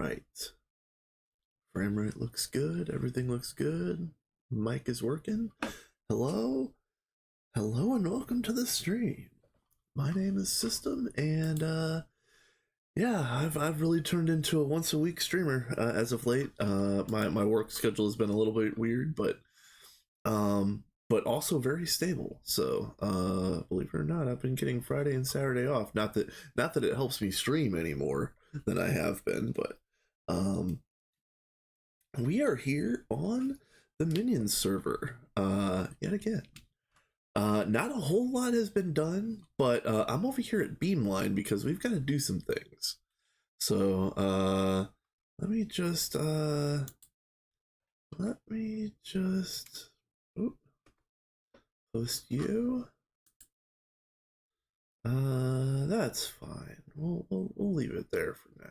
right. Frame rate looks good. Everything looks good. Mic is working. Hello? Hello and welcome to the stream. My name is System, and yeah, I've really turned into a once a week streamer as of late. My work schedule has been a little bit weird, but also very stable. So believe it or not, I've been getting Friday and Saturday off. Not that it helps me stream anymore than I have been, but we are here on the Minions server yet again. Not a whole lot has been done, but I'm over here at Beamline because we've got to do some things. So let me just post you. That's fine. We'll leave it there for now.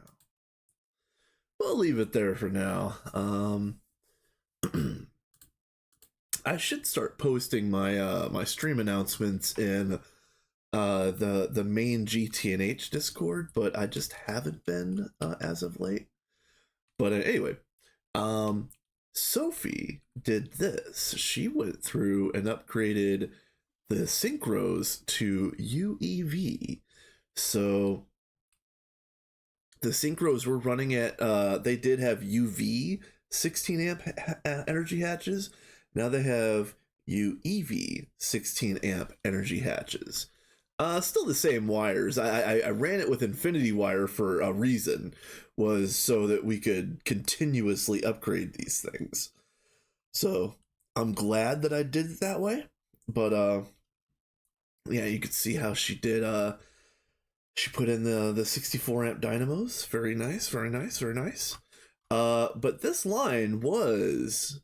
We'll leave it there for now. I should start posting my my stream announcements in the main GTNH Discord, but I just haven't been as of late. But anyway, Sophie did this. She went through and upgraded the synchros to UEV. So the synchros were running at they did have UV 16 amp energy hatches. Now they have UEV 16 amp energy hatches. Still the same wires. I ran it with infinity wire for a reason, was so that we could continuously upgrade these things. So I'm glad that I did it that way. But yeah, you could see how she did. She put in the 64 amp dynamos. Very nice, very nice, very nice. But this line was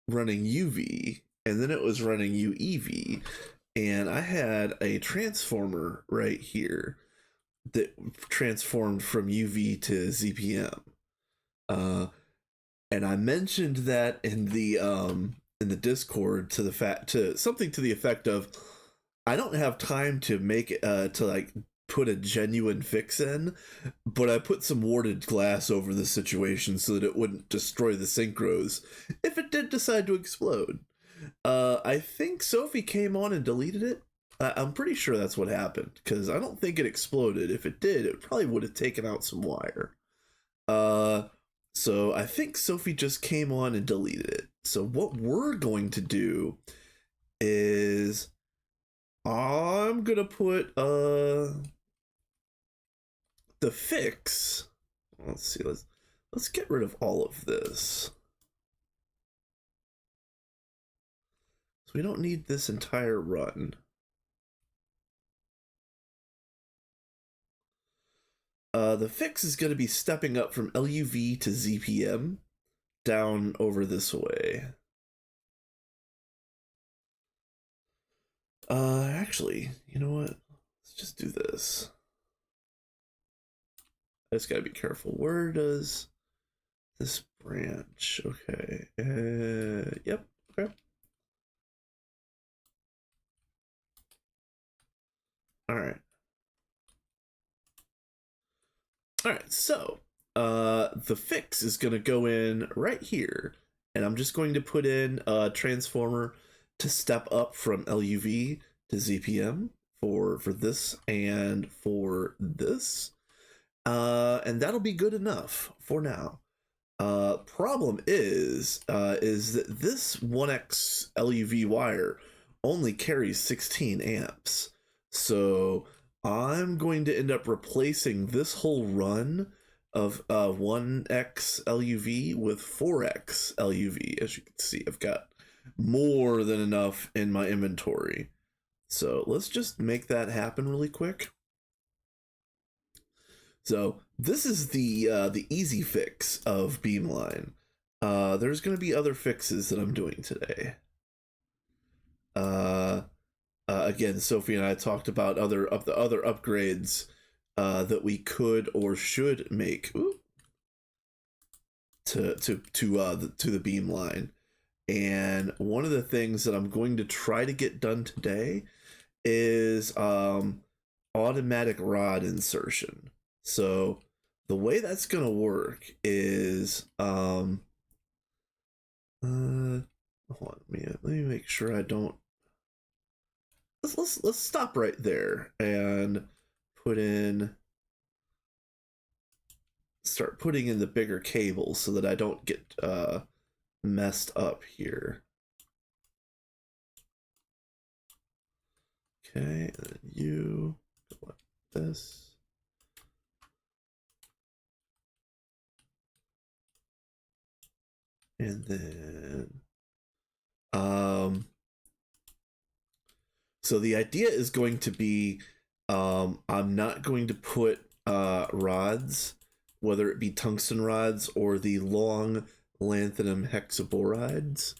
running UV, and then it was running UEV, and I had a transformer right here that transformed from UV to ZPM. And I mentioned that in the Discord to something to the effect of, I don't have time to make it to like put a genuine fix in, but I put some warded glass over the situation so that it wouldn't destroy the synchros if it did decide to explode. I think Sophie came on and deleted it. I'm pretty sure that's what happened, because I don't think it exploded. If it did, it probably would have taken out some wire. So I think Sophie just came on and deleted it. So what we're going to do is I'm gonna put the fix. Let's see, let's get rid of all of this. So we don't need this entire run. The fix is going to be stepping up from LUV to ZPM down over this way. Actually, you know what? Let's just do this. I just gotta be careful. Where does this branch? Okay. Yep. Okay. All right. All right. So, the fix is gonna go in right here, and I'm just going to put in a transformer to step up from LUV to ZPM for this and for this. And that'll be good enough for now. Problem is that this 1x LUV wire only carries 16 amps. So I'm going to end up replacing this whole run of 1x LUV with 4x LUV. As you can see, I've got more than enough in my inventory. So let's just make that happen really quick. So this is the easy fix of Beamline. There's going to be other fixes that I'm doing today. Again, Sophie and I talked about the other upgrades that we could or should make to the Beamline. And one of the things that I'm going to try to get done today is automatic rod insertion. So the way that's gonna work is hold on, let me make sure I don't. Let's stop right there and put in, start putting in the bigger cables so that I don't get messed up here. Okay, and then you go like this. And then so the idea is going to be I'm not going to put rods, whether it be tungsten rods or the long lanthanum hexaborides.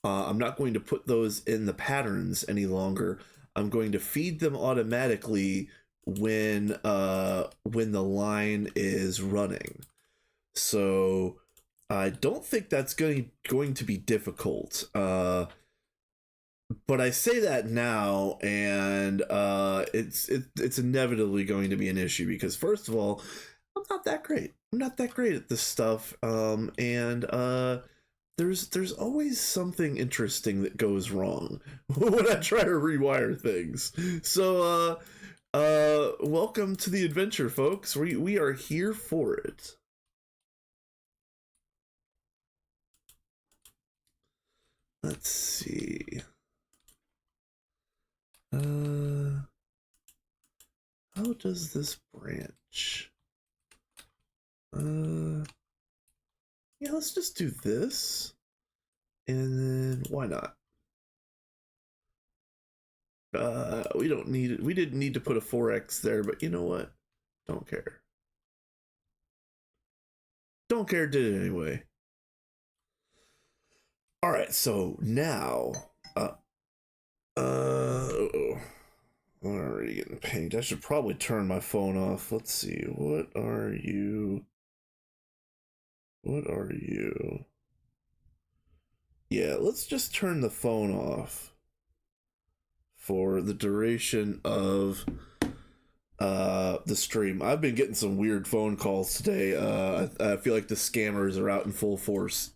I'm not going to put those in the patterns any longer. I'm going to feed them automatically when the line is running. So I don't think that's going to be difficult. But I say that now, and it's inevitably going to be an issue because, first of all, I'm not that great. I'm not that great at this stuff, and there's always something interesting that goes wrong when I try to rewire things. So welcome to the adventure, folks. We are here for it. Let's see. How does this branch? Yeah, let's just do this. And then why not? We don't need it. We didn't need to put a 4x there, but you know what? Don't care. Don't care, did it anyway. All right, so now, I'm already getting pinged. I should probably turn my phone off. Let's see. What are you? What are you? Yeah, let's just turn the phone off for the duration of the stream. I've been getting some weird phone calls today. I feel like the scammers are out in full force.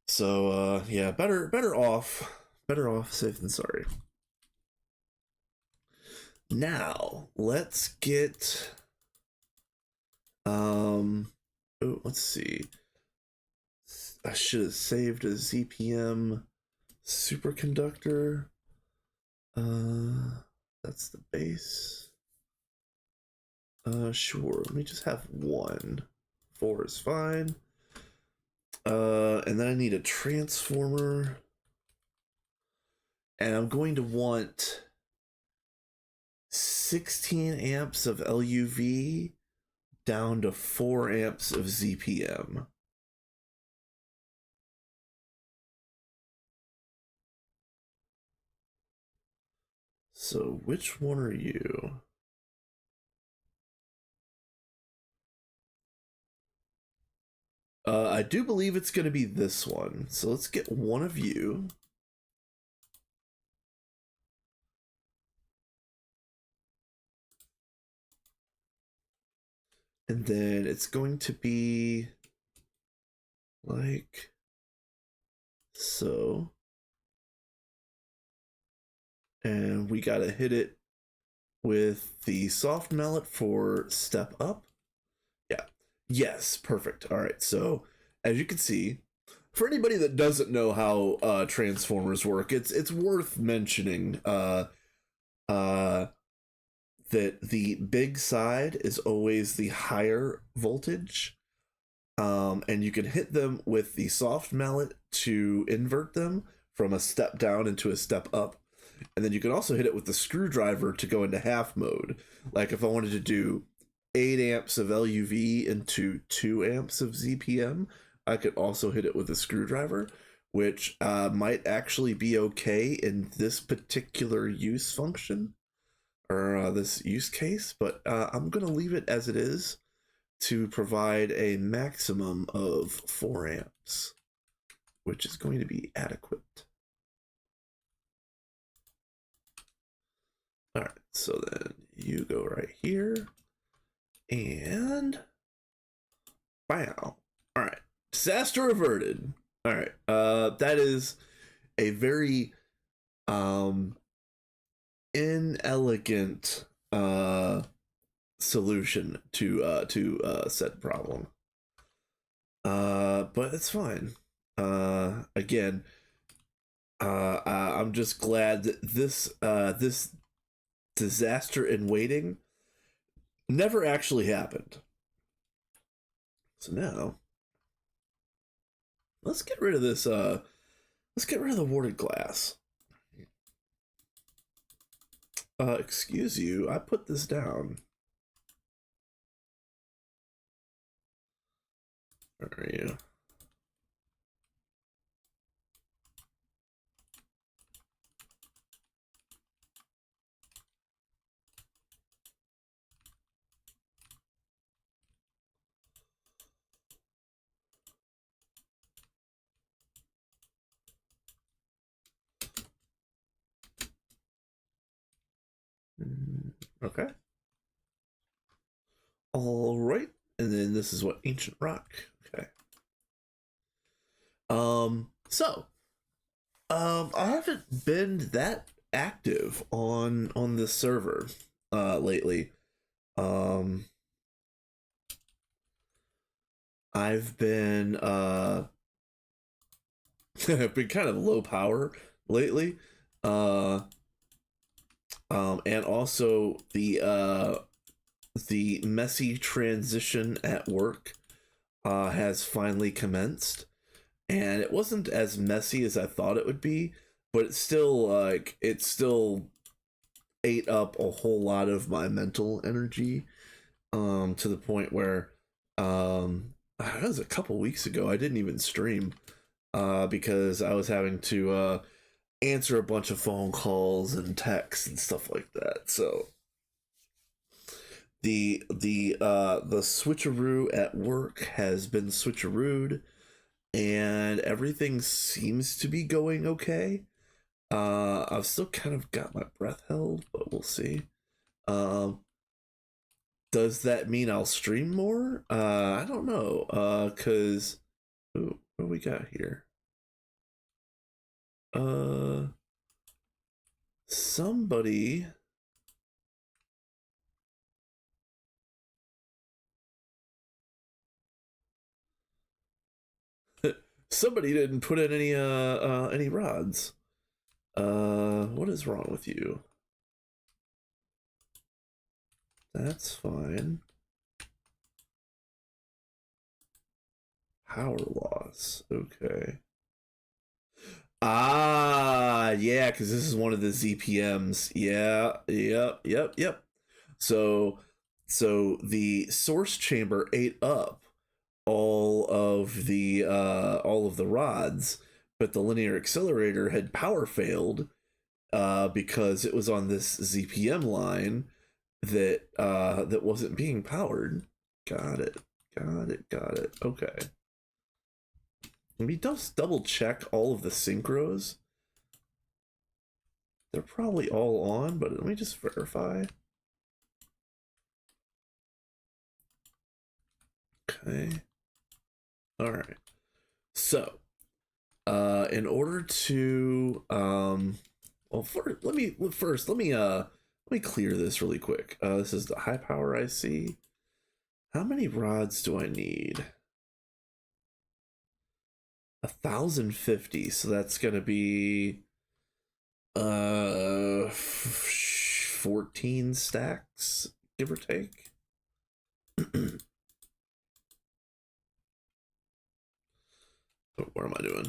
So yeah, better off safe than sorry. Now let's get let's see. I should have saved a ZPM superconductor. That's the base. Sure. Let me just have one. 4 is fine. And then I need a transformer. And I'm going to want 16 amps of LUV down to 4 amps of ZPM. So which one are you? I do believe it's going to be this one. So let's get one of you. And then it's going to be like so. And we got to hit it with the soft mallet for step up. Yeah. Yes, perfect. All right. So as you can see, for anybody that doesn't know how transformers work, it's worth mentioning that the big side is always the higher voltage, and you can hit them with the soft mallet to invert them from a step down into a step up, and then you can also hit it with the screwdriver to go into half mode. Like if I wanted to do 8 amps of LUV into 2 amps of ZPM, I could also hit it with a screwdriver, which might actually be okay in this particular use function, or this use case, but I'm going to leave it as it is to provide a maximum of 4 amps, which is going to be adequate. All right, so then you go right here, and Wow. All right. Disaster averted. All right. That is a very inelegant solution to said problem. But it's fine. Again, I'm just glad that this disaster in waiting never actually happened. So now, let's get rid of this. Let's get rid of the warded glass. Excuse you, I put this down. Where are you? Okay. All right. And then this is what ancient rock. Okay. I haven't been that active on this server lately. I've been I've been kind of low power lately. And also the messy transition at work has finally commenced, and it wasn't as messy as I thought it would be, but it's still ate up a whole lot of my mental energy, to the point where it was a couple weeks ago I didn't even stream because I was having to answer a bunch of phone calls and texts and stuff like that. So the switcheroo at work has been switcherooed, and everything seems to be going okay. I've still kind of got my breath held, but we'll see. Does that mean I'll stream more? I don't know. Cause ooh, what do we got here? Somebody somebody didn't put in any rods. What is wrong with you? That's fine. Power loss. Okay. Ah, yeah, because this is one of the ZPMs. Yeah, yep. So, the source chamber ate up all of the rods, but the linear accelerator had power failed because it was on this ZPM line that wasn't being powered. Got it. Okay. Let me just double check all of the synchros. They're probably all on, but let me just verify. Okay. All right. So, in order to well, let me clear this really quick. This is the high power IC. How many rods do I need? 1,050. So that's gonna be 14 stacks, give or take. What am I doing?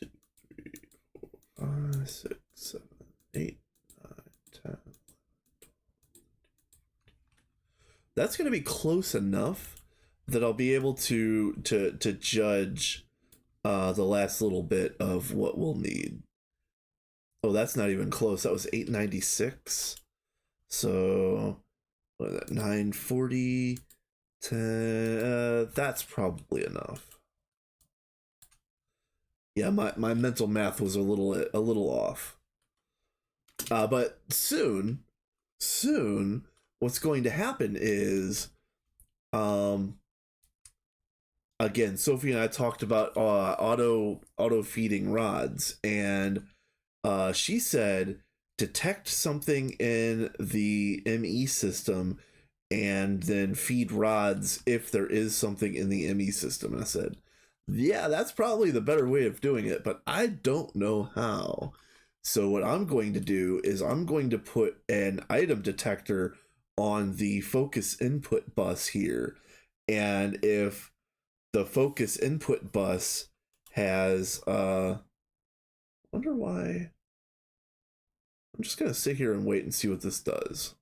2, 3, 4, 5, 6, 7, 8, 9, 10. That's going to be close enough that I'll be able to judge the last little bit of what we'll need. Oh, that's not even close. That was 896. So what is that? 940, 10. That's probably enough. Yeah, my mental math was a little off. But soon, what's going to happen is, um, again, Sophie and I talked about auto feeding rods, and she said detect something in the ME system and then feed rods if there is something in the ME system. And I said, yeah, that's probably the better way of doing it, but I don't know how. So what I'm going to do is I'm going to put an item detector on the focus input bus here. And if the focus input bus has wonder why. I'm just gonna sit here and wait and see what this does.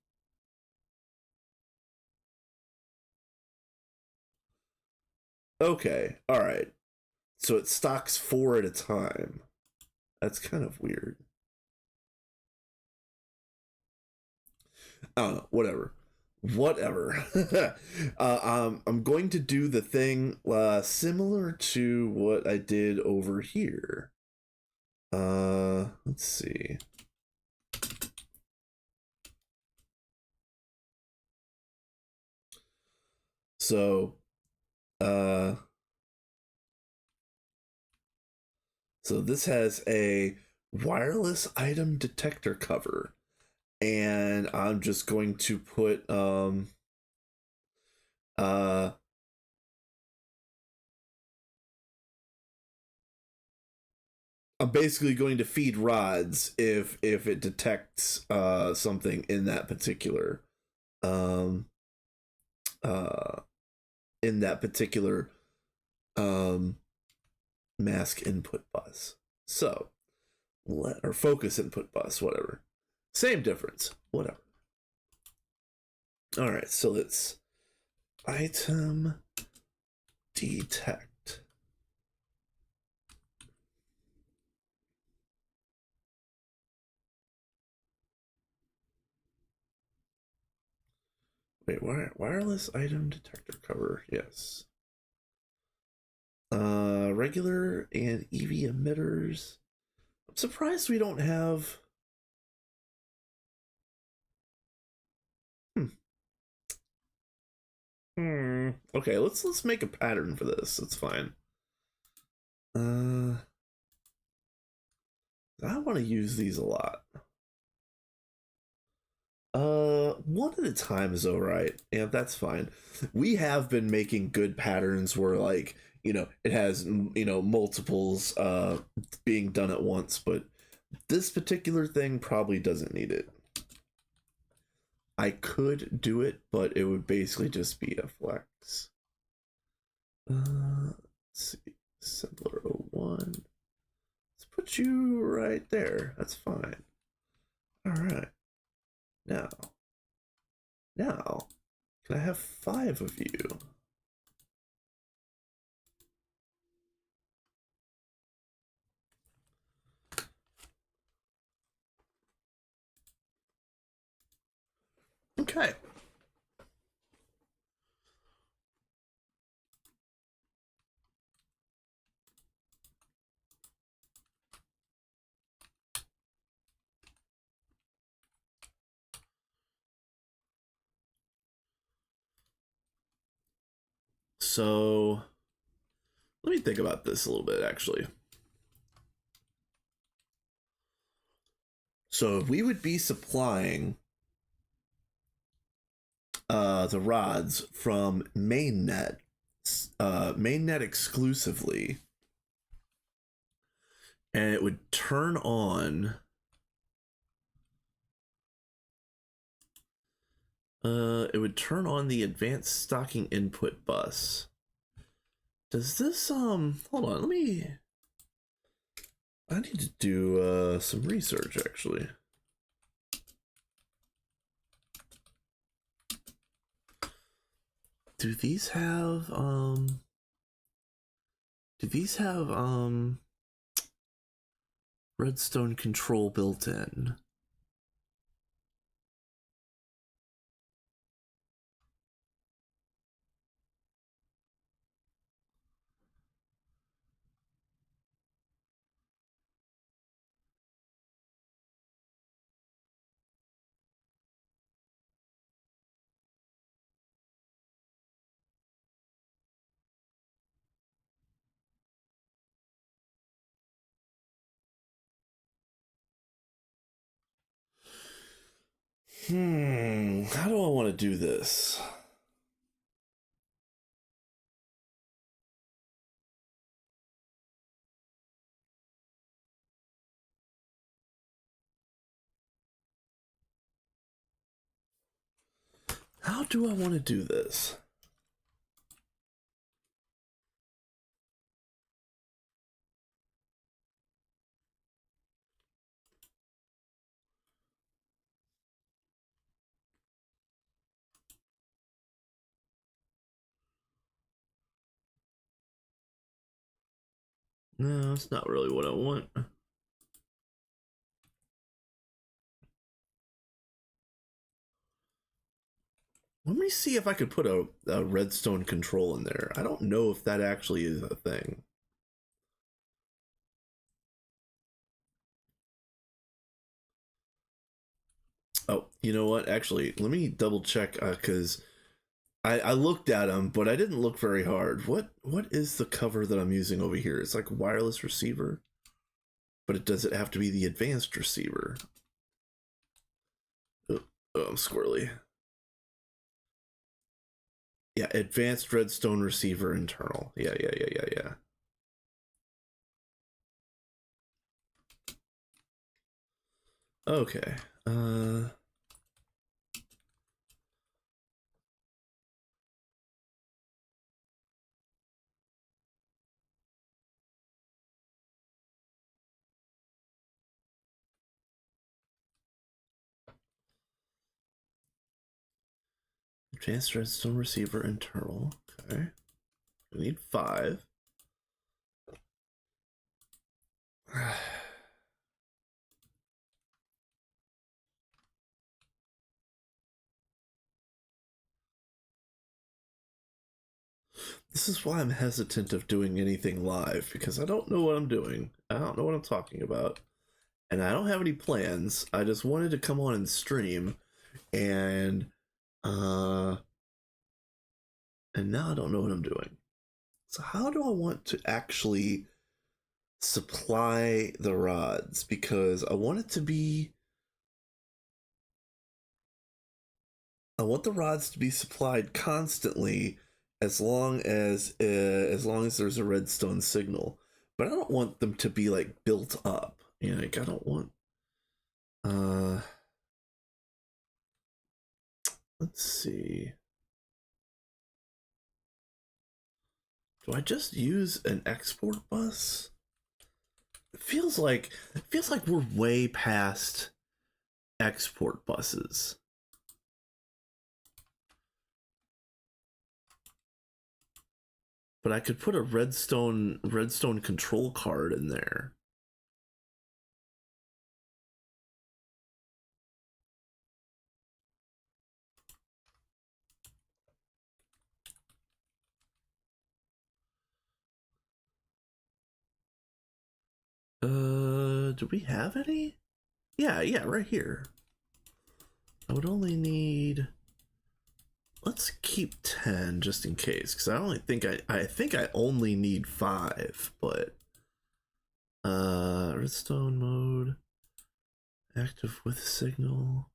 Okay, all right. So it stocks 4 at a time. That's kind of weird. I don't know. Whatever. I'm going to do the thing similar to what I did over here. Let's see. So, uh, so this has a wireless item detector cover, and I'm just going to put uh I'm basically going to feed rods if it detects something um uh in that particular um mask input bus. So or focus input bus, whatever. Same difference. Whatever. All right, so let's item detect. Wait, wireless item detector cover? Yes. Regular and EV emitters. I'm surprised we don't have. Hmm. Okay, let's make a pattern for this. It's fine. Uh, I want to use these a lot. One at a time is alright. Yeah, that's fine. We have been making good patterns where, like, it has, multiples being done at once, but this particular thing probably doesn't need it. I could do it, but it would basically just be a flex. Let's see. Assembler 01. Let's put you right there. That's fine. Alright. Now, can I have 5 of you? Okay. So, let me think about this a little bit, actually. So, if we would be supplying the rods from mainnet, mainnet exclusively, and it would turn on. It would turn on the advanced stocking input bus. Does this hold on, I need to do some research, actually. Do these have redstone control built in? How do I want to do this? How do I want to do this? No, that's not really what I want. Let me see if I could put a redstone control in there. I don't know if that actually is a thing. Oh, you know what? Actually, let me double check because I looked at them, but I didn't look very hard. What is the cover that I'm using over here? It's like wireless receiver, but does it have to be the advanced receiver? Oh, I'm squirrely. Yeah, advanced redstone receiver internal. Yeah. Okay. Advanced redstone receiver internal. Okay. We need 5. This is why I'm hesitant of doing anything live, because I don't know what I'm doing. I don't know what I'm talking about. And I don't have any plans. I just wanted to come on and stream, and uh and now I don't know what I'm doing. So how do I want to actually supply the rods? Because I want the rods to be supplied constantly as long as there's a redstone signal. But I don't want them to be like built up. You know, like I don't want uh let's see. Do I just use an export bus? It feels like we're way past export buses. But I could put a redstone control card in there. Do we have any? Yeah, right here. I would only need. Let's keep 10 just in case, because I think I only need 5, but redstone mode, active with signal.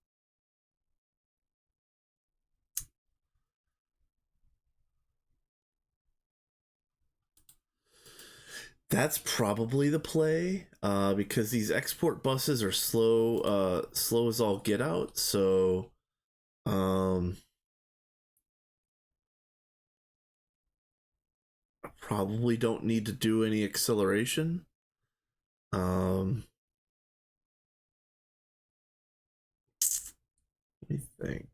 That's probably the play, because these export buses are slow as all get out. So, I probably don't need to do any acceleration. Let me think.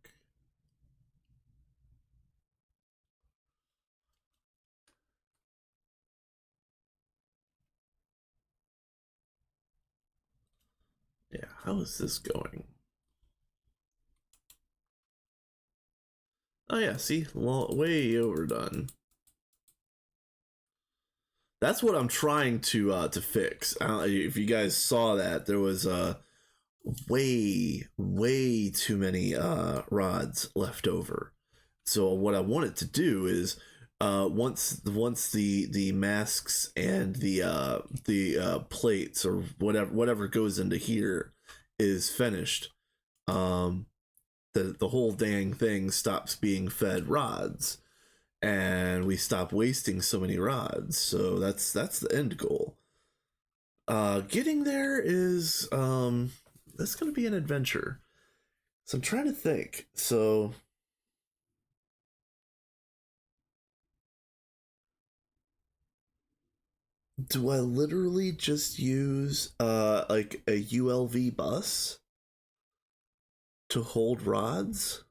Yeah, how is this going? Oh yeah, see, way overdone. That's what I'm trying to fix. I don't know if you guys saw that. There was way too many rods left over. So what I wanted to do is once the masks and the plates or whatever goes into here is finished, um the whole dang thing stops being fed rods, and we stop wasting so many rods. So that's the end goal. Getting there is that's gonna be an adventure. So I'm trying to think. So do I literally just use like a ULV bus to hold rods?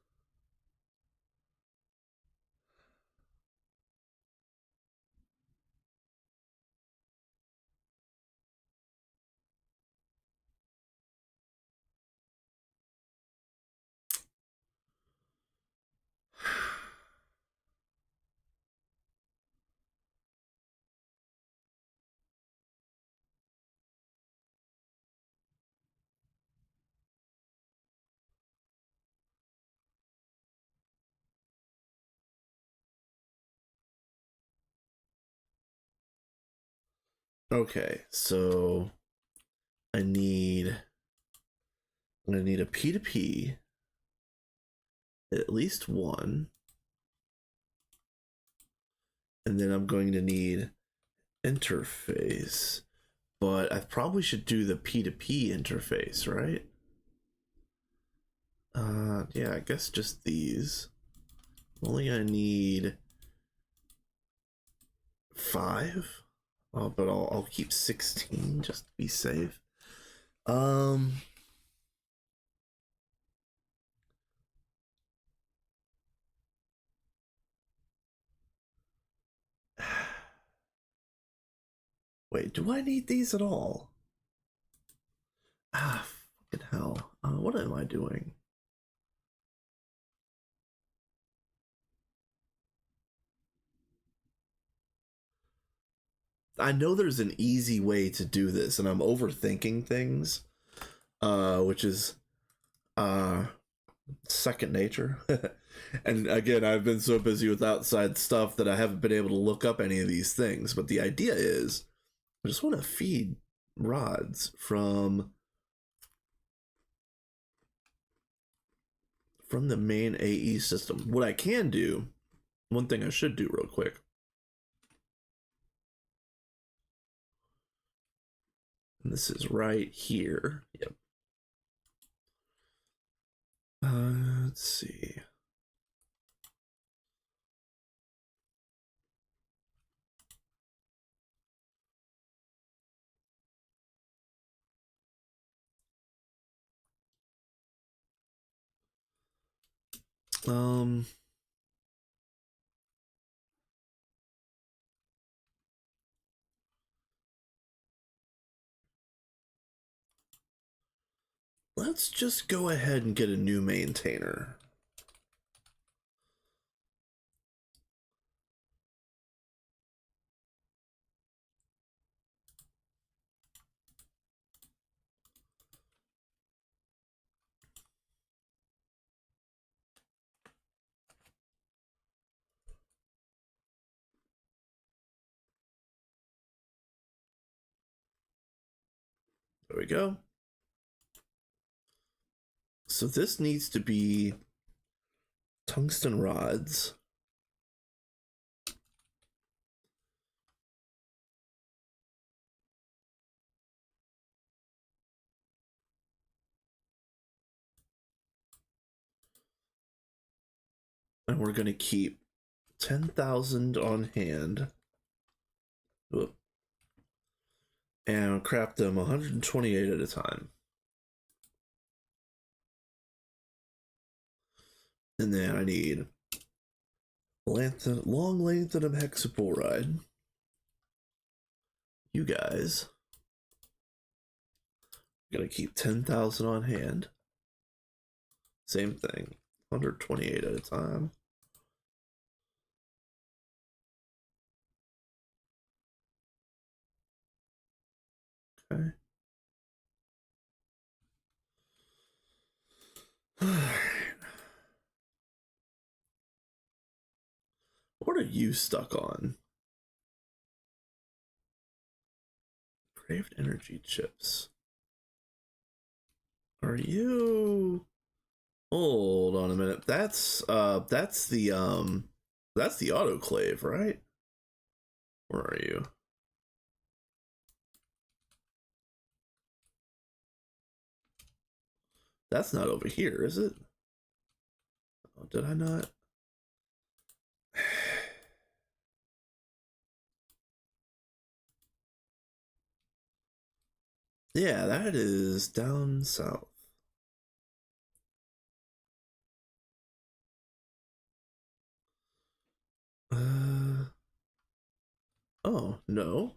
Okay, so I need I'm gonna need a P2P, at least one, and then I'm going to need interface. But I probably should do the P2P interface, right? Yeah, I guess just these. Only I need 5. But I'll keep 16 just to be safe. Um, wait, do I need these at all? Ah, fucking hell. What am I doing? I know there's an easy way to do this, and I'm overthinking things, which is uh second nature. And again, I've been so busy with outside stuff that I haven't been able to look up any of these things. But the idea is, I just want to feed rods from the main AE system. What I can do, one thing I should do real quick. And this is right here. Yep. Let's see. Um, let's just go ahead and get a new maintainer. There we go. So this needs to be tungsten rods. And we're going to keep 10,000 on hand. Whoop. And craft them 128 at a time. And then I need long lanthanum hexaboride. You guys. Gonna keep 10,000 on hand. Same thing. 128 at a time. Okay. What are you stuck on? Craved energy chips. Are you Hold on a minute. That's the autoclave, right? Where are you? That's not over here, is it? Oh, did I not? Yeah, that is down south. Uh oh, no.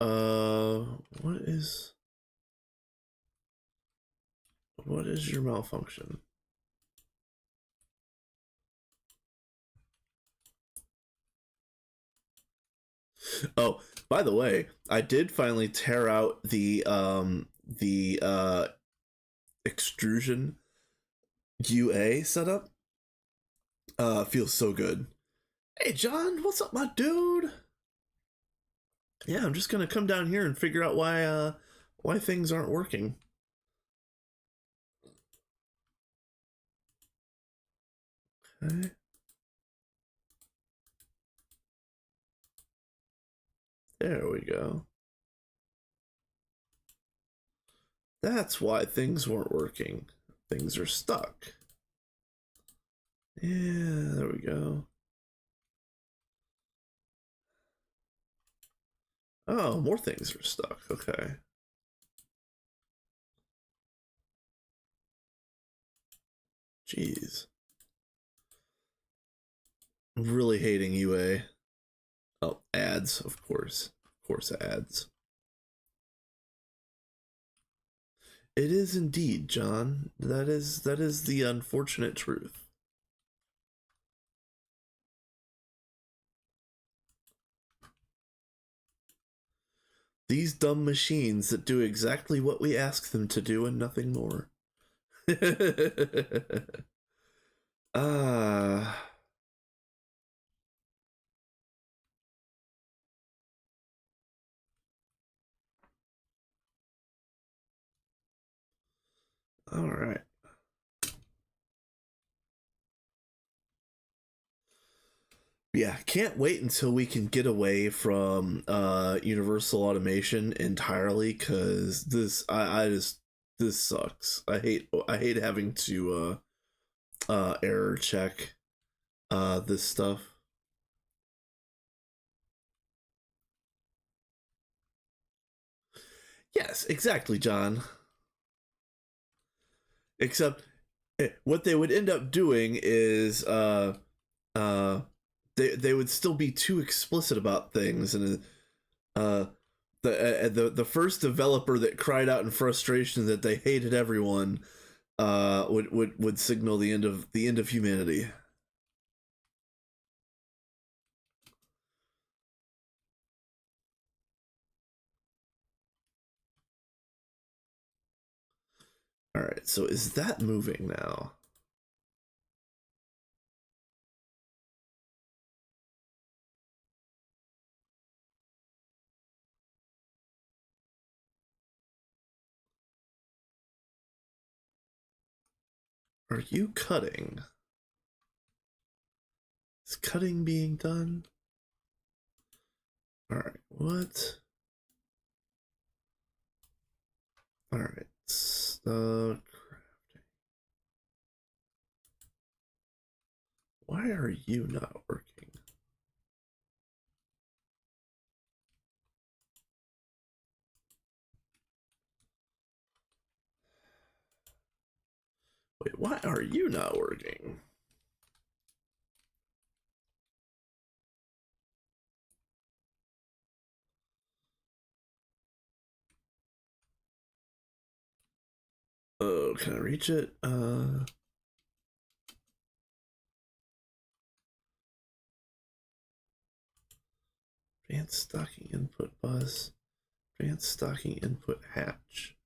Uh what is what is your malfunction? Oh, by the way, I did finally tear out the extrusion UA setup. Feels so good. Hey John, what's up, my dude? Yeah, I'm just gonna come down here and figure out why things aren't working. Okay. There we go. That's why things weren't working. Things are stuck. Yeah, there we go. Oh, more things are stuck. Okay. Jeez. I'm really hating UA. Oh, ads, of course. Of course, ads. It is indeed, John. That is the unfortunate truth. These dumb machines that do exactly what we ask them to do and nothing more. Ah. All right. Yeah, can't wait until we can get away from universal automation entirely, because I just this sucks. I hate having to error check this stuff. Yes, exactly, John. Except what they would end up doing is uh they would still be too explicit about things, and uh the first developer that cried out in frustration that they hated everyone would signal the end of humanity. All right, so is that moving now? Are you cutting? Is cutting being done? All right, what? All right, why are you not working? Wait, why are you not working? Oh, can I reach it? Advanced stocking input bus. Advanced stocking input hatch.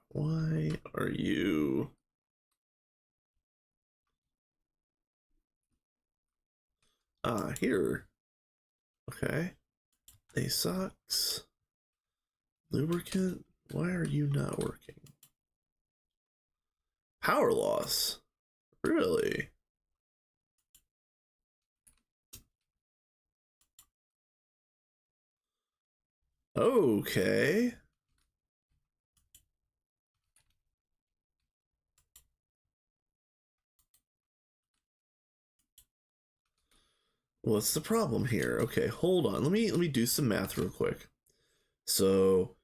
Why are you? Here. Okay. A socks. Lubricant. Why are you not working? Power loss. Really? Okay. What's the problem here? Okay, hold on. Let me do some math real quick. So,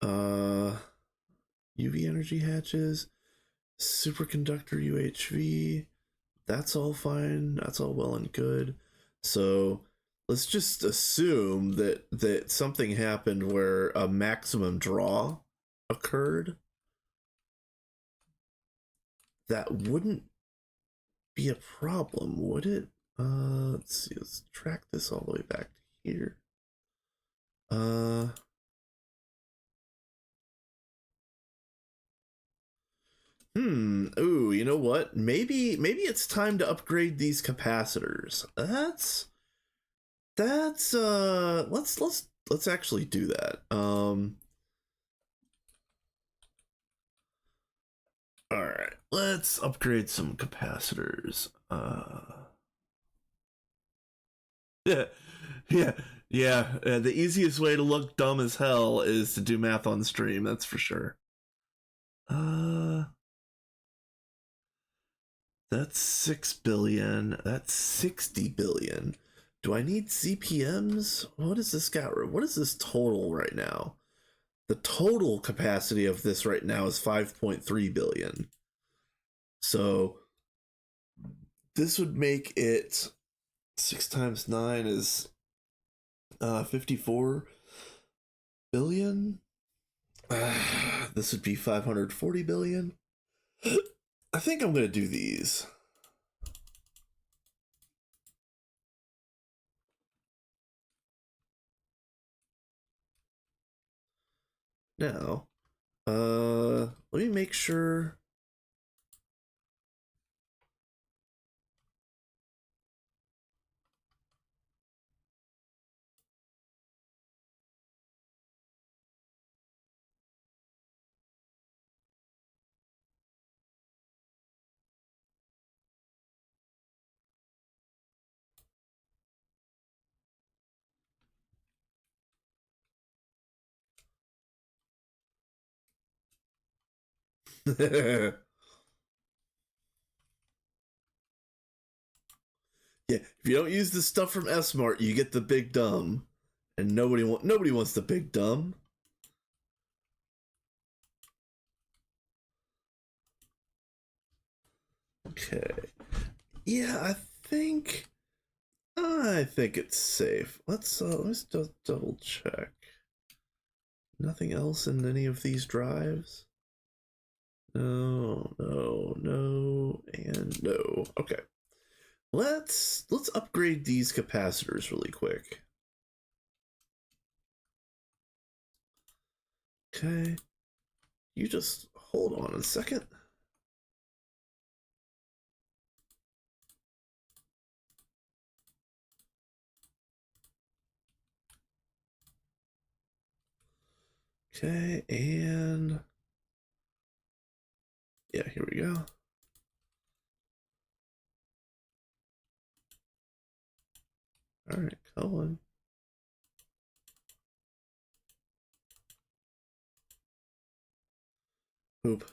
uh UV energy hatches, superconductor UHV, that's all fine. That's all well and good. So, let's just assume that something happened where a maximum draw occurred. That wouldn't be a problem, would it? Let's see. Let's track this all the way back to here. Uh, Ooh, you know what? Maybe it's time to upgrade these capacitors. That's let's actually do that. All right. Let's upgrade some capacitors. Yeah. Yeah. Yeah, the easiest way to look dumb as hell is to do math on stream, that's for sure. Uh That's 6 billion. That's 60 billion. Do I need CPMs? What is this got? What is this total right now? The total capacity of this right now is 5.3 billion. So this would make it 6 times 9 is 54 billion. This would be 540 billion. I think I'm going to do these. Now, let me make sure. Yeah, if you don't use the stuff from S-Mart, you get the big dumb, and nobody wants the big dumb. Okay. Yeah, I think it's safe. Let's double check. Nothing else in any of these drives? No, no, no, and no. Okay. Let's upgrade these capacitors really quick. Okay. You just hold on a second. Okay, and yeah, here we go. All right, come on. Oop.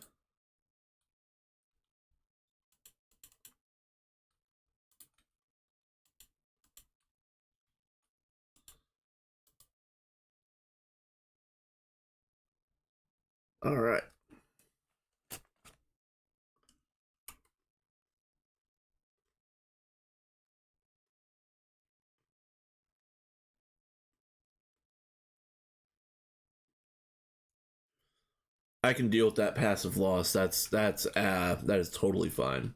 All right. I can deal with that passive loss. That is totally fine.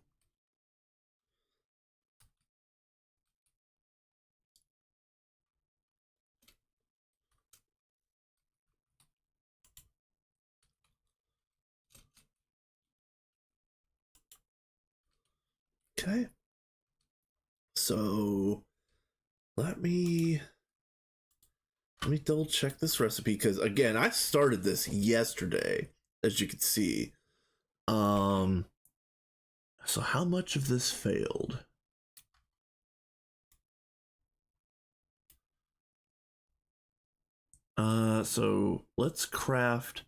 Okay. So let me double check this recipe because again, I started this yesterday, as you can see. Um So how much of this failed? So let's craft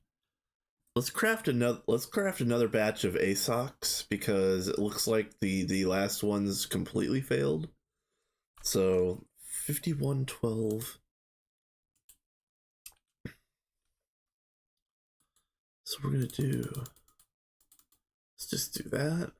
another batch of ASOCs because it looks like the last ones completely failed. So 5112. So we're gonna do, let's just do that.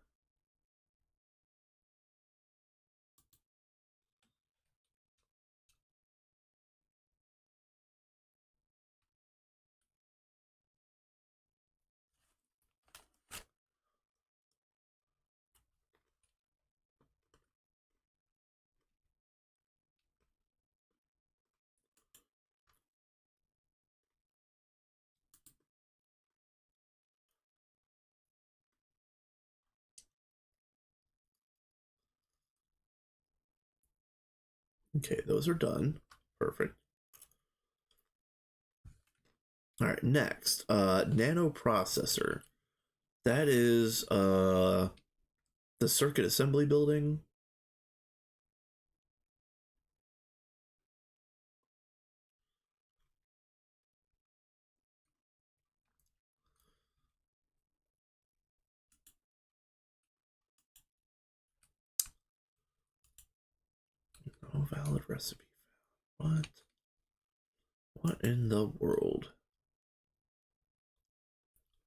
Okay, those are done. Perfect. All right, next, nano processor. That is the circuit assembly building. No valid recipe. What? What in the world?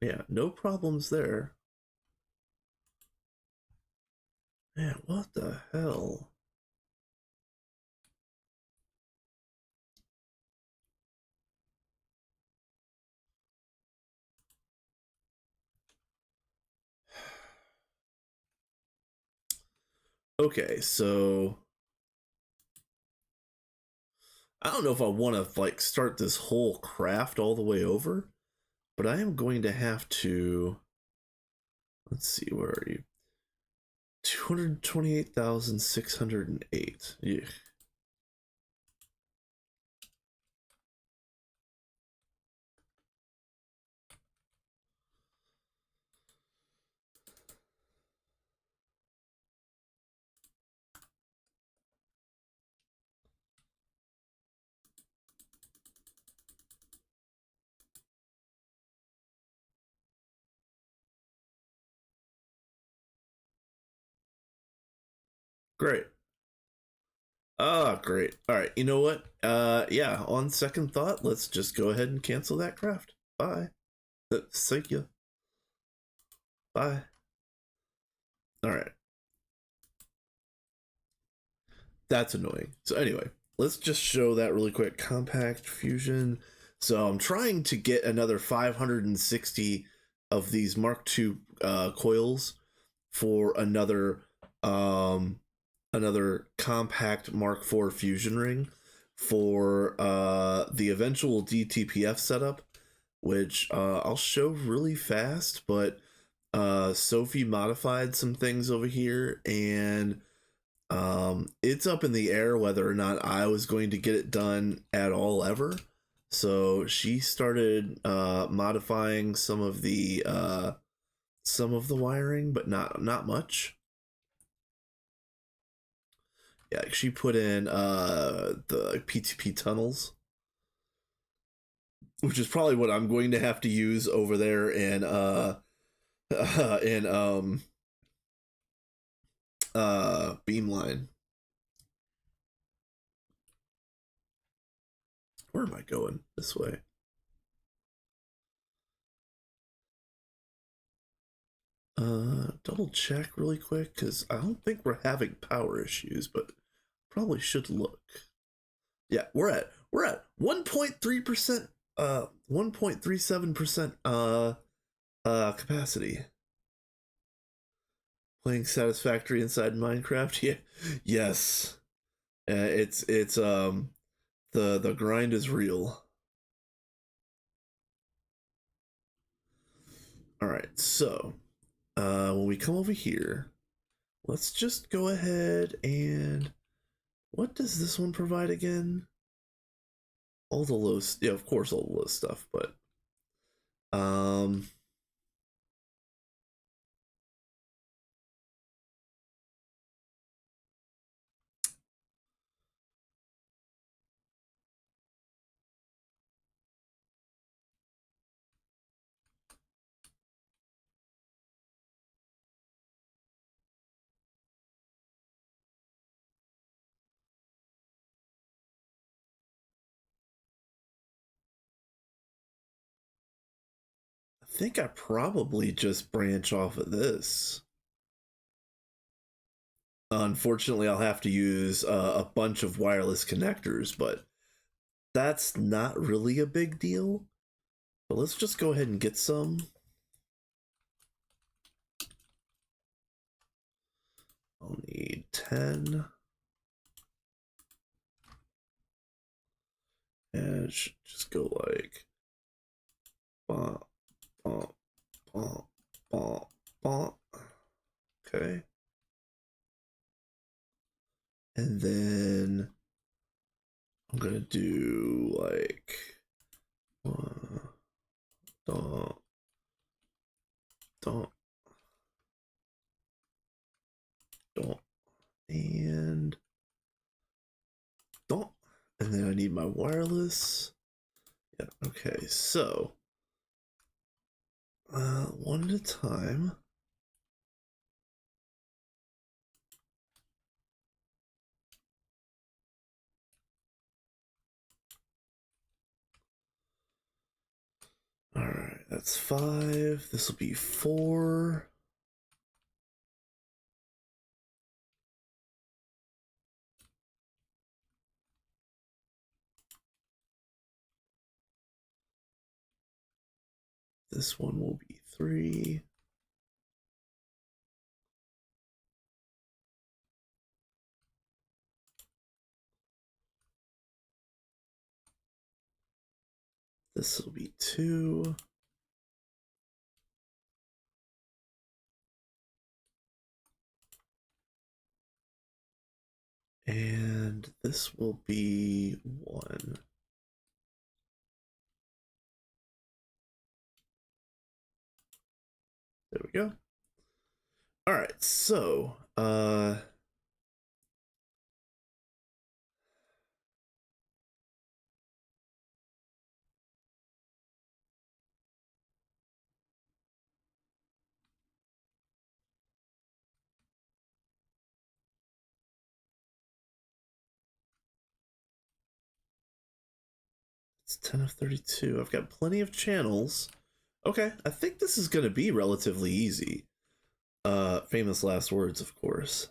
Yeah, no problems there. Man, what the hell? Okay, so I don't know if I want to like start this whole craft all the way over, but I am going to have to. Let's see, where are you? 228,608. Yeah. Great. Ah, great. All right. You know what? Yeah. On second thought, let's just go ahead and cancel that craft. Bye. See ya. Bye. All right. That's annoying. So anyway, let's just show that really quick. Compact fusion. So I'm trying to get another 560 of these Mark II coils for another compact Mark IV fusion ring for the eventual DTPF setup, which I'll show really fast, but Sophie modified some things over here, and it's up in the air whether or not I was going to get it done at all ever. So she started modifying some of the wiring, but not much. Yeah, she put in the PTP tunnels, which is probably what I'm going to have to use over there in in beamline. Where am I going? This way. Double check really quick because I don't think we're having power issues, but probably should look. Yeah, we're at 1.3%, 1.37% capacity. Playing satisfactory inside Minecraft. Yeah, yes. It's the grind is real. All right, so when we come over here, let's just go ahead and what does this one provide again? All the low, yeah, of course, all the low stuff, but um, think I probably just branch off of this. Unfortunately, I'll have to use a bunch of wireless connectors, but that's not really a big deal. But let's just go ahead and get some. I'll need 10. And it should just go like bop, bop, bop, bop, bop. Okay. And then I'm gonna do like don't, don't, don't, and don't. And then I need my wireless. Yeah, okay, so one at a time. All right, that's 5. This will be 4. This one will be 3. This will be 2. And this will be 1. There we go. All right, so it's 10 of 32. I've got plenty of channels. Okay, I think this is going to be relatively easy. Famous last words, of course.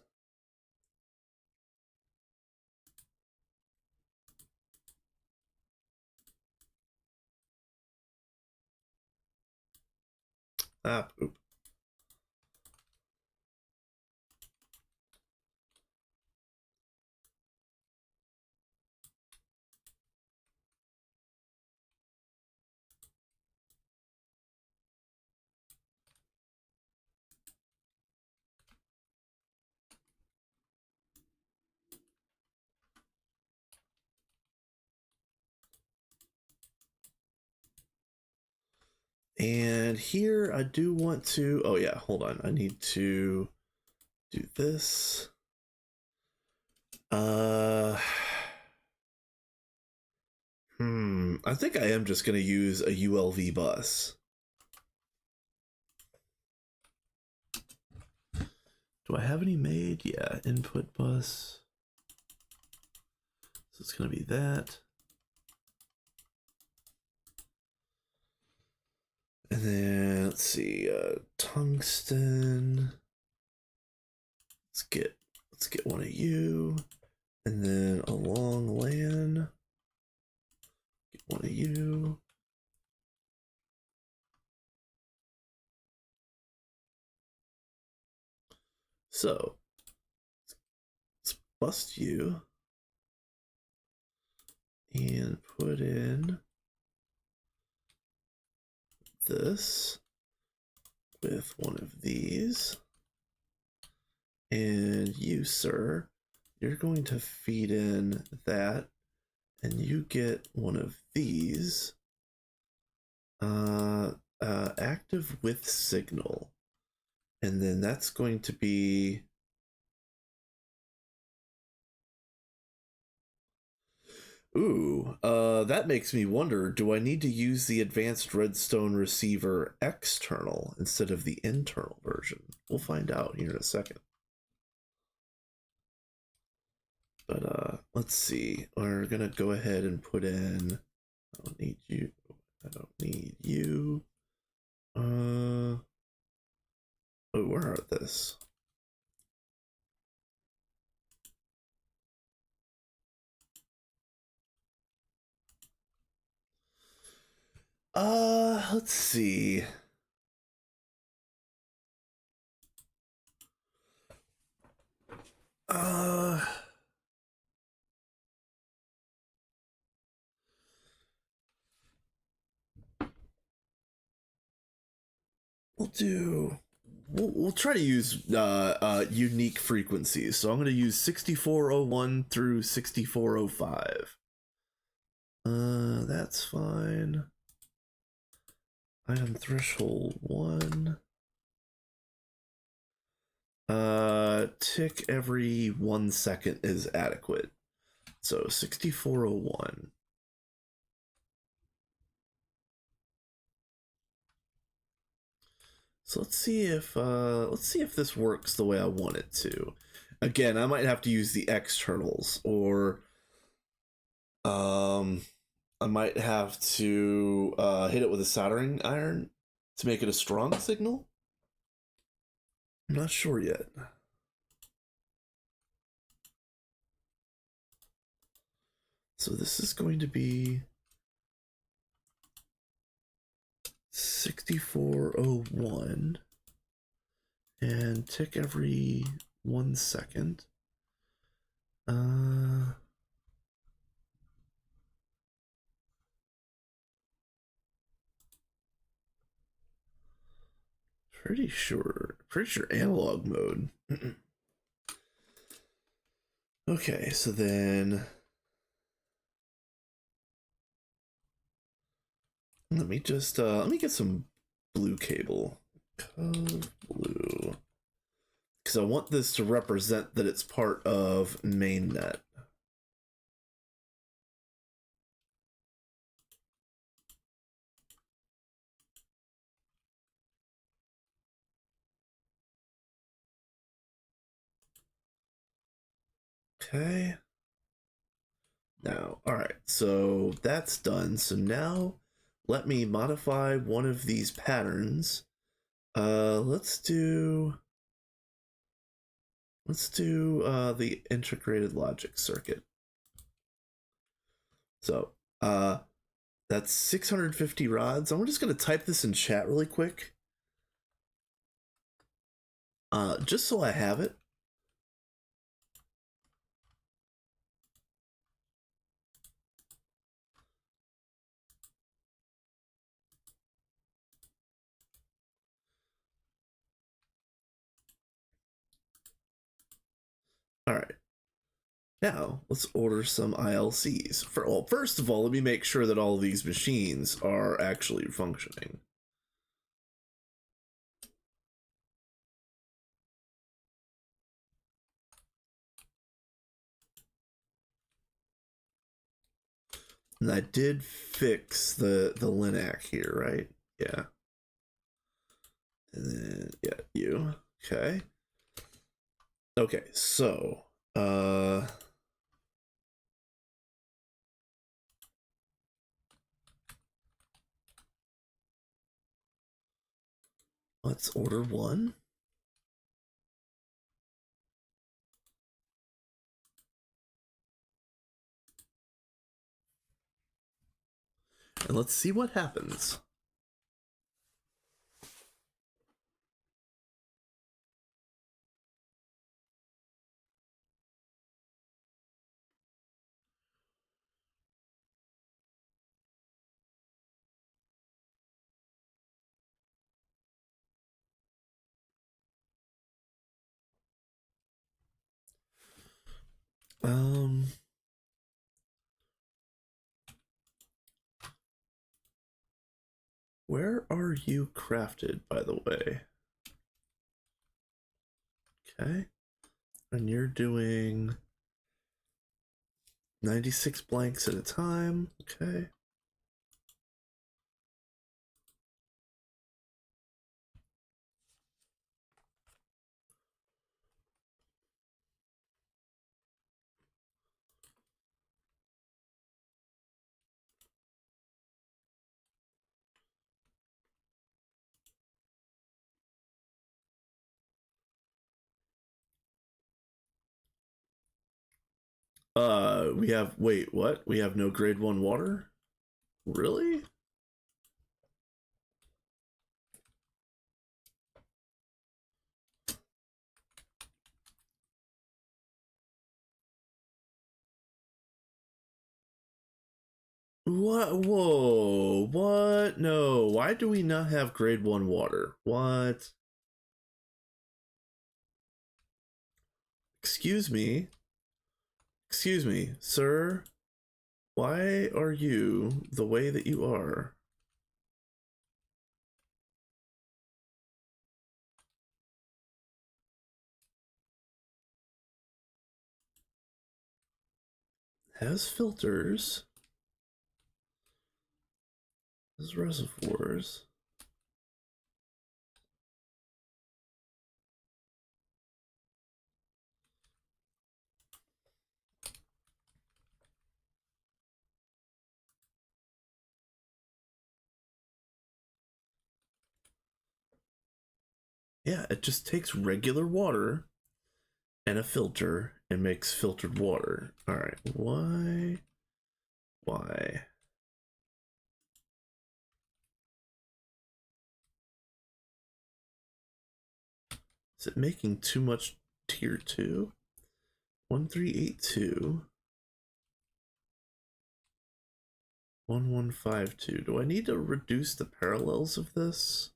Ah, poop. And here I do want to, oh yeah, hold on. I need to do this. I think I am just going to use a ULV bus. Do I have any made? Yeah, input bus. So it's going to be that. And then let's see, tungsten. Let's get one of you. And then a long LAN. Get one of you. So let's bust you and put in this with one of these. And you, sir, you're going to feed in that, and you get one of these. Active with signal. And then that's going to be that makes me wonder, do I need to use the advanced redstone receiver external instead of the internal version? We'll find out here in a second. But let's see. We're gonna go ahead and put in, I don't need you. I don't need you. better at this. Let's see. Uh, we'll try to use unique frequencies. So I'm going to use 6401 through 6405. That's fine. Item threshold 1. Tick every 1 second is adequate. So 6401. So let's see if this works the way I want it to. Again, I might have to use the externals, or I might have to hit it with a soldering iron to make it a strong signal. I'm not sure yet. So this is going to be 6401 and tick every 1 second. Pretty sure analog mode. Okay, so then let me get some blue cable. Code blue. Because I want this to represent that it's part of mainnet. Okay. Now, all right, so that's done. So now let me modify one of these patterns. Let's do the integrated logic circuit. So that's 650 rods. I'm just gonna type this in chat really quick. Just so I have it. All right. Now, let's order some ILCs. First of all, let me make sure that all of these machines are actually functioning. And I did fix the Linac here, right? Yeah. And then, yeah, you. Okay. Okay, so, let's order one. And let's see what happens. Where are you crafted, by the way? Okay. And you're doing 96 blanks at a time. Okay. We have, wait, what? We have no grade 1 water? Really? What? Whoa, what? No, why do we not have grade 1 water? What? Excuse me? Excuse me, sir? Why are you the way that you are? Has filters. Has reservoirs. Yeah, it just takes regular water and a filter and makes filtered water. All right, why? Why? Is it making too much tier 2? 1382. 1152. Do I need to reduce the parallels of this?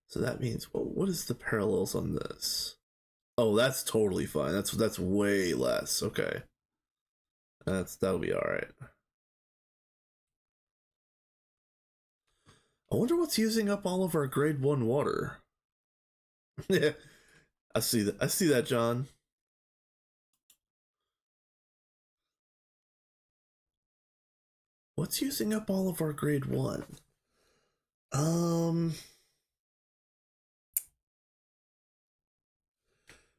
So that means, well, what is the parallels on this? Oh, that's totally fine. That's way less. Okay. That'll be all right. I wonder what's using up all of our grade 1 water. Yeah, I see that. I see that, John. What's using up all of our grade 1? Um,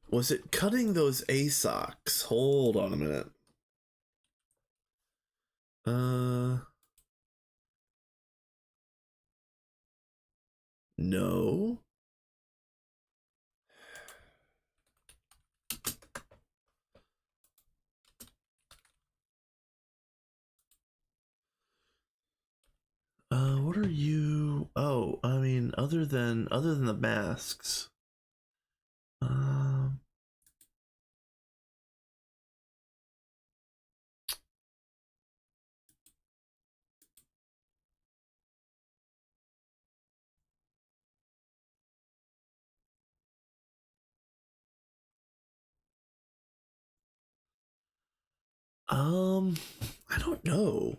was it cutting those ASOCs? Hold on a minute. No. What are you? Oh, I mean, other than the masks. Um, um, I don't know.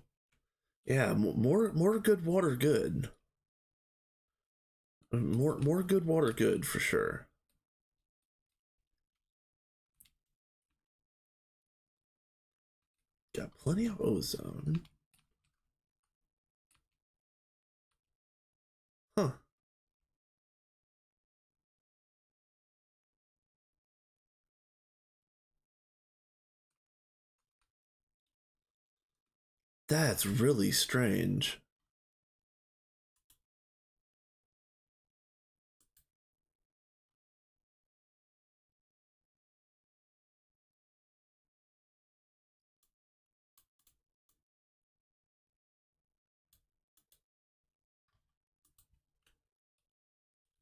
Yeah, more good water, good. More good water, good for sure. Got plenty of ozone. Huh. That's really strange.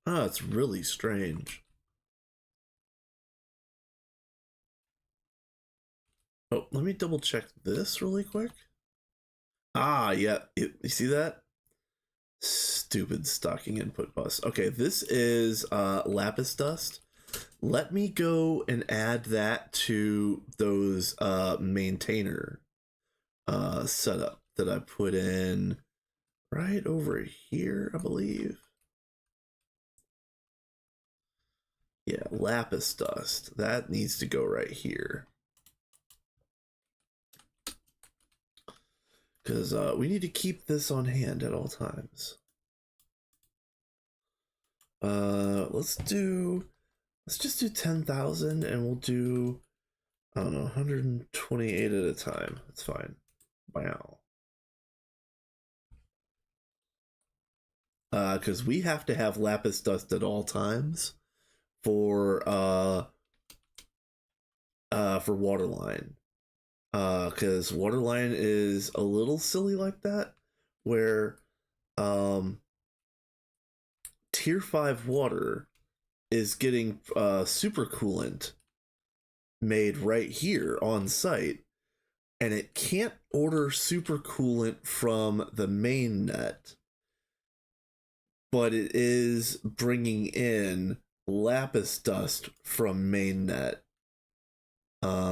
Oh, it's really strange. Oh, let me double check this really quick. Ah, yeah. You see that? Stupid stocking input bus. Okay, this is lapis dust. Let me go and add that to those maintainer setup that I put in right over here, I believe. Yeah, lapis dust. That needs to go right here. Because we need to keep this on hand at all times. Let's just do 10,000 and we'll do, I don't know, 128 at a time. That's fine. Wow. because we have to have lapis dust at all times for waterline. Because waterline is a little silly like that, where um tier 5 water is getting super coolant made right here on site, and it can't order super coolant from the main net, but it is bringing in lapis dust from mainnet. Yeah.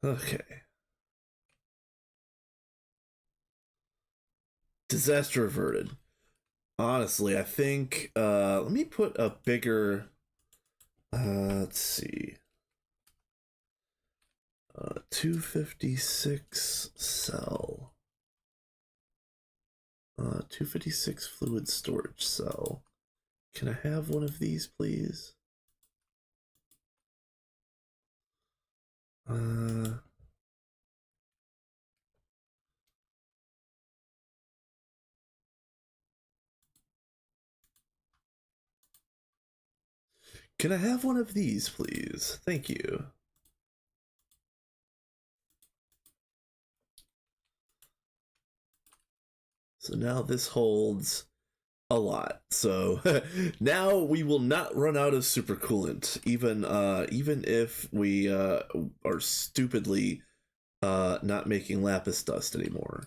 Okay. Disaster averted. Honestly, I think let me put a bigger let's see. 256 cell. 256 fluid storage cell. Can I have one of these, please? Can I have one of these, please? Thank you. So now this holds a lot. So now we will not run out of super coolant, even if we are stupidly not making lapis dust anymore.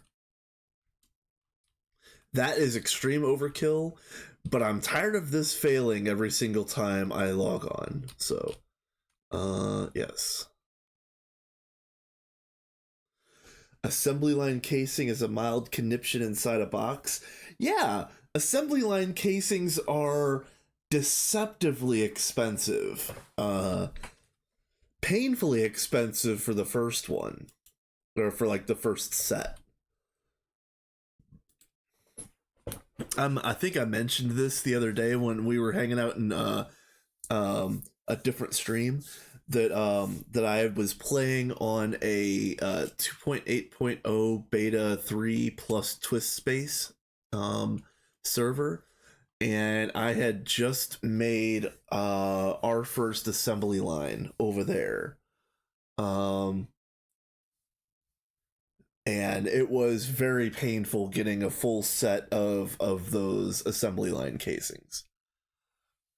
That is extreme overkill, but I'm tired of this failing every single time I log on. So yes. Assembly line casing is a mild conniption inside a box. Yeah, assembly line casings are deceptively expensive. Painfully expensive for the first one. Or for like the first set. I think I mentioned this the other day when we were hanging out in a different stream that I was playing on a 2.8.0 beta 3 plus twist space server, and I had just made our first assembly line over there. And it was very painful getting a full set of those assembly line casings.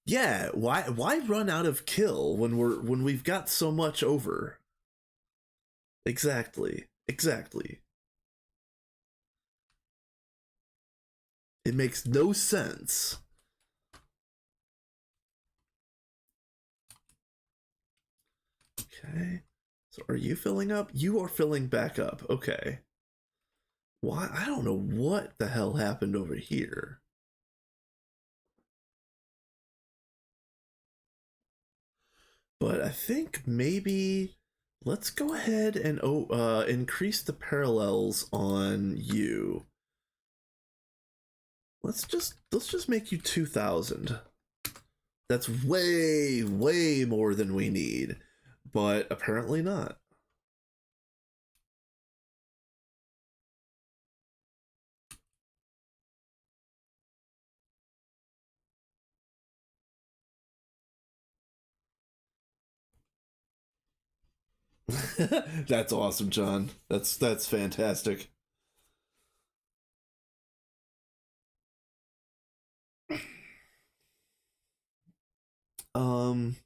Yeah, why run out of kill when we've got so much over? Exactly. It makes no sense. Okay. So are you filling up? You are filling back up. Okay. Why? I don't know what the hell happened over here. But I think maybe let's go ahead and increase the parallels on you. Let's just make you 2,000. That's way more than we need, but apparently not. That's awesome, John. That's fantastic. Um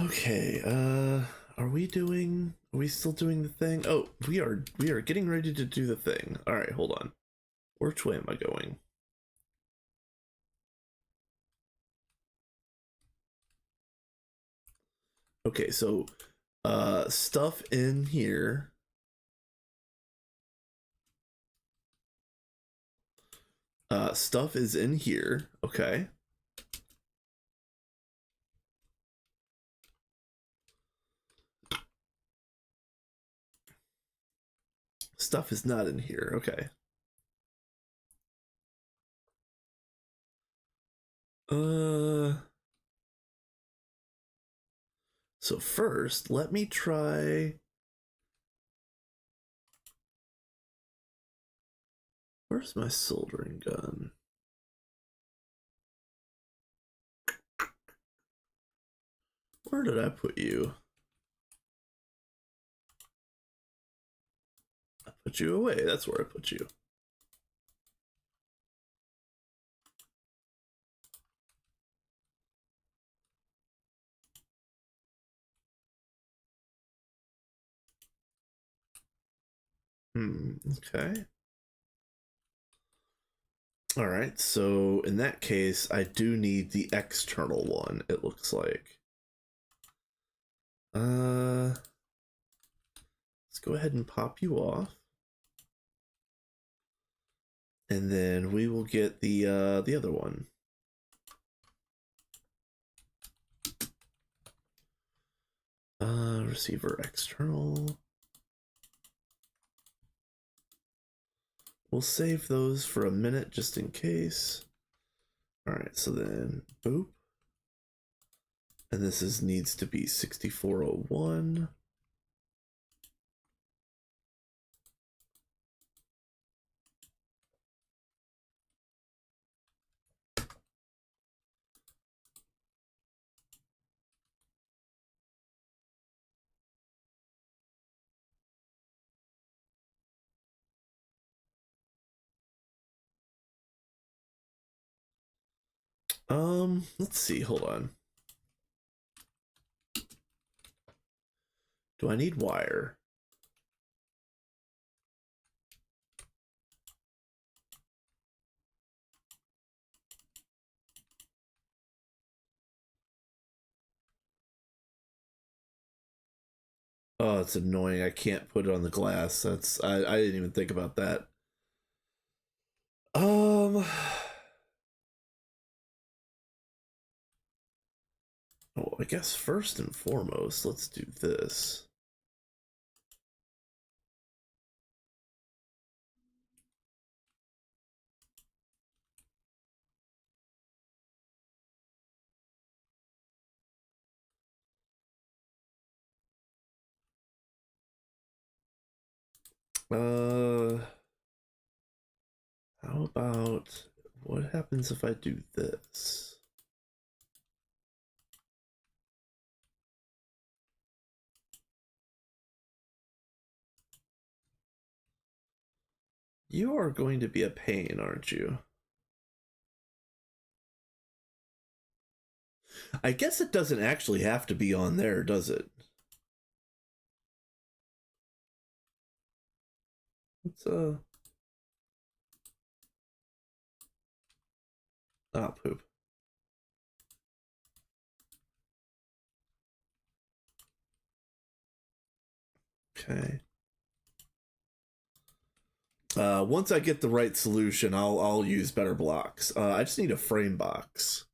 Okay, are we still doing the thing? Oh, we are getting ready to do the thing. All right, hold on. Which way am I going? Okay, so stuff in here. Stuff is in here. Okay. stuff is not in here. Okay. So first, let me try. Where's my soldering gun? Where did I put you? I put you away. That's where I put you. Okay. All right, so in that case, I do need the external one, it looks like. Let's go ahead and pop you off. And then we will get the other one. Receiver external. We'll save those for a minute just in case. All right, so then boop. And this needs to be 6401. Let's see, hold on. Do I need wire? Oh, it's annoying. I can't put it on the glass. I didn't even think about that. Oh, I guess first and foremost, let's do this. How about what happens if I do this? You are going to be a pain, aren't you? I guess it doesn't actually have to be on there, does it? It's ah, poop. Okay. Once I get the right solution, I'll use better blocks. I just need a frame box.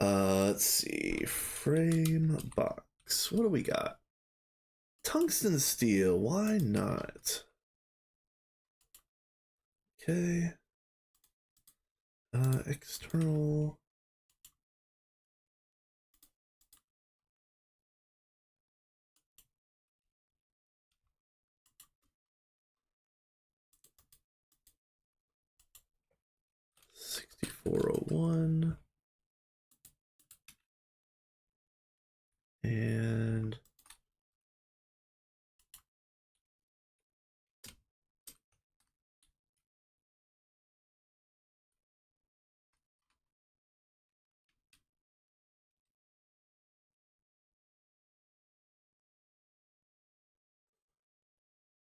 Let's see, frame box. What do we got? Tungsten steel. Why not? Okay. External. $64.01. And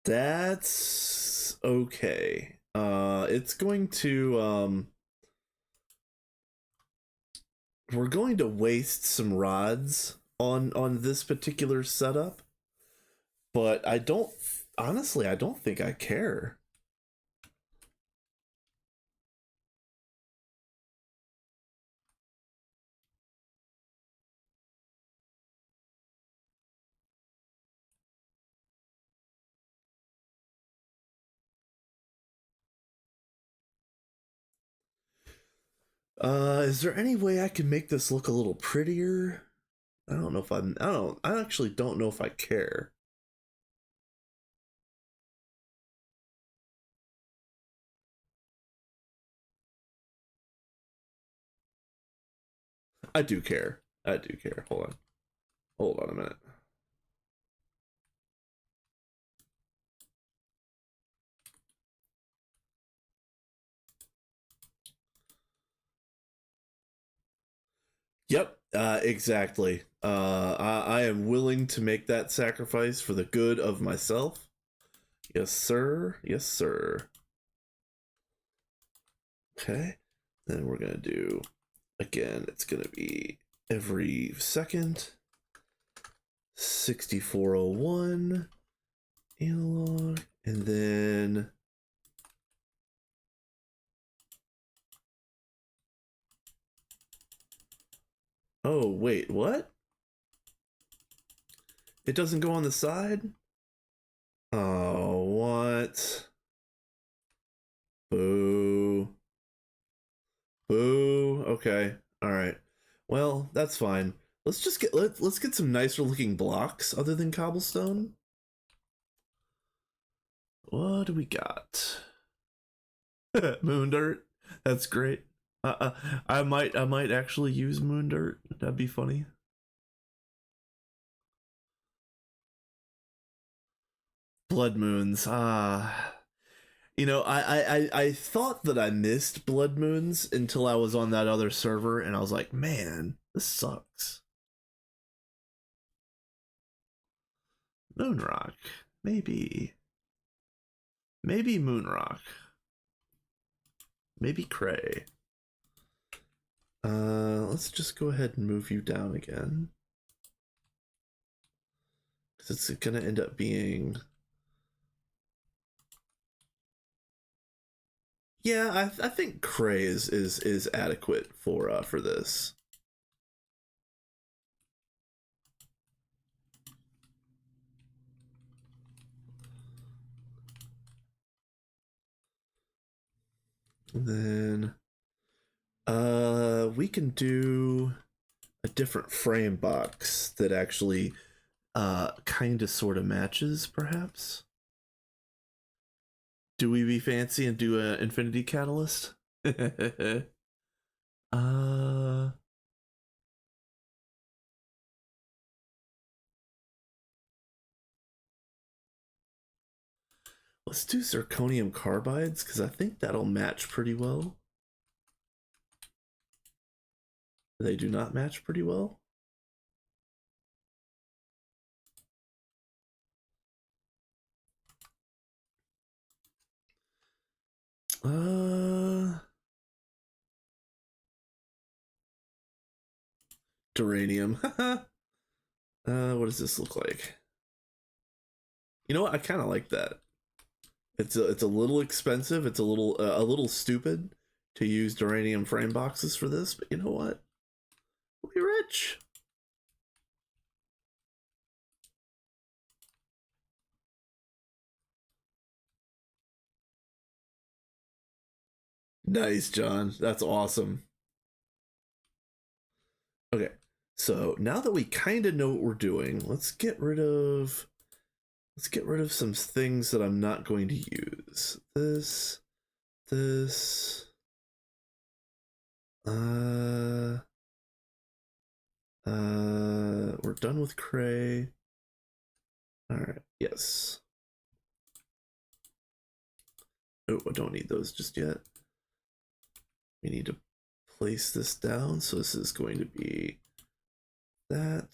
that's okay. It's going to we're going to waste some rods on this particular setup, but I don't honestly I don't think I care. Is there any way I can make this look a little prettier? I don't know if I actually don't know if I care. I do care. I do care. Hold on. Hold on a minute. Yep, exactly. I am willing to make that sacrifice for the good of myself. Yes, sir. Yes, sir. Okay. Then we're going to do, again, it's going to be every second. 6401 analog. And then oh, wait, what? It doesn't go on the side? Oh, what? Boo. Boo. Okay. All right. Well, that's fine. Let's get some nicer looking blocks other than cobblestone. What do we got? Moon dirt. That's great. I might actually use moon dirt. That'd be funny. Blood moons. You know, I thought that I missed blood moons until I was on that other server, and I was like, man, this sucks. Moonrock, maybe Moonrock, maybe Cray. Let's just go ahead and move you down again, because it's gonna end up being. Yeah, I think Cray is adequate for this. And then we can do a different frame box that actually kind of sort of matches, perhaps. Do we be fancy and do an infinity catalyst? uh let's do zirconium carbides, because I think that'll match pretty well. They do not match pretty well. Duranium. What does this look like? You know what? I kind of like that. It's a little expensive. It's a little stupid to use duranium frame boxes for this, but you know what? We'll be rich. Nice, John. That's awesome. Okay, so now that we kind of know what we're doing, let's get rid of some things that I'm not going to use. This. We're done with Cray. All right. Yes. Oh, I don't need those just yet. We need to place this down. So this is going to be that.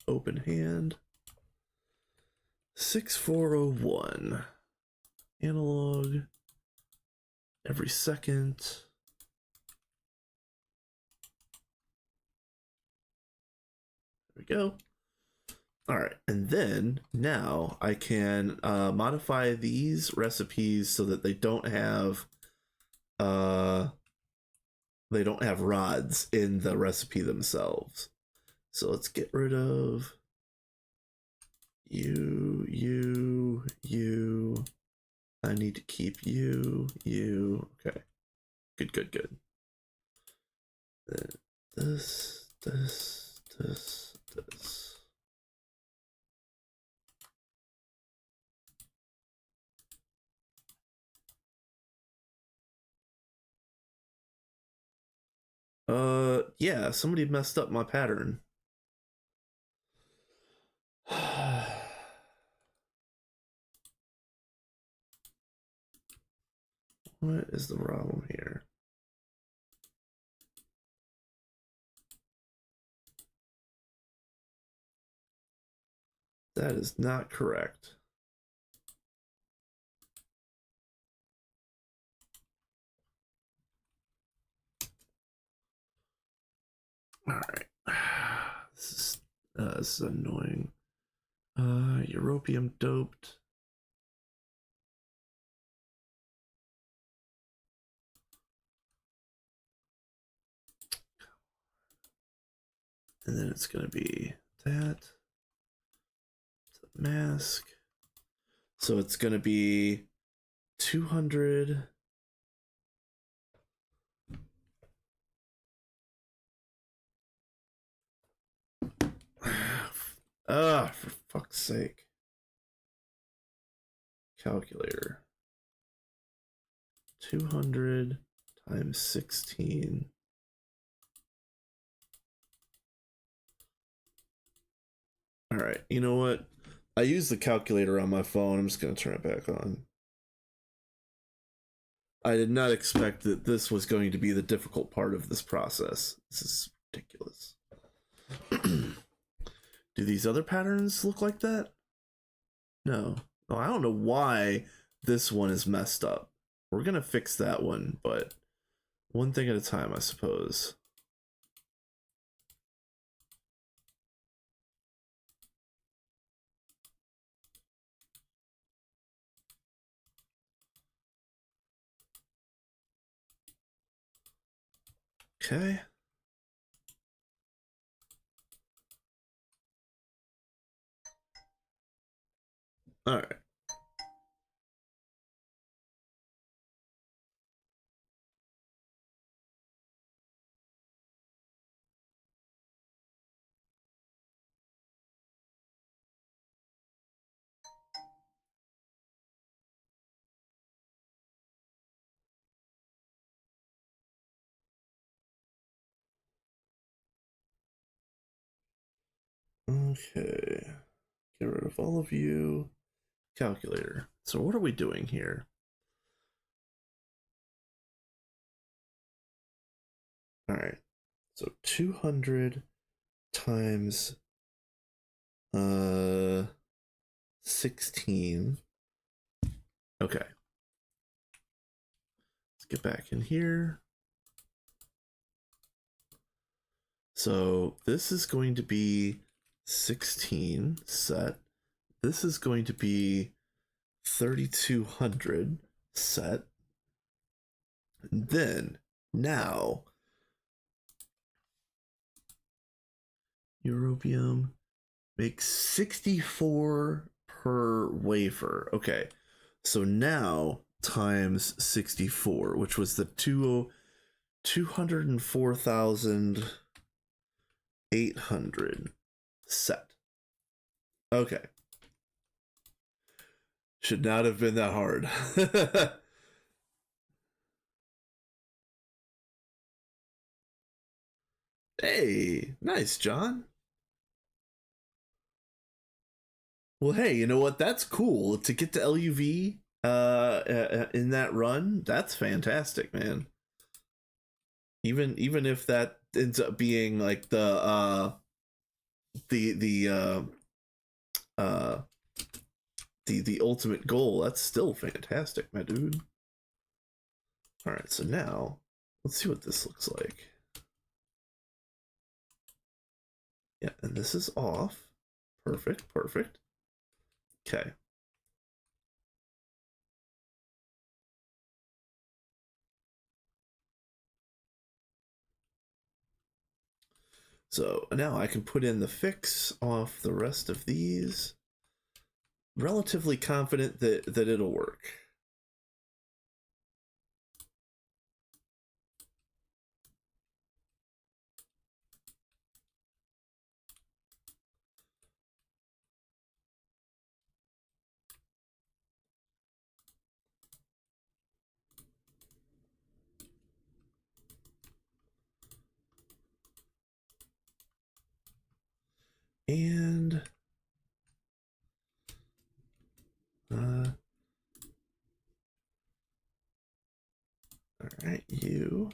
Open hand. 6401. Analog. Every second. There we go. All right, and then now I can modify these recipes so that they don't have rods in the recipe themselves. So let's get rid of you, I need to keep you. Okay. Good. Then this. Yeah, somebody messed up my pattern. What is the problem here? That is not correct. All right. This is annoying. Europium doped. And then it's going to be that. Mask. So it's going to be 200. For fuck's sake. Calculator. 200 times 16. All right, you know what? I use the calculator on my phone. I'm just going to turn it back on. I did not expect that this was going to be the difficult part of this process. This is ridiculous. Do these other patterns look like that? No. Oh, I don't know why this one is messed up. We're going to fix that one, but one thing at a time, I suppose. Okay. All right. Okay. Get rid of all of you. Calculator. So what are we doing here? All right. So 200 times 16. Okay. Let's get back in here. So this is going to be 16 set. This is going to be 3200 set. And then now Europium makes 64 per wafer. Okay. So now times 64, which was the 204,800 set. Okay. Should not have been that hard. Hey, nice, John. Well, hey, you know what? That's cool to get to LUV in that run. That's fantastic, man. Even if that ends up being like the ultimate goal, that's still fantastic, my dude. All right, so now let's see what this looks like. Yeah, and this is off. Perfect. Okay. So now I can put in the fix off the rest of these. Relatively confident that it'll work. All right, you.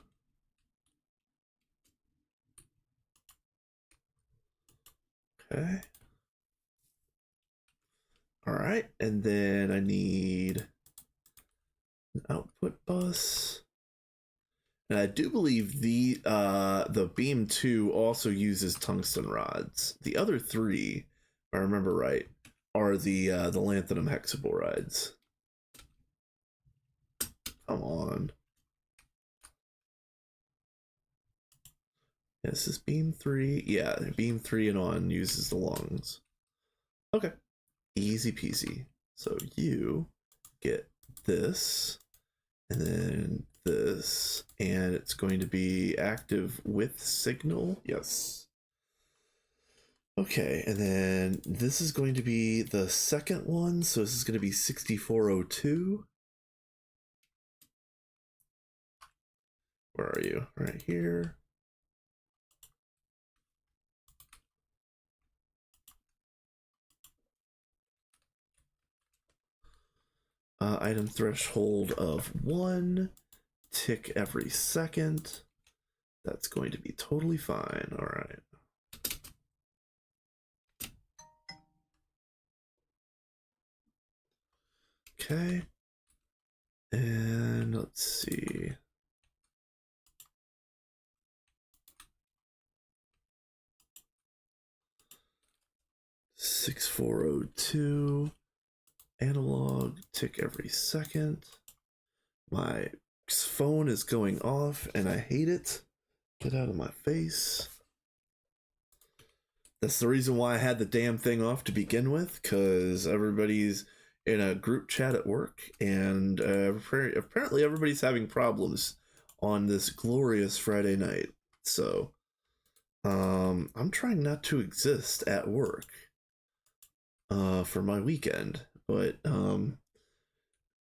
Okay. All right, and then I need an output bus. And I do believe the beam 2 also uses tungsten rods. The other 3, if I remember right, are the lanthanum hexaborides. Come on. This is beam 3. Yeah, beam 3 and on uses the lungs. Okay. Easy peasy. So you get this, and then this, and it's going to be active with signal. Yes. Okay, and then this is going to be the second one, so this is going to be 6402. Where are you? Right here. Item threshold of 1, tick every second. That's going to be totally fine. All right. Okay. And let's see. $6402 analog, tick every second. My phone is going off and I hate it. Get out of my face. That's the reason why I had the damn thing off to begin with, because everybody's in a group chat at work, and apparently everybody's having problems on this glorious Friday night. So, I'm trying not to exist at work for my weekend, but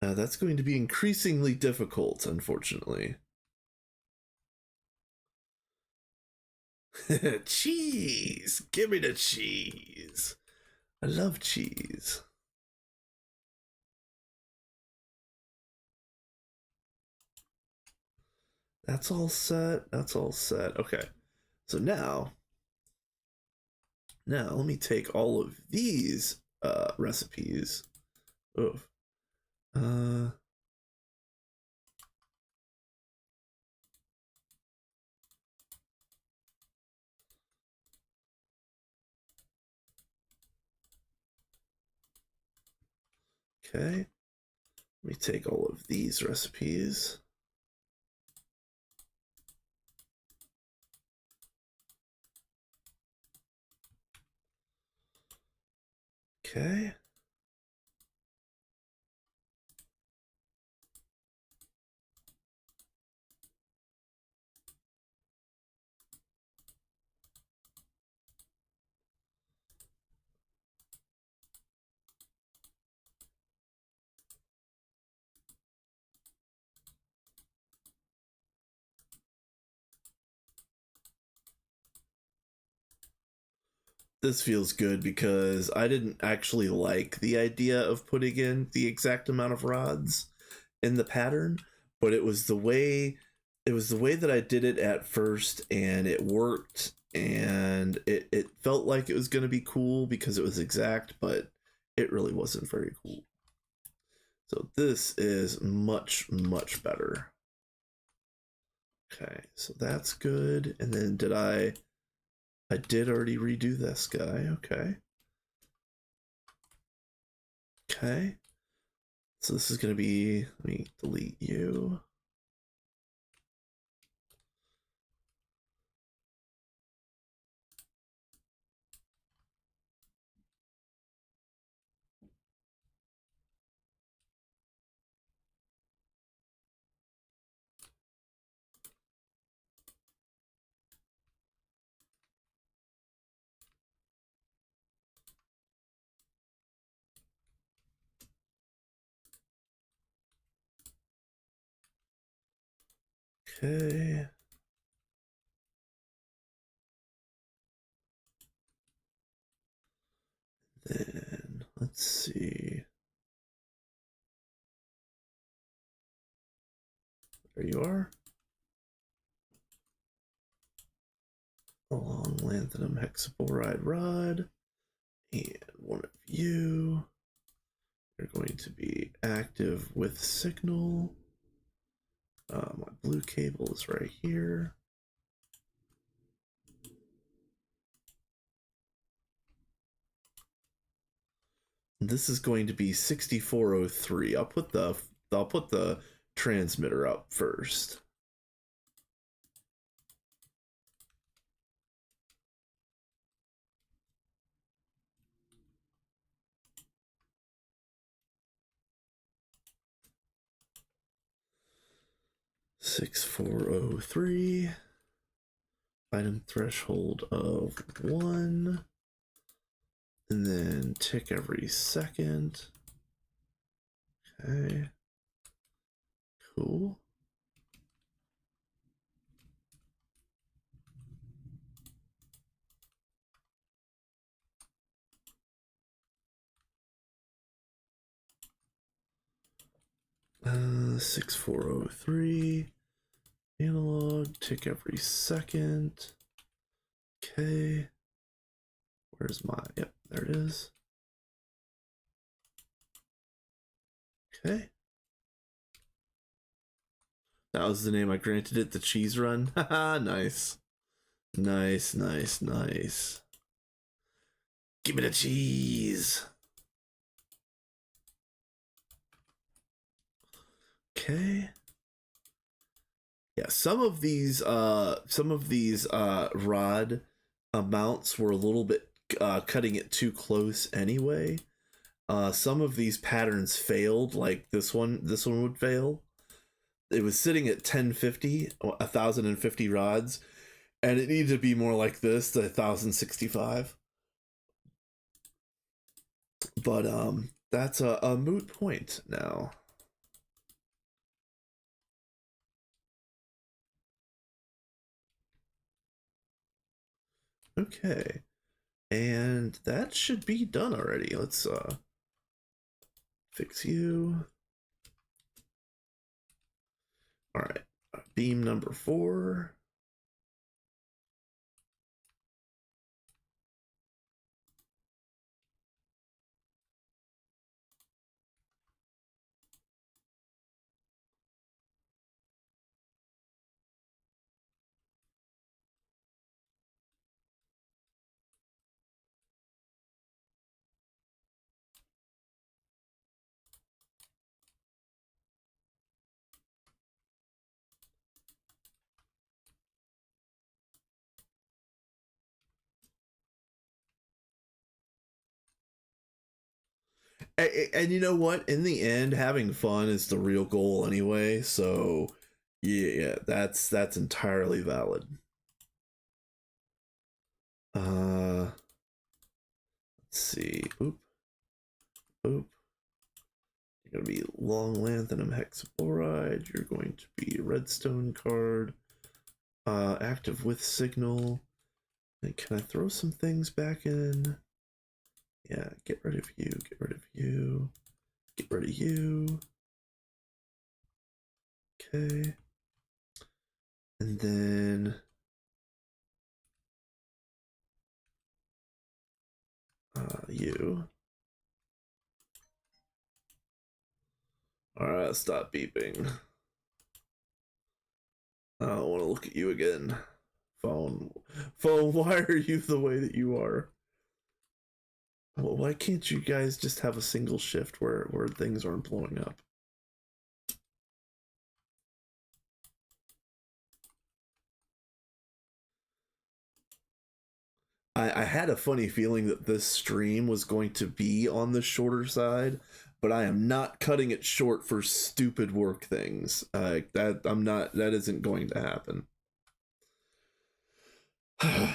that's going to be increasingly difficult, unfortunately. Cheese! Give me the cheese! I love cheese. That's all set. That's all set. Okay. So now let me take all of these recipes. Oof. Uh okay. Let me take all of these recipes. Okay. This feels good because I didn't actually like the idea of putting in the exact amount of rods in the pattern, but it was the way that I did it at first, and it worked, and it felt like it was going to be cool because it was exact, but it really wasn't very cool. So this is much, much better. Okay, so that's good. And then I did already redo this guy. Okay. Okay. So this is going to be, let me delete you. Okay. Then let's see. There you are. A long lanthanum hexaboride rod. And one of you. You're going to be active with signal. My blue cable is right here. This is going to be 6403. I'll put the transmitter up first. $6403. Item threshold of 1. And then tick every second. Okay. Cool. Uh, 6403. Analog, tick every second. Okay. Where's my, yep, there it is. Okay. That was the name I granted it, the cheese run. Haha, nice. Nice, nice, nice. Give me the cheese. Okay. Yeah, some of these rod amounts were a little bit cutting it too close anyway. Some of these patterns failed, like this one would fail. It was sitting at 1050 rods, and it needed to be more like this, the 1065. But that's a moot point now. Okay, and that should be done already. Let's fix you. All right, beam number 4. And you know what? In the end, having fun is the real goal anyway. So, yeah, that's entirely valid. Let's see. Oop. You're gonna be long lanthanum hexaboride. You're going to be redstone card. Active with signal. And can I throw some things back in? Yeah, get rid of you, get rid of you, get rid of you. Okay. And then you. Alright, stop beeping. I don't want to look at you again. Phone, why are you the way that you are? Well, why can't you guys just have a single shift where things aren't blowing up? I had a funny feeling that this stream was going to be on the shorter side, but I am not cutting it short for stupid work things. That isn't going to happen. I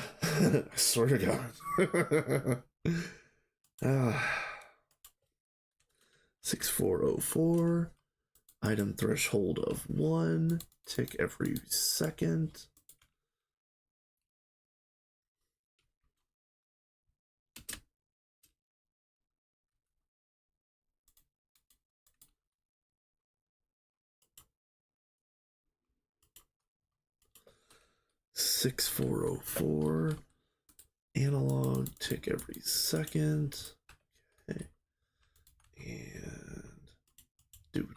swear to God. 6404. Item threshold of 1. Tick every second. 6404. Analog tick every second. Okay. And do.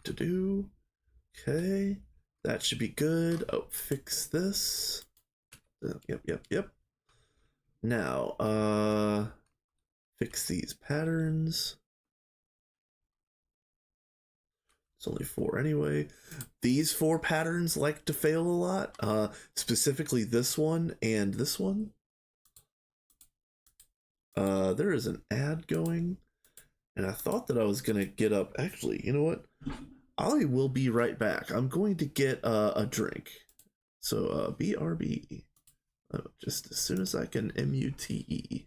Okay. That should be good. Oh, fix this. Yep. Now, fix these patterns. It's only 4 anyway. These 4 patterns like to fail a lot. Specifically this one and this one. There is an ad going, and I thought that I was gonna get up. Actually, you know what? I will be right back. I'm going to get a drink. So BRB. Just as soon as I can MUTE.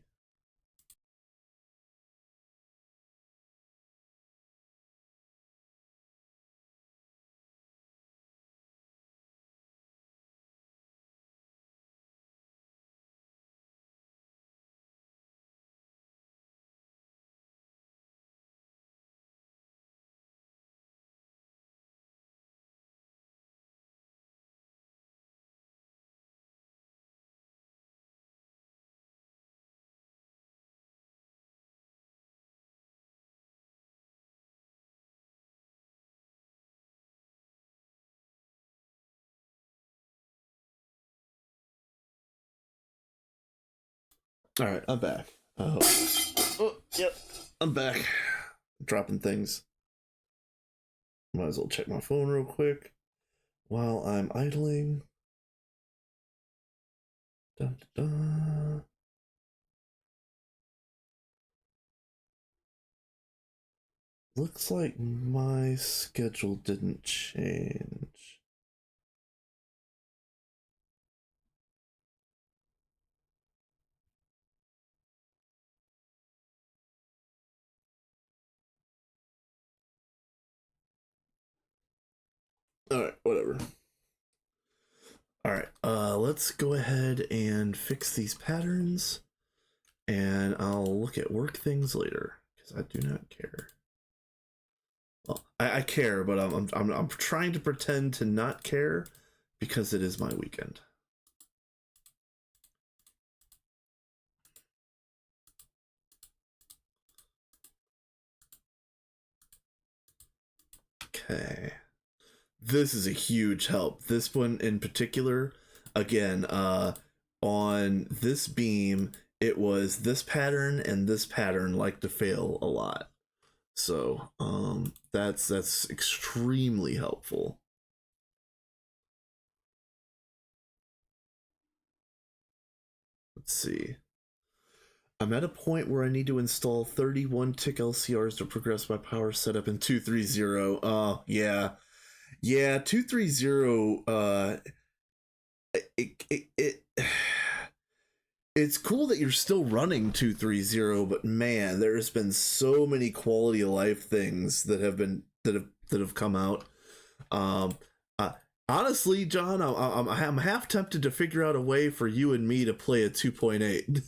All right, I'm back. Yep, I'm back. Dropping things. Might as well check my phone real quick while I'm idling. Dun, dun, dun. Looks like my schedule didn't change. Alright, whatever. Alright, let's go ahead and fix these patterns, and I'll look at work things later, because I do not care. Well, I care, but I'm trying to pretend to not care, because it is my weekend. Okay. This is a huge help. This one in particular, again, on this beam, it was this pattern and this pattern like to fail a lot. So that's extremely helpful. Let's see. I'm at a point where I need to install 31 tick LCRs to progress my power setup in 230. Oh, yeah. Yeah, 230, it's cool that you're still running 230, but man, there's been so many quality of life things that have come out. Um, Honestly, John, I'm half tempted to figure out a way for you and me to play a 2.8.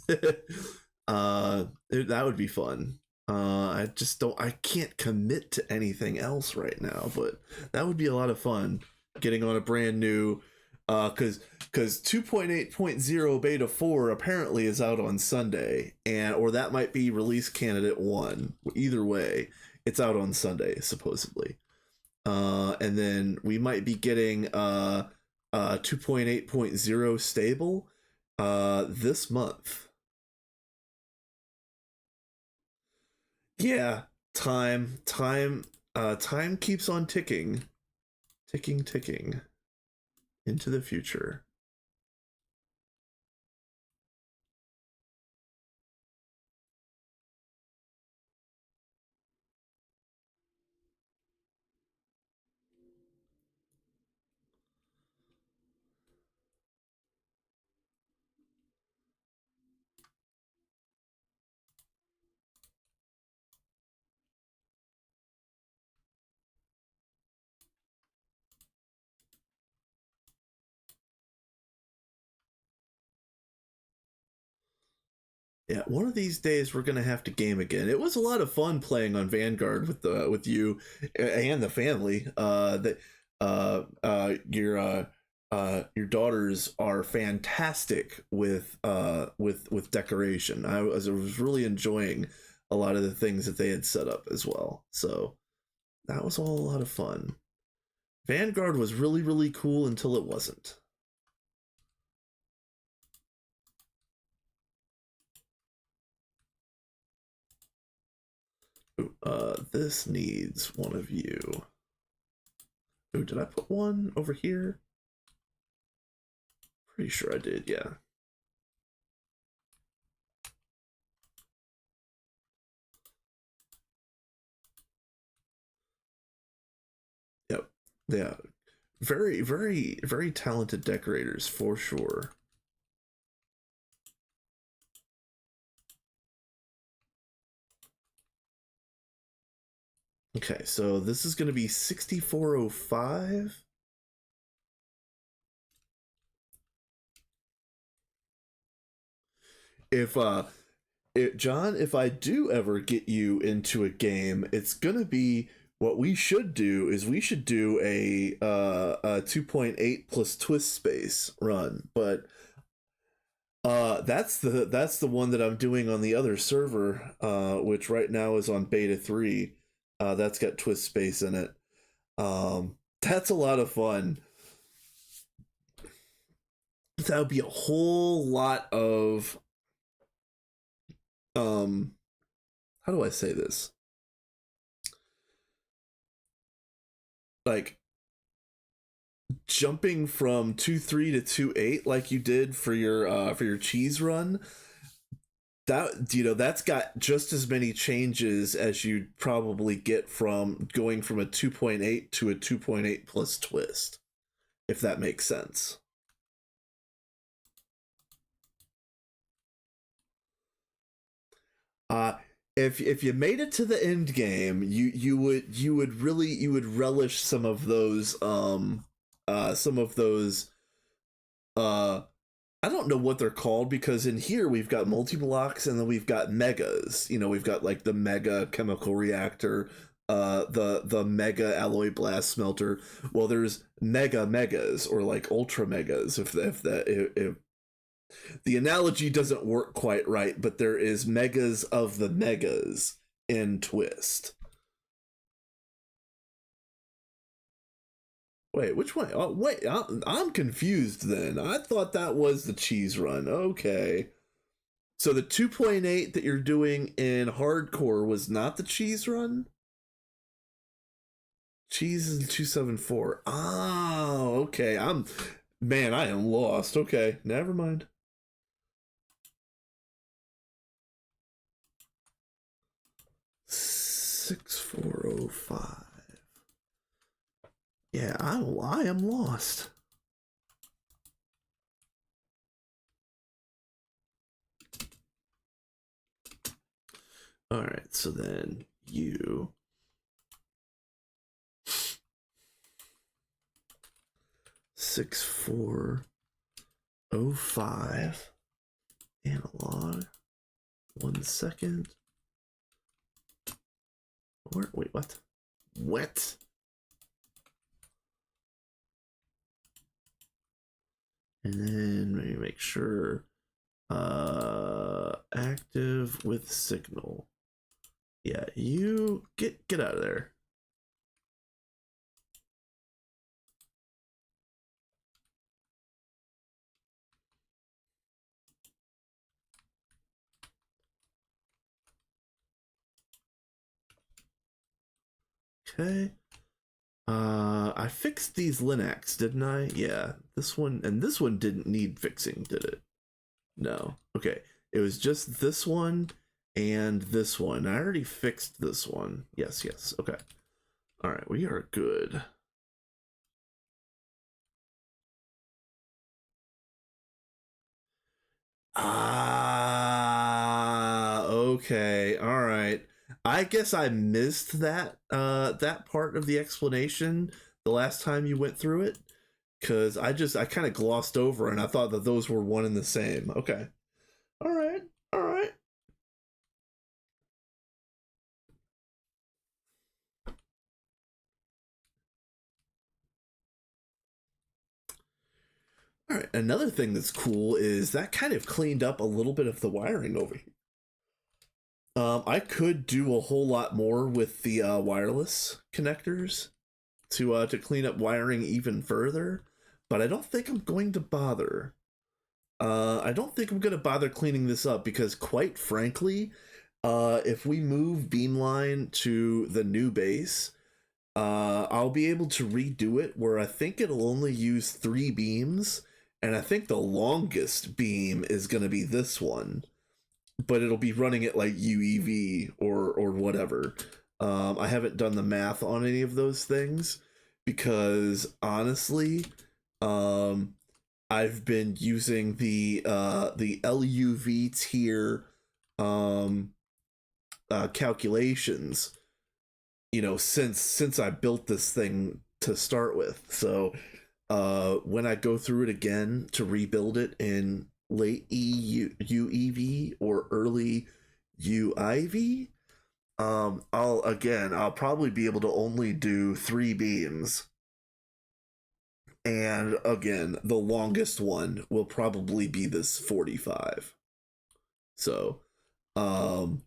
That would be fun. I can't commit to anything else right now, but that would be a lot of fun getting on a brand new, because 2.8.0 beta 4 apparently is out on Sunday, or that might be release candidate 1. Either way, it's out on Sunday supposedly. And then we might be getting 2.8.0 stable this month. Yeah, time keeps on ticking into the future. Yeah, one of these days we're gonna have to game again. It was a lot of fun playing on Vanguard with you and the family. That your your daughters are fantastic with decoration. I was really enjoying a lot of the things that they had set up as well. So that was all a lot of fun. Vanguard was really, really cool until it wasn't. Ooh, this needs one of you. Ooh, did I put one over here? Pretty sure I did, yeah. Yep. Yeah. Very, very, very talented decorators for sure. Okay, so this is going to be 6405. If John, if I do ever get you into a game, it's gonna be what we should do is we should do a 2.8 plus twist space run, but that's the one that I'm doing on the other server, which right now is on beta 3. That's got twist space in it. That's a lot of fun. That would be a whole lot of how do I say this? Like jumping from 2.3 to 2.8 like you did for your cheese run, that that's got just as many changes as you'd probably get from going from a 2.8 to a 2.8 plus twist, if that makes sense. uh if you made it to the end game, you would relish some of those uh I don't know what they're called, because in here we've got multi blocks and then we've got megas. We've got like the mega chemical reactor, the mega alloy blast smelter. Well, there's megas or like ultra megas, if the analogy doesn't work quite right, but there is megas of the megas in Twist. Wait, which one? Oh, wait, I'm confused then. I thought that was the cheese run. Okay. So the 2.8 that you're doing in hardcore was not the cheese run? Cheese is 274. Oh, okay. Man, I am lost. Okay, never mind. 6405. Yeah, I am lost. All right, so then you 6405 analog. 1 second. Wait, what? What? And then maybe make sure active with signal. Yeah, you get out of there. Okay. I fixed these Linux, didn't I? Yeah, this one and this one didn't need fixing, did it? No. Okay. It was just this one and this one. I already fixed this one. Yes, yes. Okay. All right, we are good. Okay. All right. I guess I missed that part of the explanation the last time you went through it, cuz I kind of glossed over and I thought that those were one and the same. Okay. All right. All right. All right, another thing that's cool is that kind of cleaned up a little bit of the wiring over here. I could do a whole lot more with the wireless connectors to clean up wiring even further, but I don't think I'm going to bother. I don't think I'm going to bother cleaning this up because, quite frankly, if we move beamline to the new base, I'll be able to redo it where I think it'll only use 3 beams, and I think the longest beam is going to be this one, but it'll be running it like UEV or whatever. I haven't done the math on any of those things because honestly, um, I've been using the LUV tier um, calculations, since I built this thing to start with. So when I go through it again to rebuild it in late UEV or early UIV, I'll probably be able to only do 3 beams, and again the longest one will probably be this 45. So um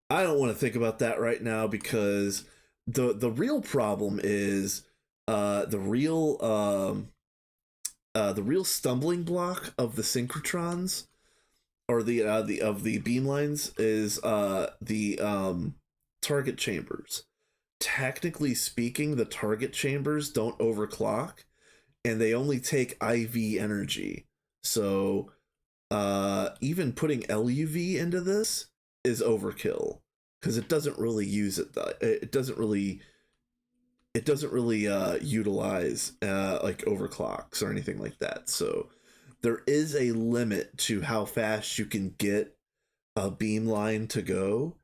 I don't want to think about that right now because the real problem is the real stumbling block of the synchrotrons, or the beamlines, is the target chambers. Technically speaking, the target chambers don't overclock, and they only take IV energy. So even putting LUV into this is overkill because it doesn't really use it. It doesn't really utilize like overclocks or anything like that. So there is a limit to how fast you can get a beamline to go,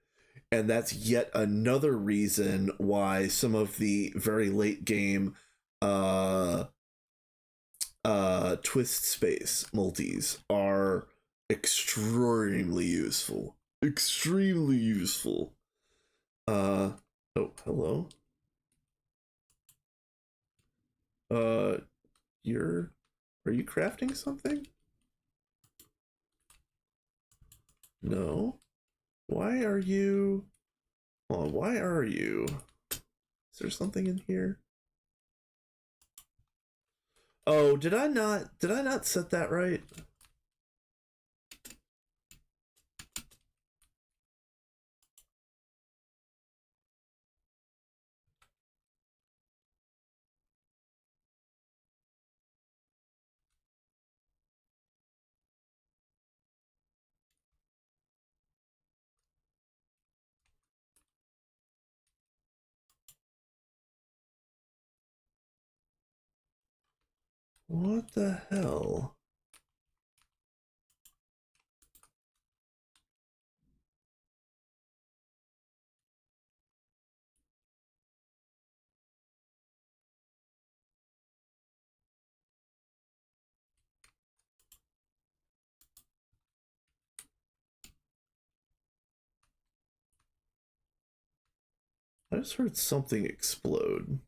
and that's yet another reason why some of the very late game uh twist space multis are extremely useful. Extremely useful. uh oh, hello. uh you're Are you crafting something? No. Why are you Oh, why are you Is there something in here? Oh, did I not set that right? What the hell? I just heard something explode.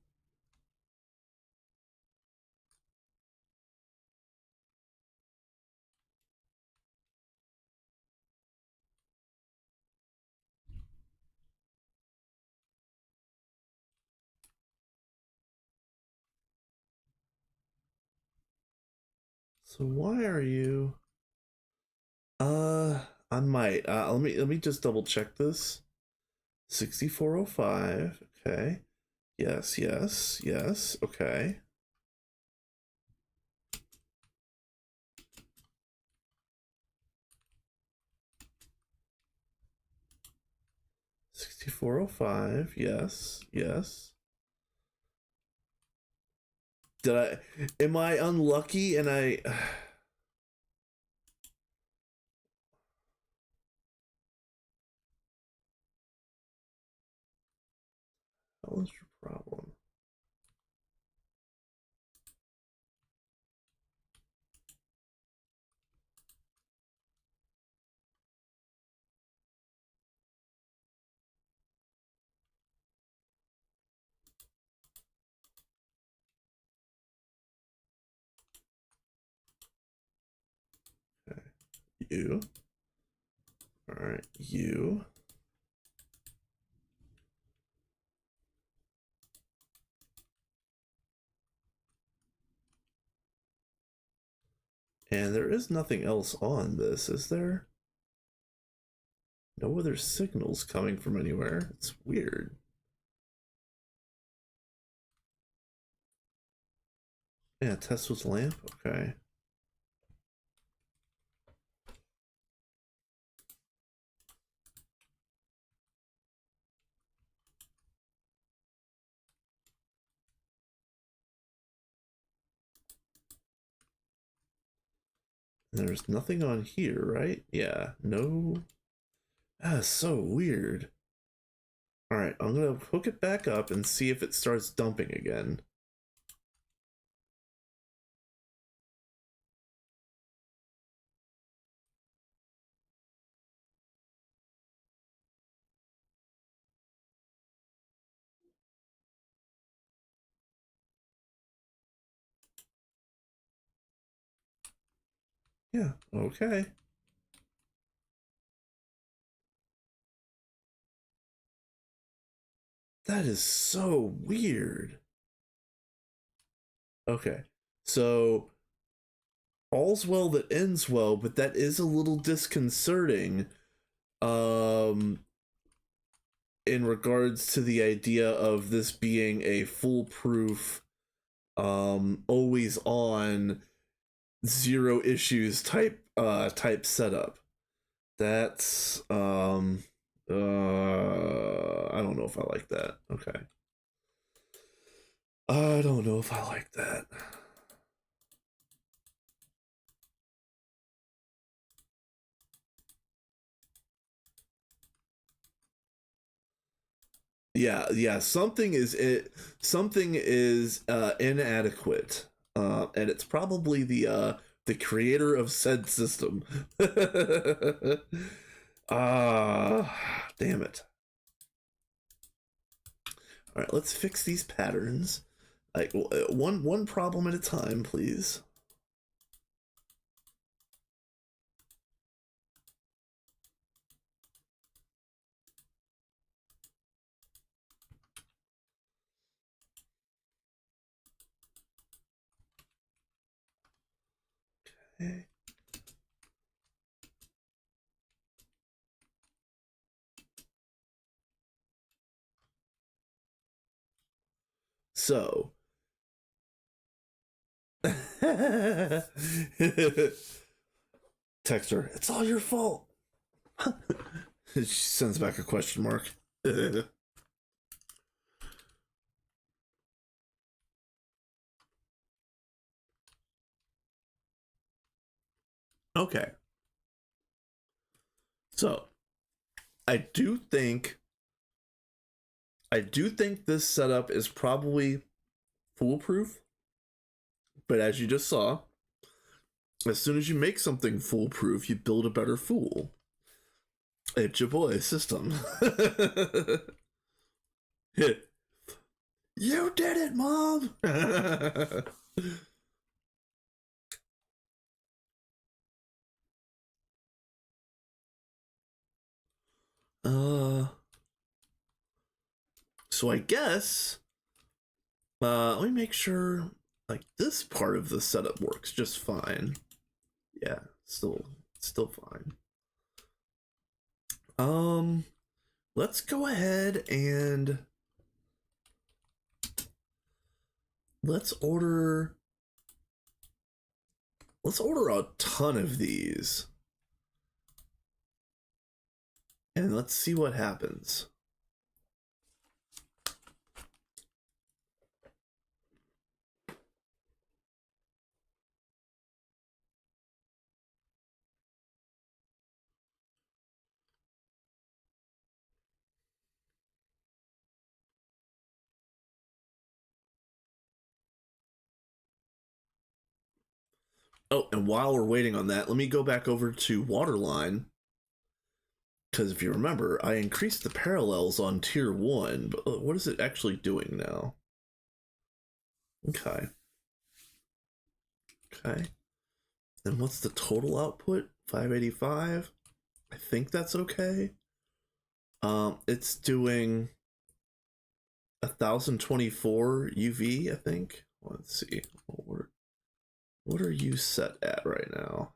So why are you uh I might let me just double check this. 6405. Okay. Yes, yes, yes. Okay. 6405. Yes, yes. Did I Am I unlucky and I what was your problem? you. All right, you. And there is nothing else on this, is there? No other signals coming from anywhere. It's weird. Yeah, test with lamp. Okay. There's nothing on here, right? Yeah, no. Ah, so weird. Alright, I'm gonna hook it back up and see if it starts dumping again. Yeah, okay. That is so weird. Okay, so all's well that ends well, but that is a little disconcerting. Um, in regards to the idea of this being a foolproof, always on, zero issues type setup. That's I don't know if I like that. Okay. I don't know if I like that. Yeah, something is inadequate. And it's probably the creator of said system. Damn it. All right, let's fix these patterns. Like one problem at a time, please. Okay. So, text her. It's all your fault. She sends back a question mark. Okay. So, I do think this setup is probably foolproof, but as you just saw, as soon as you make something foolproof, you build a better fool. It's your boy system. You did it, Mom! uh so I guess let me make sure like this part of the setup works just fine. Yeah, still fine. Let's go ahead and let's order a ton of these and let's see what happens. Oh, and while we're waiting on that, let me go back over to Waterline. Because if you remember, I increased the parallels on tier 1, but what is it actually doing now? Okay. Okay. And what's the total output? 585. I think that's okay. It's doing 1024 UV, I think. Let's see. What are you set at right now?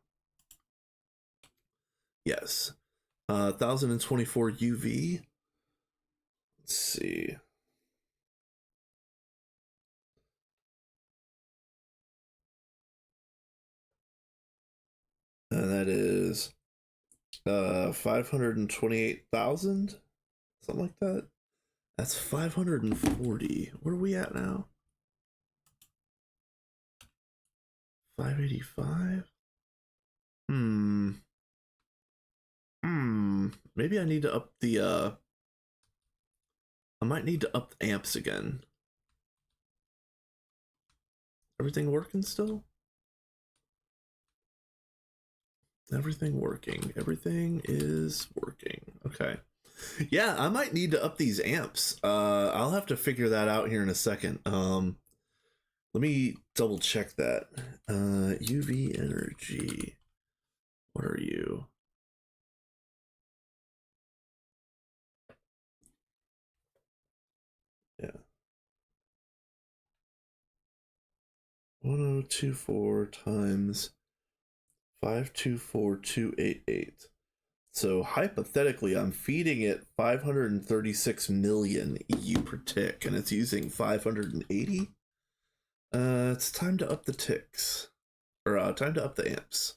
Yes. 1024 UV. Let's see. And that is 528,000, something like that. That's 540. Where are we at now? 585. Maybe I need to up the I might need to up the amps again. Everything working still? Everything working. Everything is working. Okay. Yeah, I might need to up these amps. I'll have to figure that out here in a second. Let me double check that. UV energy. What are you? Yeah. 1024 times 524288. So hypothetically, I'm feeding it 536 million EU per tick, and it's using 580. It's time to up the ticks, or time to up the amps.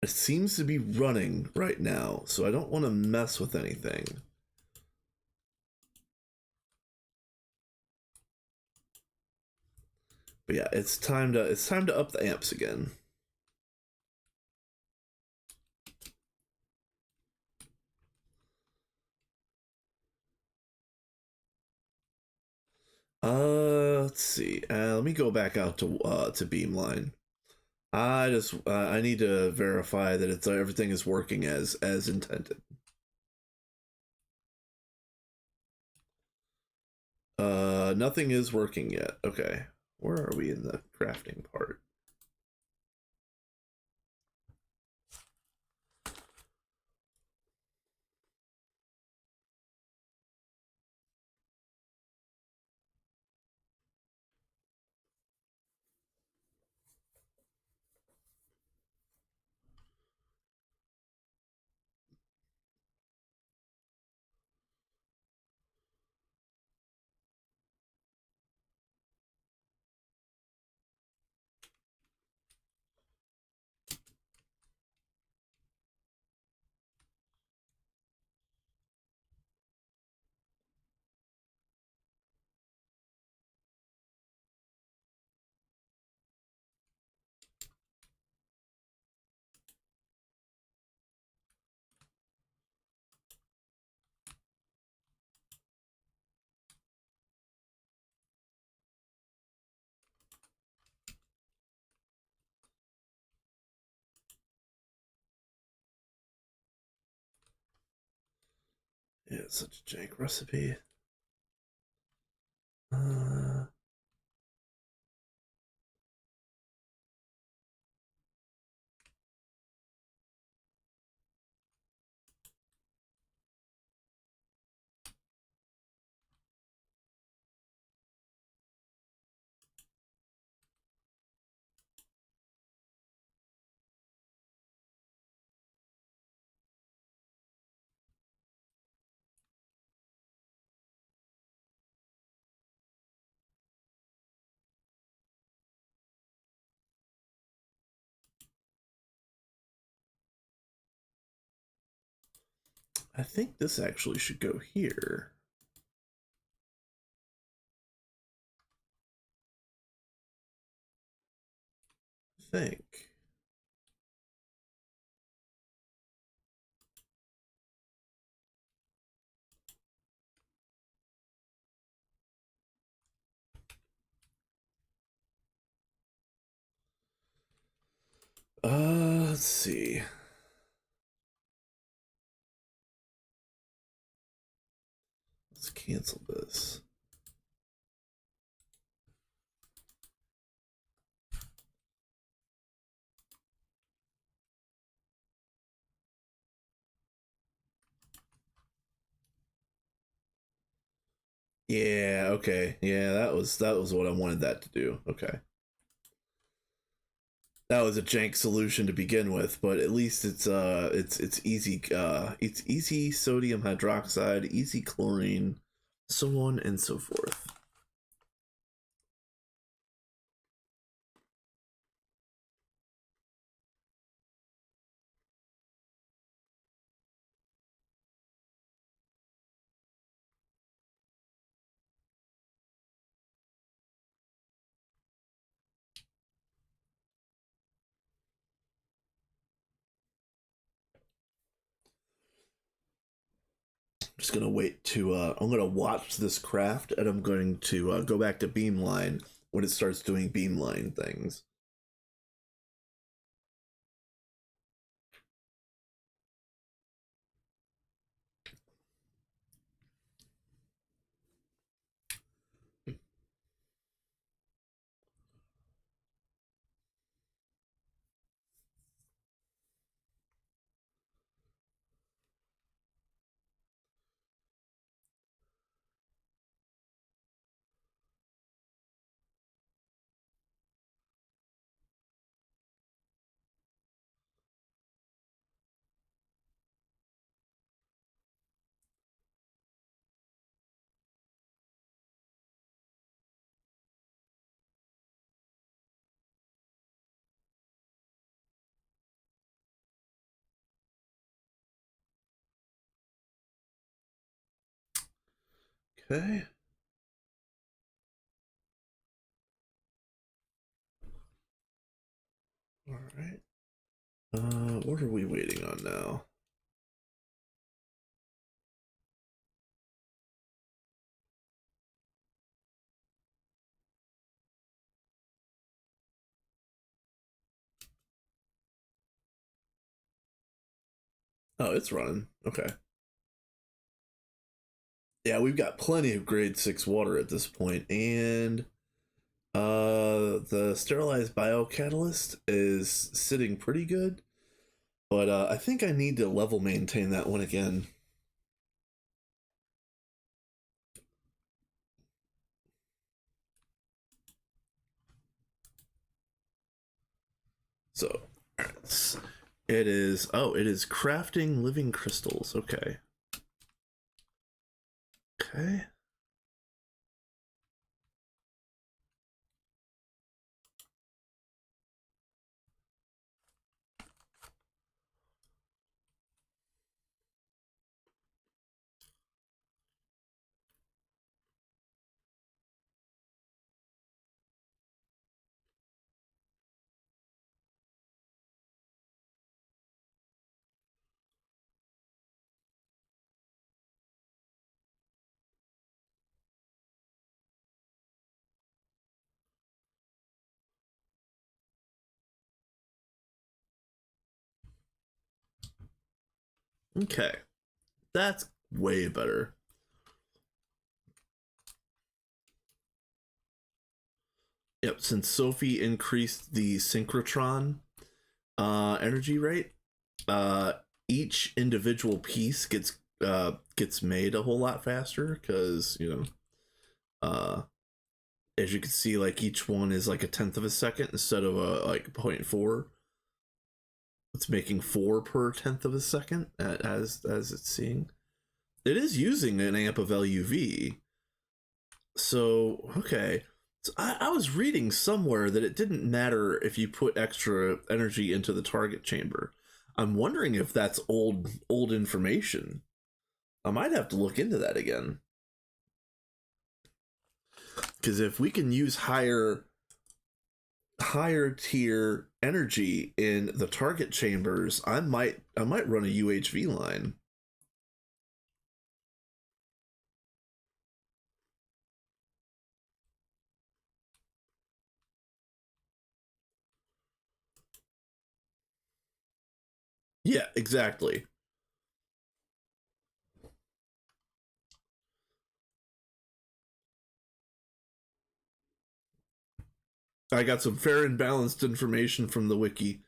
It seems to be running right now, so I don't want to mess with anything. But yeah, it's time to up the amps again. Let's see. Let me go back out to beamline. I need to verify that it's everything is working as intended. Nothing is working yet. Okay. Where are we in the crafting part? Yeah, it's such a jank recipe. Uh, I think this actually should go here. I think. Let's see. Let's cancel this. Yeah, okay. Yeah, that was what I wanted that to do. Okay. That was a jank solution to begin with, but at least it's easy it's easy sodium hydroxide, easy chlorine, so on and so forth. Just gonna wait to I'm gonna watch this craft and I'm going to go back to beamline when it starts doing beamline things. Okay. All right. What are we waiting on now? Oh, it's running. Okay. Yeah, we've got plenty of grade 6 water at this point, and the sterilized biocatalyst is sitting pretty good, but I think I need to level maintain that one again. So, it is, oh, it is crafting living crystals. Okay. Okay. Okay. That's way better. Yep, since Sophie increased the synchrotron energy rate, uh, each individual piece gets made a whole lot faster because uh, as you can see, like each one is like a tenth of a second instead of a like 0.4. It's making 4 per tenth of a second as it's seeing. It is using an amp of LUV. So okay. So I was reading somewhere that it didn't matter if you put extra energy into the target chamber. I'm wondering if that's old information. I might have to look into that again. Because if we can use higher tier energy in the target chambers, I might run a UHV line. Yeah, exactly. I got some fair and balanced information from the wiki.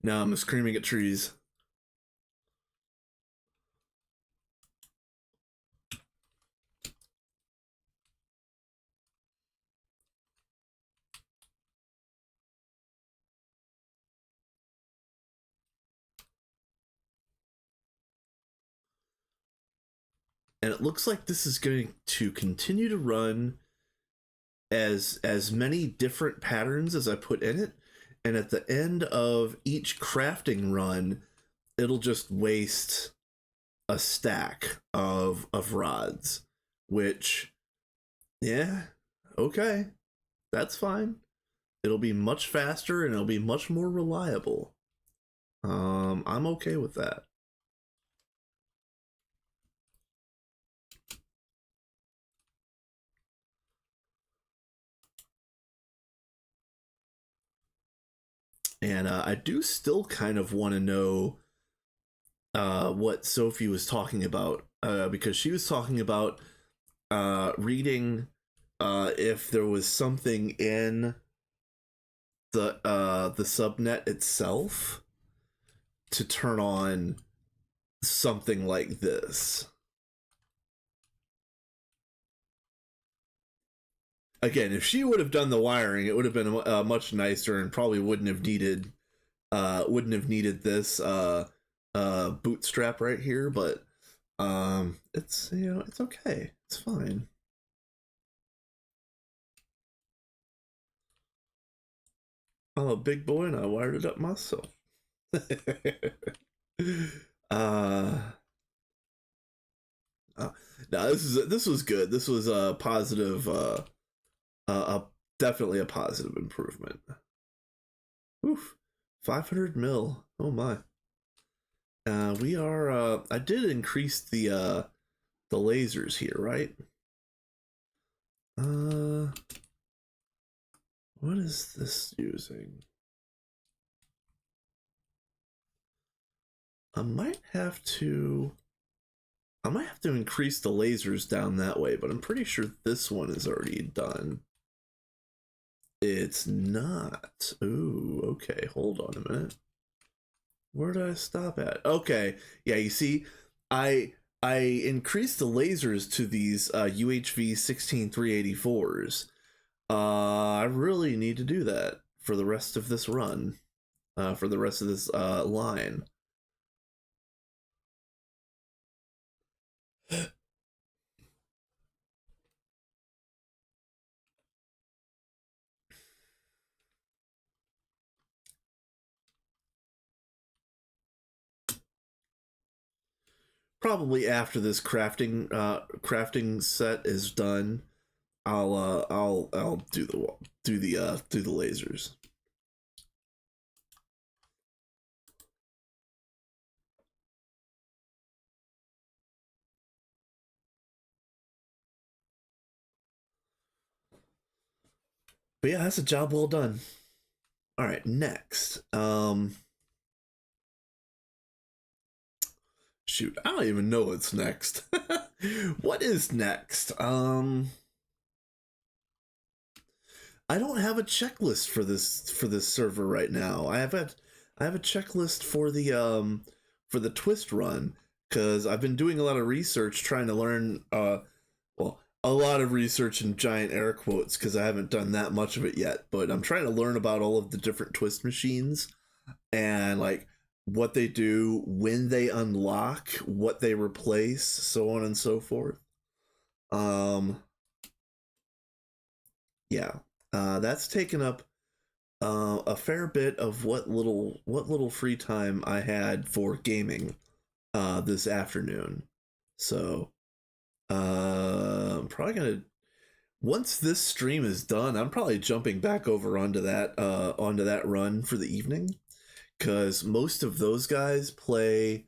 Now I'm screaming at trees. And it looks like this is going to continue to run as many different patterns as I put in it, and at the end of each crafting run it'll just waste a stack of rods, which, yeah, okay, that's fine. It'll be much faster and it'll be much more reliable. I'm okay with that. And I do still kind of want to know what Sophie was talking about, because she was talking about reading if there was something in the subnet itself to turn on something like this. Again, if she would have done the wiring, it would have been much nicer and probably wouldn't have needed this bootstrap right here. But it's, you know, it's okay. It's fine. I'm a big boy and I wired it up myself. No, this was good. This was a positive, definitely a positive improvement. Oof, 500 mil. Oh my. We are. I did increase the lasers here, right? What is this using? I might have to increase the lasers down that way, but I'm pretty sure this one is already done. It's not. Ooh, okay, hold on a minute. Where did I stop at? Okay, yeah, you see, I increased the lasers to these UHV 16384s. I really need to do that for the rest of this run, for the rest of this line. Probably after this crafting set is done, I'll do the lasers. But yeah, that's a job well done. All right, next. Shoot, I don't even know what's next. What is next? I don't have a checklist for this server right now. I have a checklist for the twist run, because I've been doing a lot of research trying to learn well, a lot of research in giant air quotes, because I haven't done that much of it yet, but I'm trying to learn about all of the different twist machines and like what they do, when they unlock, what they replace, so on and so forth. Yeah, that's taken up a fair bit of what little free time I had for gaming this afternoon. So I'm probably gonna, once this stream is done, I'm probably jumping back over onto that run for the evening, because most of those guys play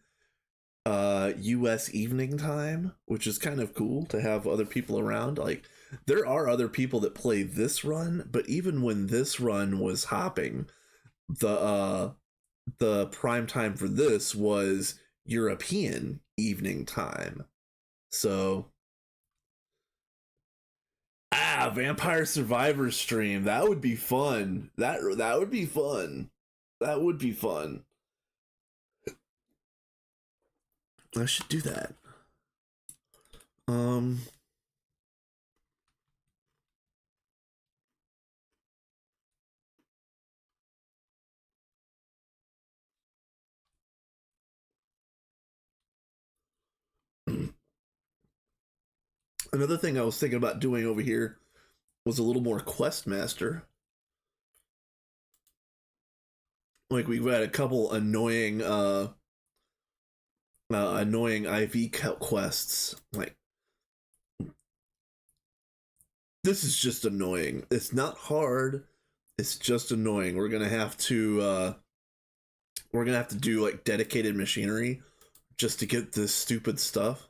US evening time, which is kind of cool to have other people around. Like, there are other people that play this run, but even when this run was hopping, the prime time for this was European evening time. So Vampire Survivor stream. That would be fun. That would be fun. That would be fun. I should do that. Another thing I was thinking about doing over here was a little more Quest Master. Like we've had a couple annoying annoying IV quests. Like this is just annoying. It's not hard. It's just annoying. We're gonna have to do like dedicated machinery just to get this stupid stuff.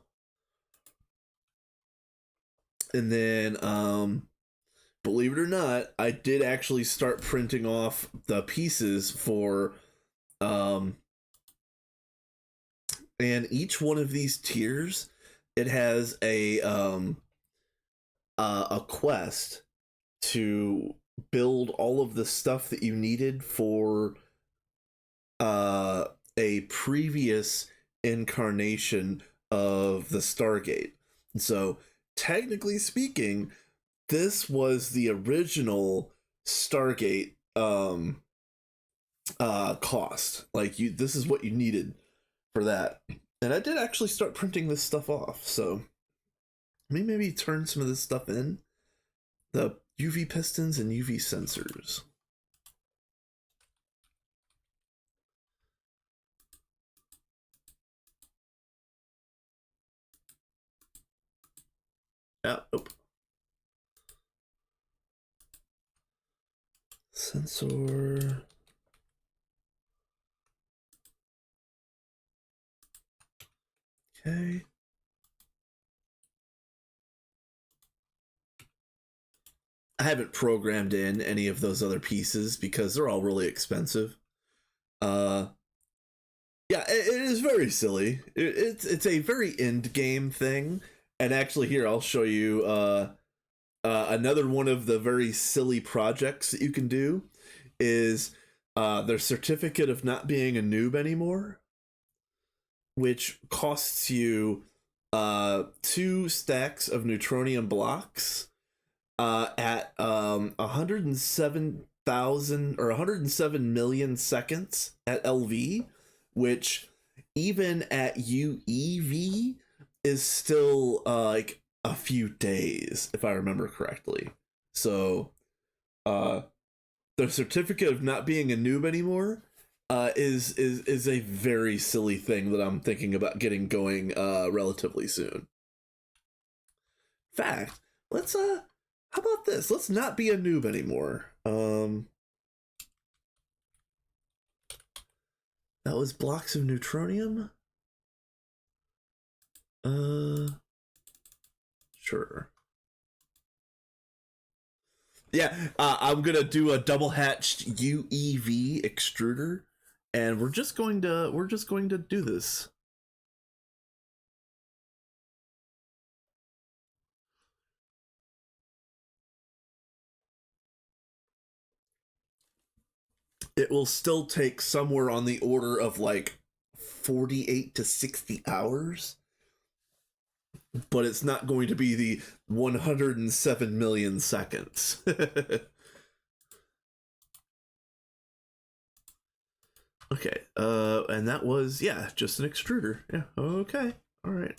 And then believe it or not, I did actually start printing off the pieces for and each one of these tiers, it has a quest to build all of the stuff that you needed for a previous incarnation of the Stargate. So technically speaking, this was the original Stargate cost. Like this is what you needed for that. And I did actually start printing this stuff off, so maybe turn some of this stuff in. The UV pistons and UV sensors. Yeah, nope. Sensor. Okay. I haven't programmed in any of those other pieces because they're all really expensive. Yeah, it is very silly. It's a very end game thing. And actually, here I'll show you another one of the very silly projects that you can do is their certificate of not being a noob anymore, which costs you 2 stacks of neutronium blocks at 107,000 or 107 million seconds at LV, which even at UEV is still like a few days, if I remember correctly. So the certificate of not being a noob anymore is a very silly thing that I'm thinking about getting going relatively soon. In fact, let's how about this? Let's not be a noob anymore. That was blocks of neutronium. Sure. Yeah, I'm gonna do a double hatched UEV extruder, and we're just going to do this. It will still take somewhere on the order of like 48 to 60 hours, but it's not going to be the 107 million seconds. Okay, and that was, yeah, just an extruder. Yeah, okay, all right.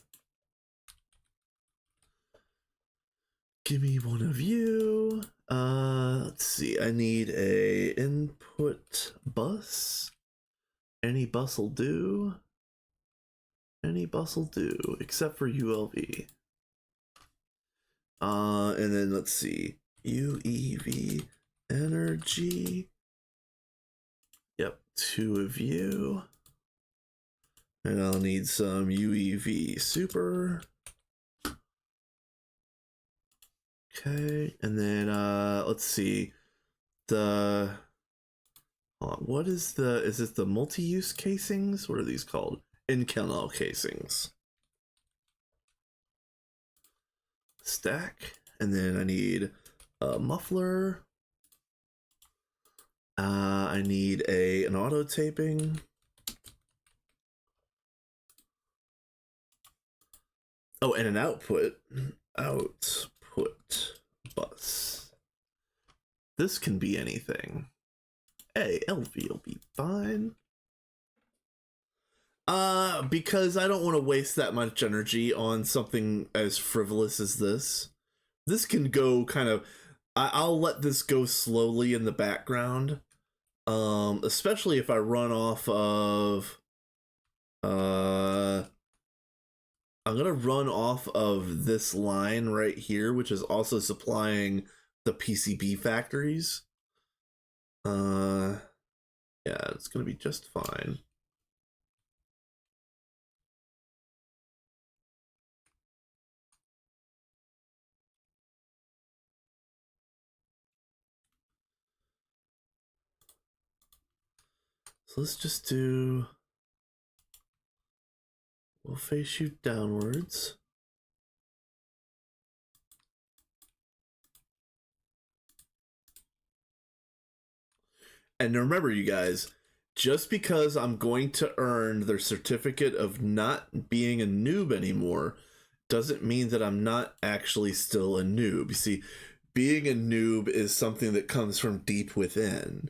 Give me one of you. Let's see, I need a input bus. Any bus will do. Any bus will do, except for ULV. And then let's see, UEV energy. Yep, 2 of you. And I'll need some UEV super. Okay, and then let's see. What is it the multi-use casings? What are these called? Incanal casings. Stack. And then I need a muffler. I need an auto taping. Oh, and an output bus. This can be anything. Hey, LV will be fine. Because I don't want to waste that much energy on something as frivolous as this. This can go kind of, I'll let this go slowly in the background. Especially if I run off of, I'm gonna run off of this line right here, which is also supplying the PCB factories. Yeah, it's gonna be just fine. So let's just do, we'll face you downwards. And remember, you guys, just because I'm going to earn their certificate of not being a noob anymore doesn't mean that I'm not actually still a noob. You see, being a noob is something that comes from deep within,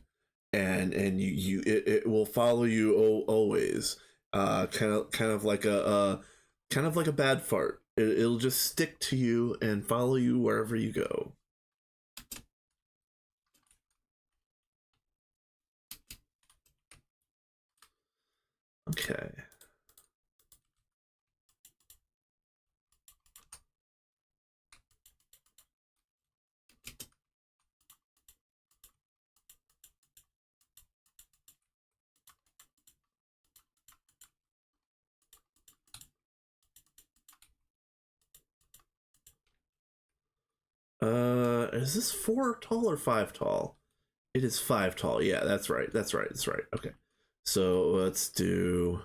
and it will follow you always. Kind of like a bad fart. It'll just stick to you and follow you wherever you go. Okay. Is this 4 tall or 5 tall? It is 5 tall. Yeah, that's right. That's right. That's right. Okay. So let's do.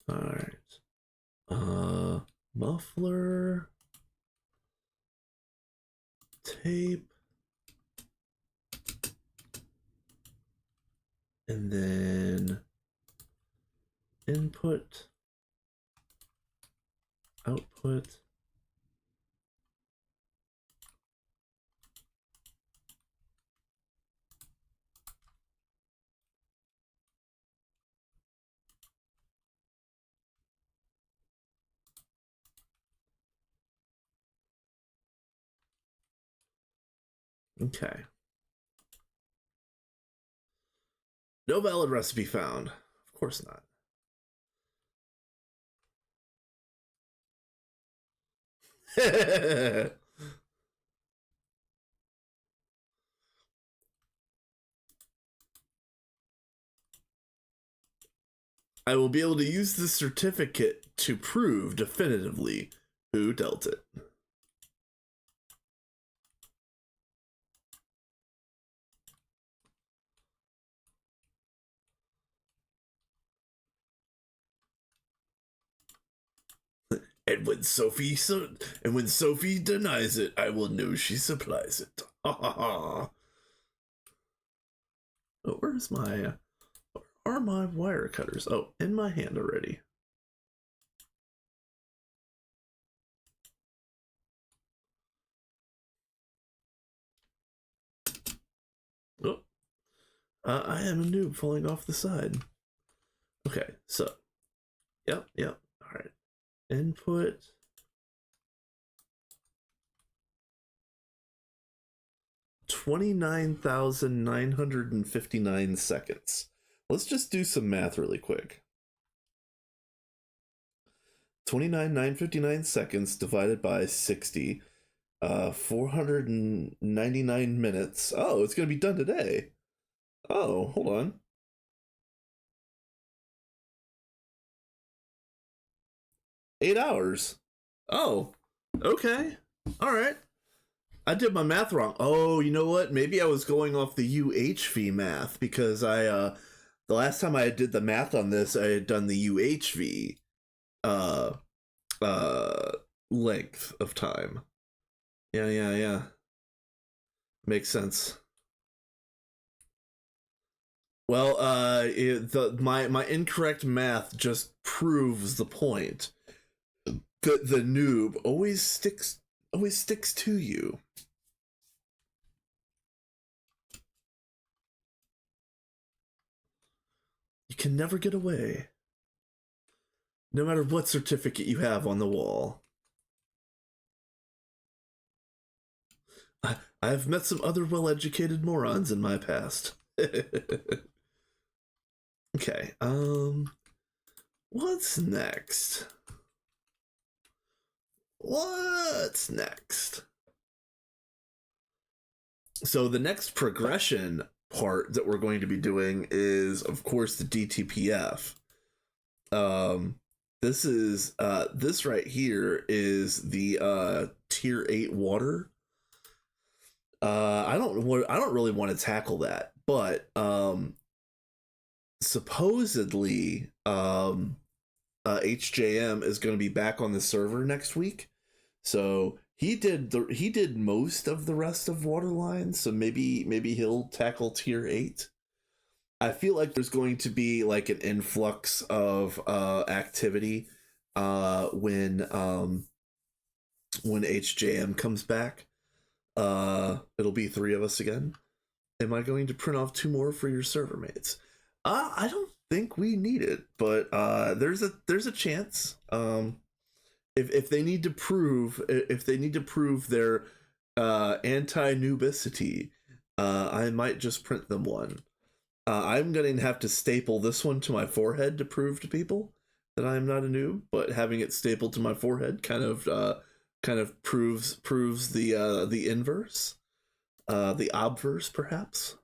All right. Muffler. Tape. And then input. Output. Okay. No valid recipe found. Of course not. I will be able to use this certificate to prove definitively who dealt it. And when Sophie denies it, I will know she supplies it. Ha ha ha. Oh, where are my wire cutters? Oh, in my hand already. Oh, I am a noob falling off the side. Okay, so, yep. All right, input. 29,959 seconds. Let's just do some math really quick. 29,959 seconds divided by 60. 499 minutes. Oh, it's going to be done today. Oh, hold on. Eight hours. Oh, okay. All right. I did my math wrong. Oh, you know what? Maybe I was going off the UHV math because the last time I did the math on this, I had done the UHV length of time. Yeah, yeah, yeah. Makes sense. Well, my incorrect math just proves the point that the noob always sticks to you. You can never get away, no matter what certificate you have on the wall. I've met some other well-educated morons in my past. Okay, what's next? What's next? So the next progression part that we're going to be doing is, of course, the DTPF. This is this right here is the tier 8 water. I don't really want to tackle that, but supposedly HJM is going to be back on the server next week. So he did most of the rest of Waterline, so maybe he'll tackle tier 8. I feel like there's going to be like an influx of activity when HJM comes back. It'll be 3 of us again. Am I going to print off 2 more for your server mates? I don't think we need it, but there's a chance. If they need to prove their anti-noobicity, I might just print them one. I'm going to have to staple this one to my forehead to prove to people that I am not a noob, but having it stapled to my forehead kind of proves the inverse, the obverse perhaps.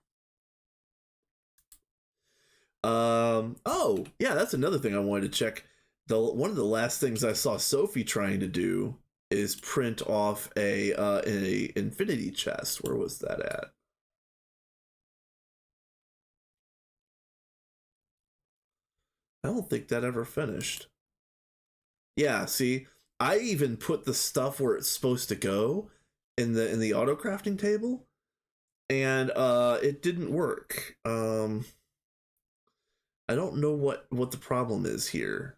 Oh yeah, that's another thing I wanted to check. One of the last things I saw Sophie trying to do is print off a infinity chest. Where was that at? I don't think that ever finished. Yeah, see, I even put the stuff where it's supposed to go in the auto crafting table, and it didn't work. I don't know what the problem is here.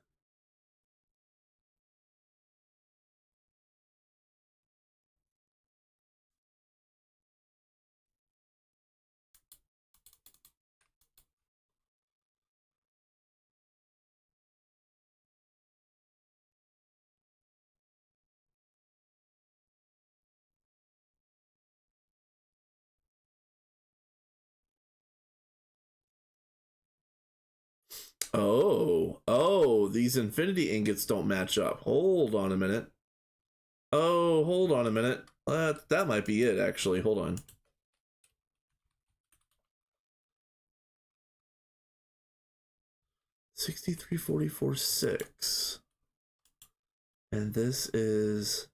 Oh, these infinity ingots don't match up. Hold on a minute. Oh, hold on a minute. That might be it, actually. Hold on. $63.44.6. And this is...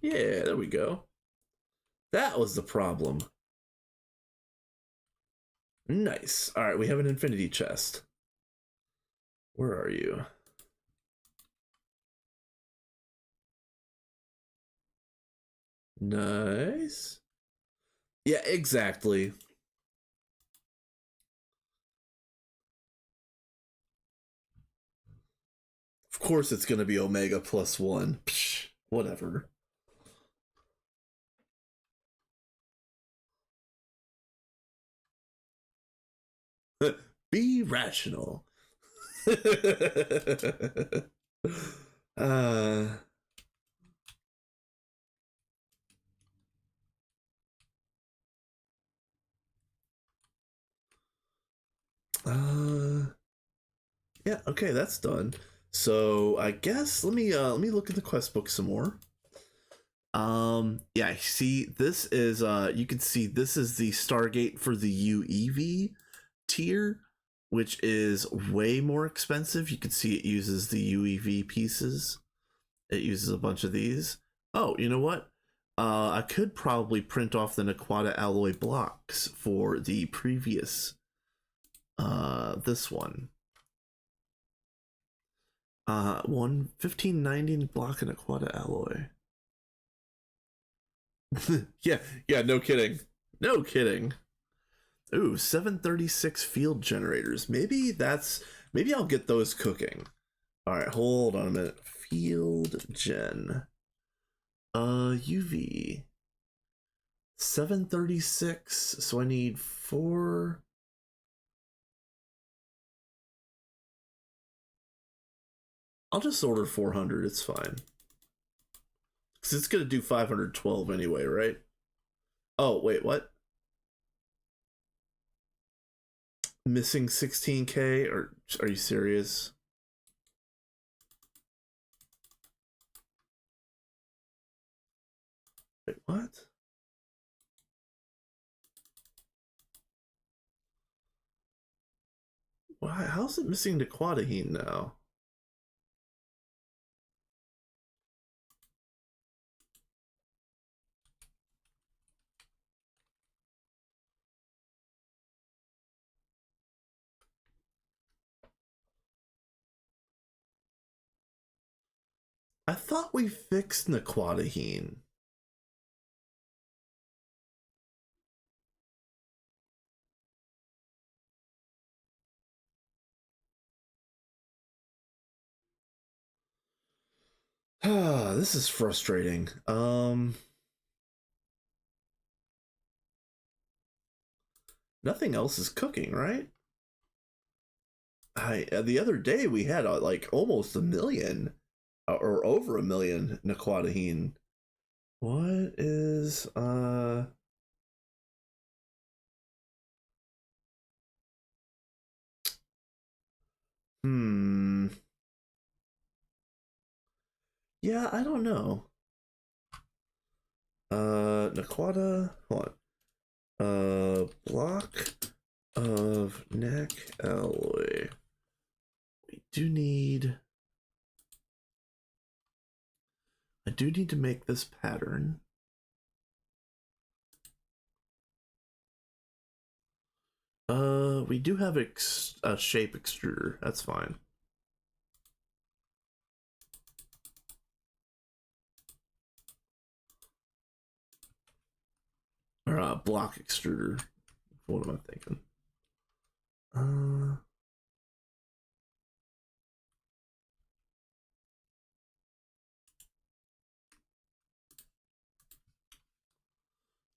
Yeah, there we go. That was the problem. Nice. All right, we have an infinity chest. Where are you? Nice. Yeah, exactly. Of course it's going to be Omega +1. Psh, whatever. Be rational. uh, uh, yeah, okay, that's done. So I guess let me look at the quest book some more. Yeah, see, this is you can see this is the Stargate for the UEV tier, which is way more expensive. You can see it uses the UEV pieces. It uses a bunch of these. Oh, you know what? I could probably print off the Naquata alloy blocks for the previous this one. 1590 block and Naquata alloy. yeah, no kidding. No kidding. Ooh, 736 field generators. Maybe I'll get those cooking. All right, hold on a minute. Field gen. UV. 736. So I need 4. I'll just order 400. It's fine. Because it's going to do 512 anyway, right? Oh, wait, what? Missing 16k? Or are you serious? Wait, what? Why? How's it missing the Quadahine now? I thought we fixed Naquatahine. Ah, this is frustrating. Nothing else is cooking, right? The other day we had like almost a million or over a million Naquatahine. What is hmm. Yeah, I don't know. Naquata, hold on. Block of neck alloy. We do need. I do need to make this pattern. We do have a shape extruder. That's fine. Or block extruder. What am I thinking?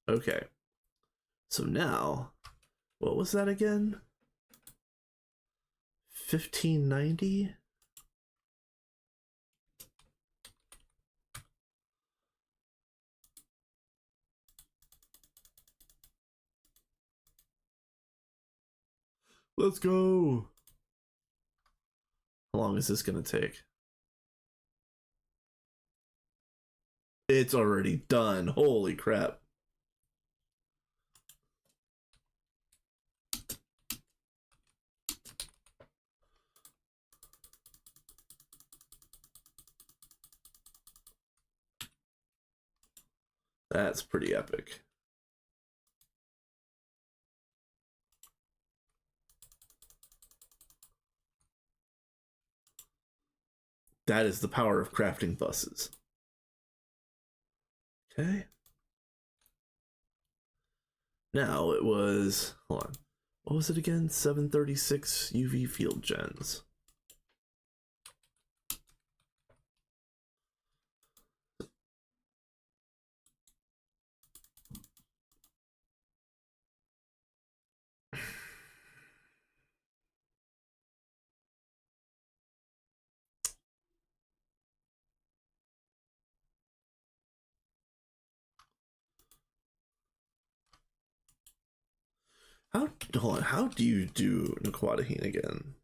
Okay. So now, what was that again? 1590? Let's go. How long is this gonna take? It's already done. Holy crap. That's pretty epic. That is the power of crafting buses. Okay. Now it was, hold on. What was it again? 736 UV field gens. Hold on, how do you do Naquatahine again?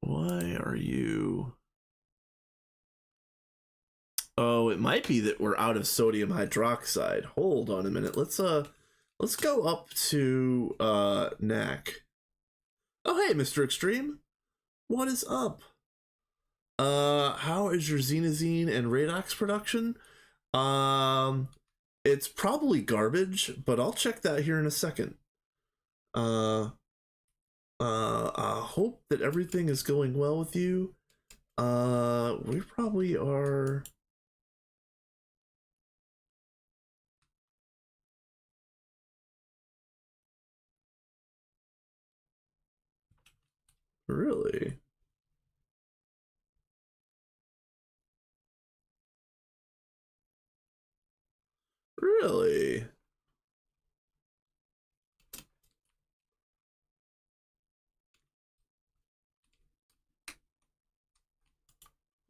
Why are you? Oh, it might be that we're out of sodium hydroxide. Hold on a minute. Let's go up to NAC. Oh hey, Mr. Extreme. What is up? How is your Xenazine and Radox production? Um, it's probably garbage, but I'll check that here in a second. Uh, I hope that everything is going well with you. We probably are. Really? Really?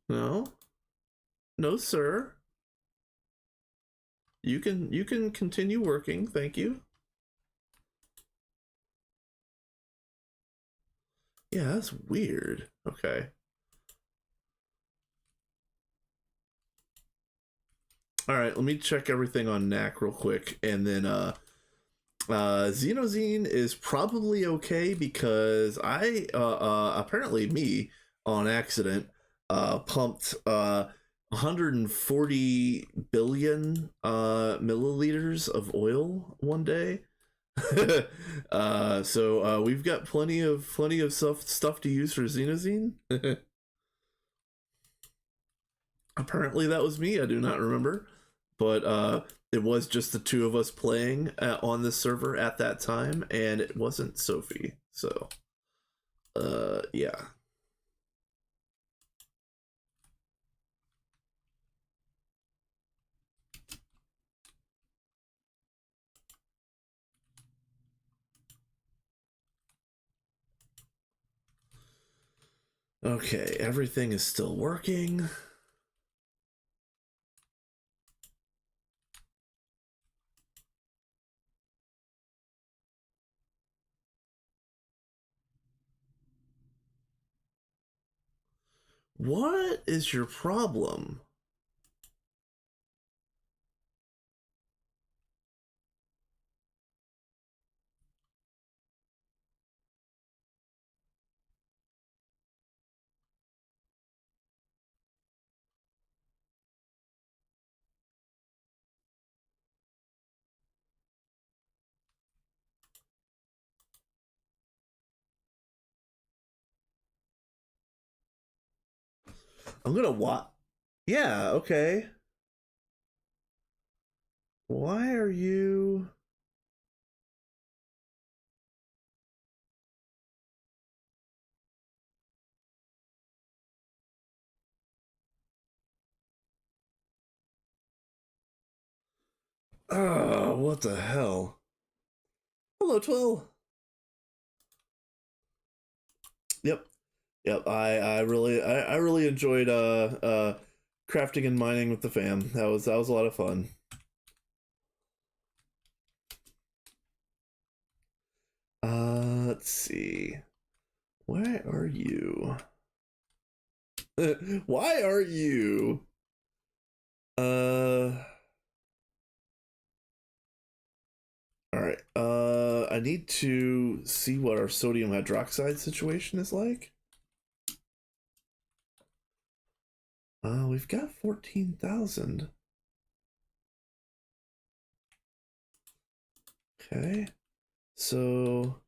No? No, sir. You can continue working, thank you. Yeah, that's weird. Okay. All right, let me check everything on Knack real quick, and then Xenozine is probably okay because I apparently me on accident pumped 140 billion milliliters of oil one day. So we've got plenty of stuff to use for Xenozine. Apparently that was me. I do not remember, but it was just the two of us playing on this server at that time, and it wasn't Sophie. So, yeah. Okay, everything is still working. What is your problem? I'm gonna what? Yeah, okay. Why are you? Oh, what the hell? Hello, Twill. Yep, yep. I really enjoyed crafting and mining with the fam. That was a lot of fun. Let's see. Why are you? Why are you? Uh, all right. I need to see what our sodium hydroxide situation is like. We've got 14,000. Okay. So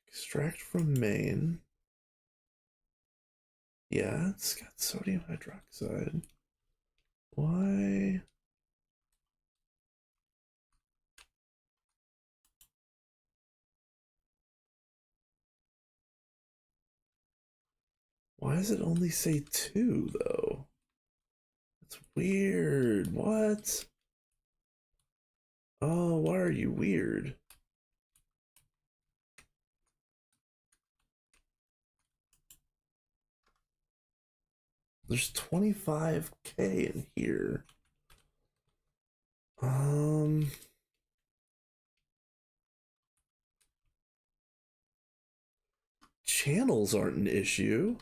extract from main. Yeah, it's got sodium hydroxide. Why? Why does it only say 2 though? That's weird. What? Oh, why are you weird? There's 25k in here. Channels aren't an issue.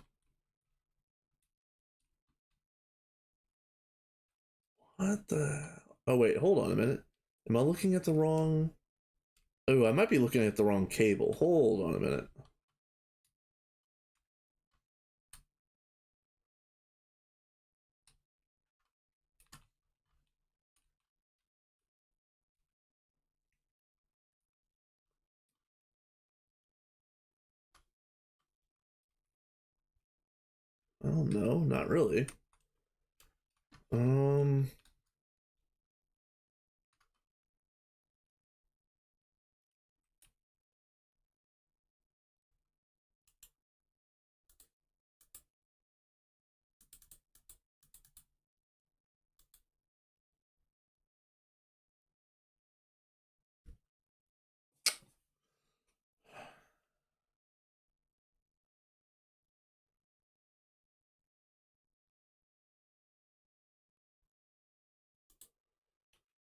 What the? Oh wait, hold on a minute. Am I looking at the wrong? Oh, I might be looking at the wrong cable. Hold on a minute. Oh no, not really. Um,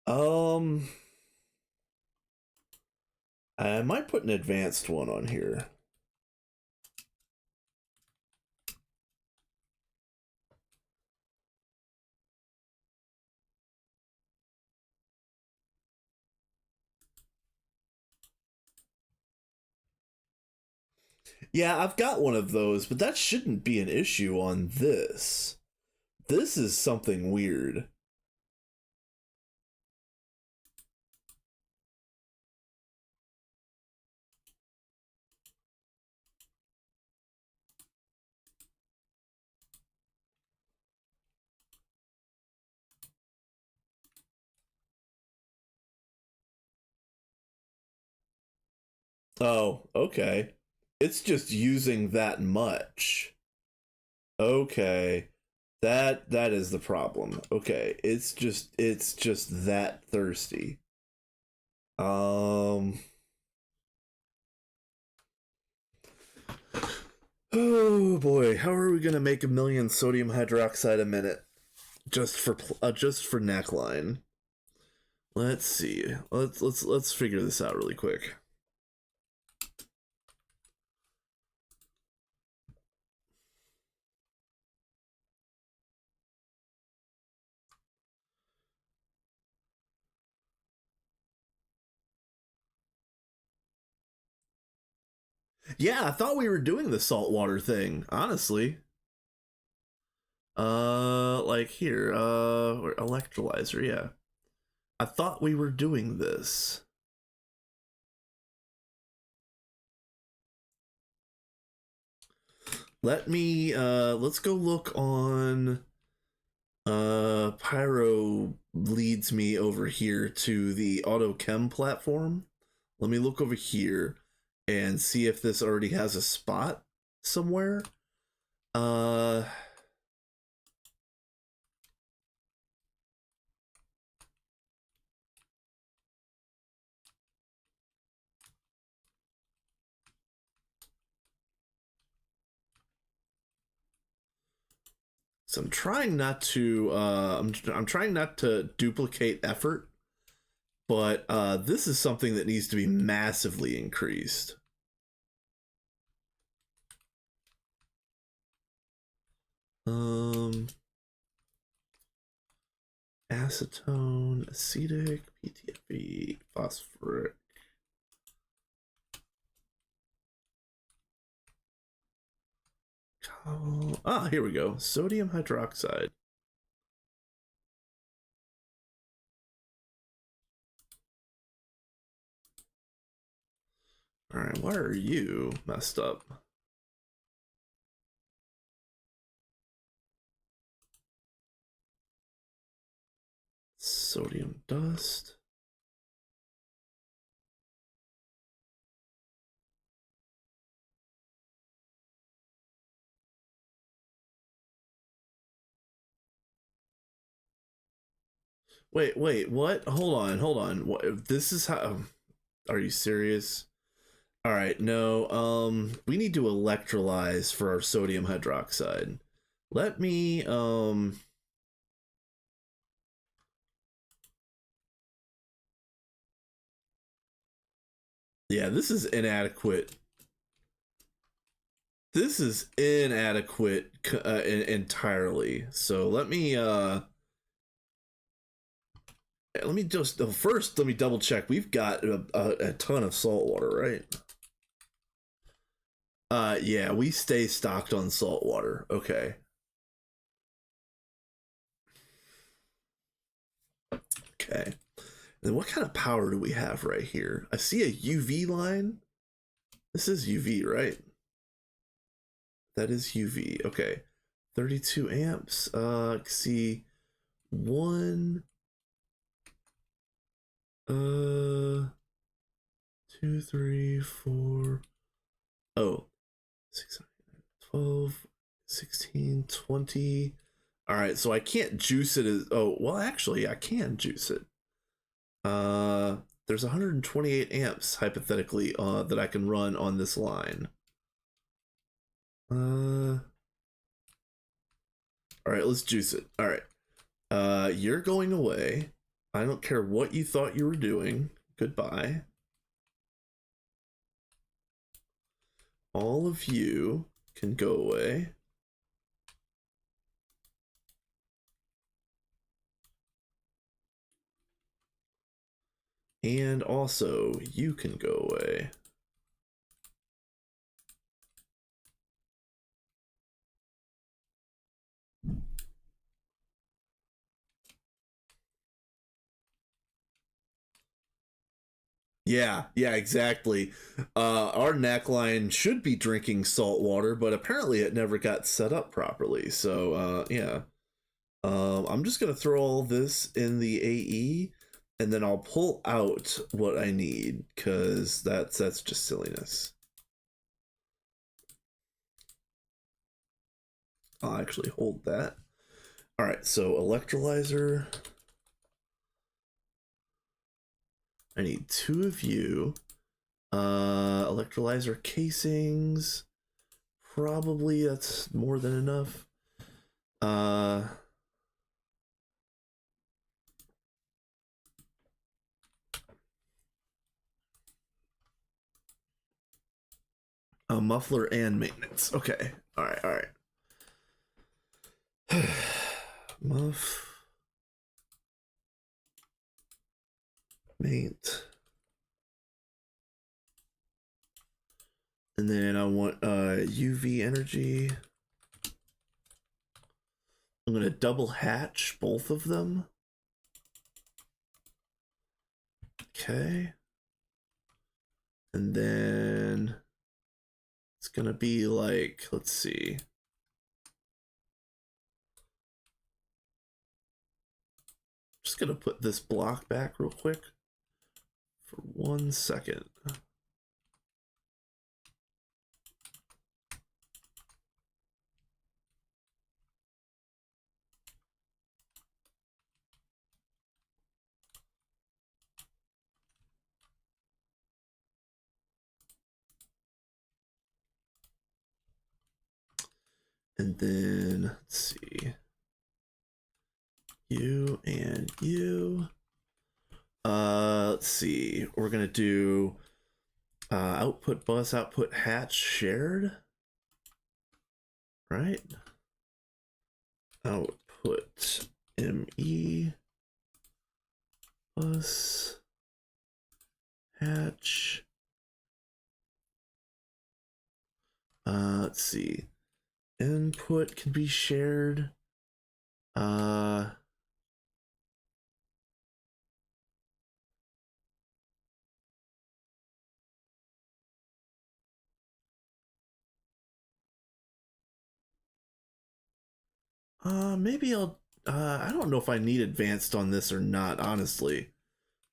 um, I might put an advanced one on here. Yeah, I've got one of those, but that shouldn't be an issue on this. This is something weird. Oh, okay. It's just using that much. Okay. That is the problem. Okay. It's just that thirsty. Um Oh boy, how are we gonna make 1,000,000 sodium hydroxide a minute just for neckline? Let's see. Let's figure this out really quick. Yeah, I thought we were doing the saltwater thing, honestly. Like here, electrolyzer, yeah. I thought we were doing this. Let's go look on Pyro leads me over here to the AutoChem platform. Let me look over here and see if this already has a spot somewhere. Uh so I'm trying not to I'm trying not to duplicate effort, but this is something that needs to be massively increased. Um Acetone, acetic, PTFE, phosphoric. Here we go. Sodium hydroxide. All right, why are you messed up? Sodium dust. Wait, what? Hold on. What? This is how. Are you serious? All right, no. We need to electrolyze for our sodium hydroxide. Let me. Yeah, this is inadequate. This is inadequate entirely. So let me just first let me double check. We've got a ton of salt water, right? Yeah, we stay stocked on salt water. Okay. Okay. Then what kind of power do we have right here? I see a UV line. This is UV, right? That is UV. Okay. 32 amps. See, one, uh, two, three, four. Oh, 6, 12, 16, 20. All right, so I can't juice it as, oh, well, actually, I can juice it. There's 128 amps, hypothetically, that I can run on this line. All right, let's juice it. All right. You're going away. I don't care what you thought you were doing. Goodbye. All of you can go away. And also, you can go away. Yeah, exactly. Our neckline should be drinking salt water, but apparently it never got set up properly. So, yeah. I'm just gonna throw all this in the AE, and then I'll pull out what I need, because that's just silliness. I'll actually hold that. All right, so electrolyzer. I need 2 of you. Electrolyzer casings. Probably that's more than enough. A muffler and maintenance. Okay. All right. Muff. Maint. And then I want UV energy. I'm gonna double hatch both of them. Okay. And then it's gonna be like, let's see. Just gonna put this block back real quick for 1 second. And then let's see, you and you. Let's see, we're gonna do output bus, output hatch shared, right? Output ME bus hatch. Let's see, input can be shared. Maybe I'll. I don't know if I need advanced on this or not, honestly.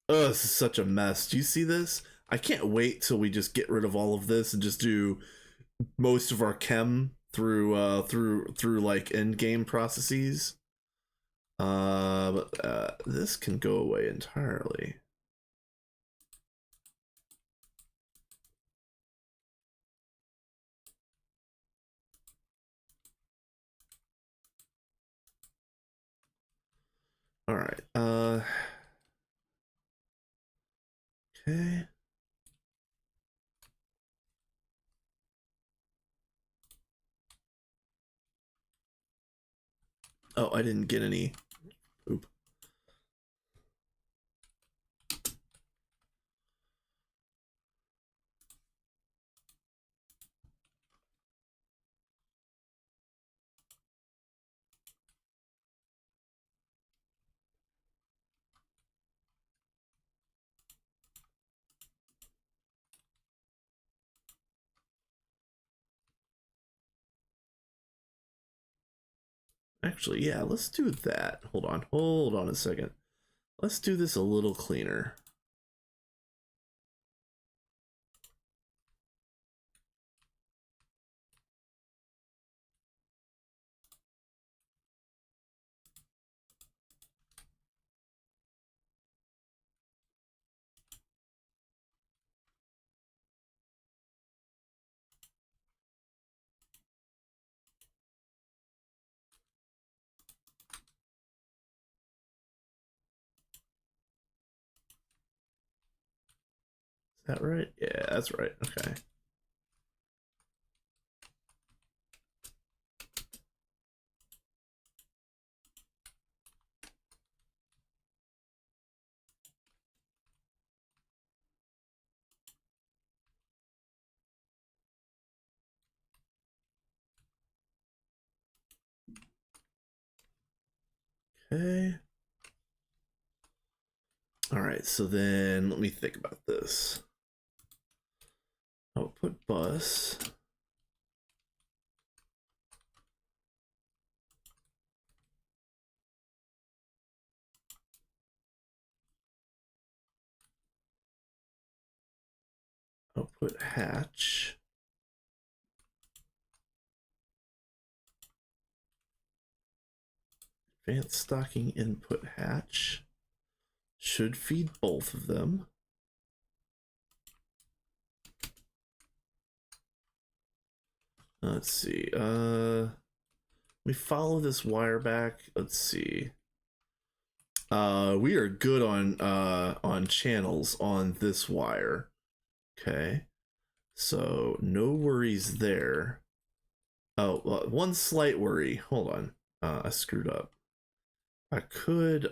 Oh, this is such a mess. Do you see this? I can't wait till we just get rid of all of this and just do most of our chem through like end game processes. But this can go away entirely. All right. Okay. Oh, I didn't get any. Oop. Actually, yeah, let's do that. Hold on a second. Let's do this a little cleaner. Is that right? Yeah, that's right. Okay. Okay. All right, so then let me think about this. Output bus. Output hatch. Advanced stocking input hatch. Should feed both of them. Let's see. We follow this wire back. Let's see. We are good on channels on this wire. Okay. So no worries there. Oh, one slight worry. Hold on. I screwed up. I could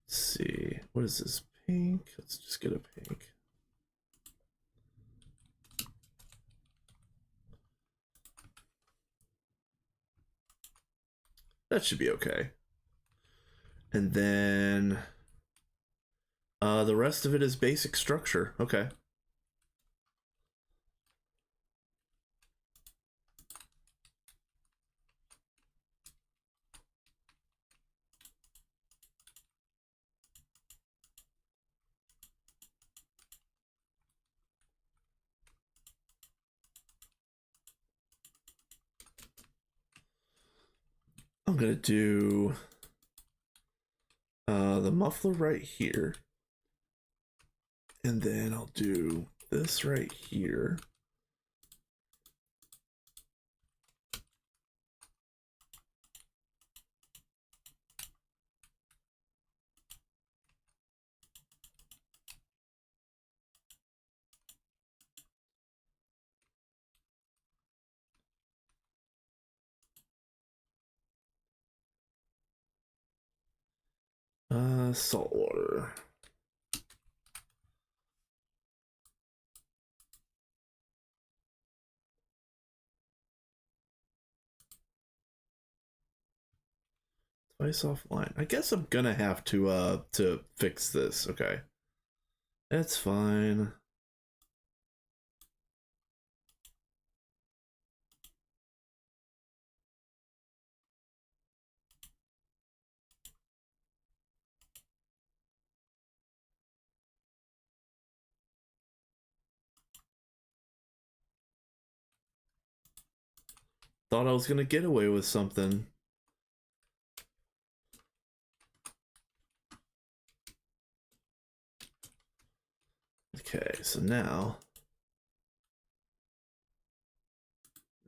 let's see. What is this? Pink? Let's just get a pink. That should be okay. And then the rest of it is basic structure. Okay. I'm gonna do the muffler right here. And then I'll do this right here. Salt water. Device offline. I guess I'm gonna have to fix this. Okay. That's fine. Thought I was gonna get away with something. Okay, so now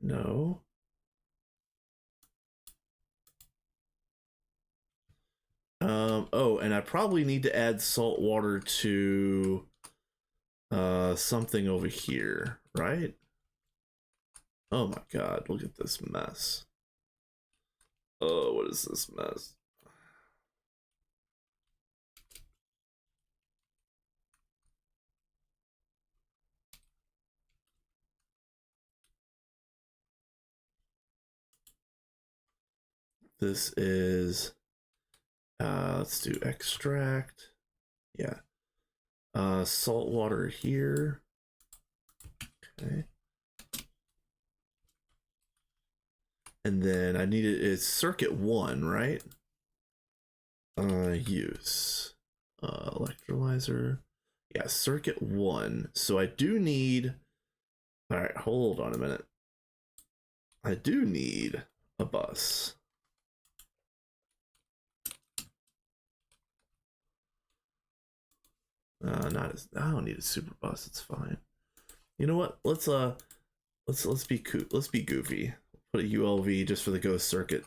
no. Oh, and I probably need to add salt water to something over here, right? Oh my god, look at this mess. Oh, what is this mess? This is Let's do extract. Yeah. Salt water here. Okay. And then I need it's circuit 1, right? Use. Electrolyzer. Yeah, circuit 1. So I do need... Alright, hold on a minute. I do need a bus. Not as... I don't need a super bus, it's fine. You know what? Let's be cool. Let's be goofy. Put a ULV just for the ghost circuit.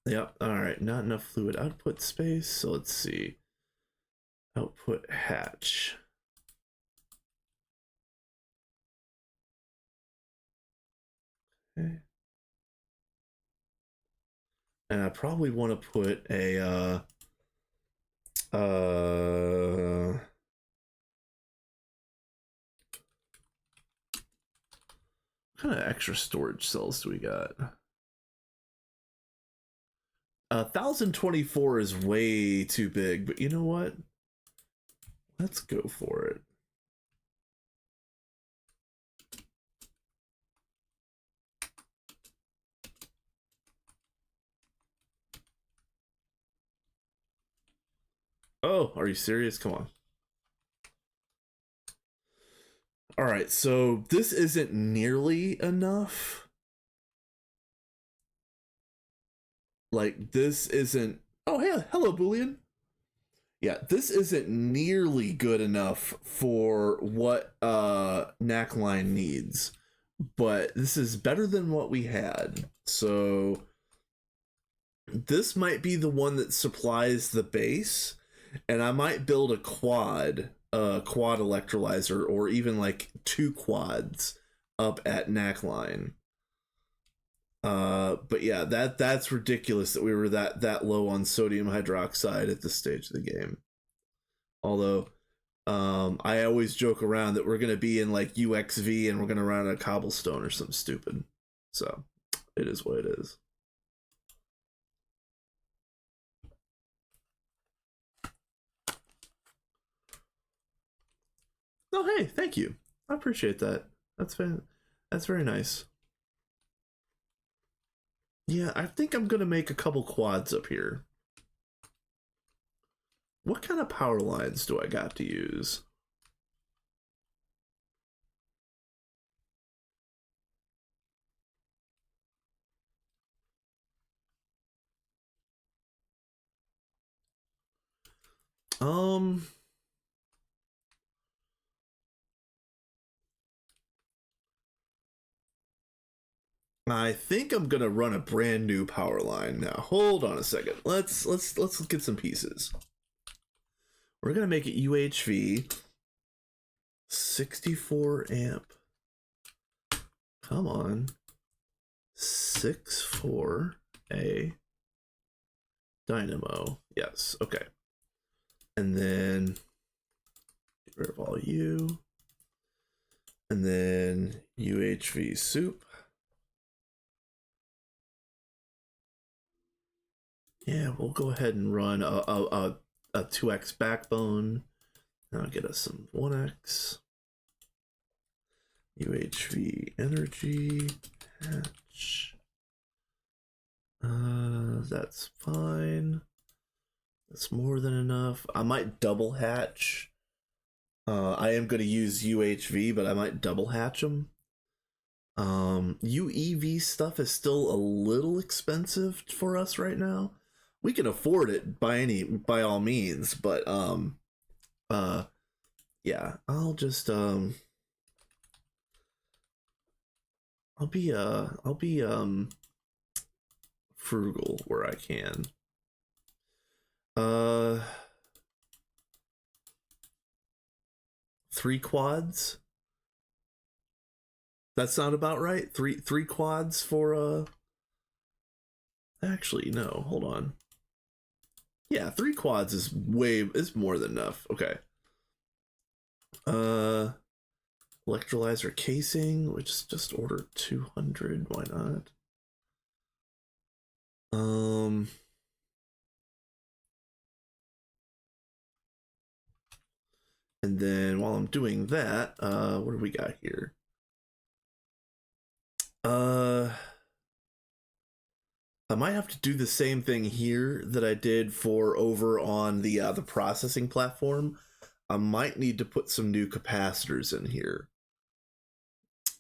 Yep. All right, not enough fluid output space. So let's see. Output hatch. Okay. And I probably want to put a what kind of extra storage cells do we got? 1024 is way too big, but you know what? Let's go for it. Oh, are you serious? Come on. All right, so this isn't nearly enough. Like, this isn't... Oh, hey, hello, Boolean. Yeah, this isn't nearly good enough for what Knackline needs. But this is better than what we had. So this might be the one that supplies the base. And I might build a quad electrolyzer, or even like 2 quads up at Knackline. But yeah, that's ridiculous that we were that low on sodium hydroxide at this stage of the game. Although I always joke around that we're gonna be in like UXV and we're gonna run a cobblestone or something stupid. So it is what it is. Oh, hey, thank you. I appreciate that. That's very nice. Yeah, I think I'm gonna make a couple quads up here. What kind of power lines do I got to use? I think I'm gonna run a brand new power line now. Hold on a second. Let's get some pieces. We're gonna make it UHV 64 amp. Come on. 64A dynamo. Yes, okay. And then get rid of all you. And then UHV soup. Yeah, we'll go ahead and run a 2x backbone. Now get us some 1x. UHV energy hatch. That's fine. That's more than enough. I might double hatch. I am going to use UHV, but I might double hatch them. UEV stuff is still a little expensive for us right now. We can afford it by all means, but yeah, I'll just I'll be frugal where I can. 3 quads. That sound about right? Three quads for actually no, hold on. Yeah, 3 quads is more than enough. Okay. Electrolyzer casing, which just order 200. Why not? And then while I'm doing that, what do we got here? I might have to do the same thing here that I did for over on the processing platform. I might need to put some new capacitors in here.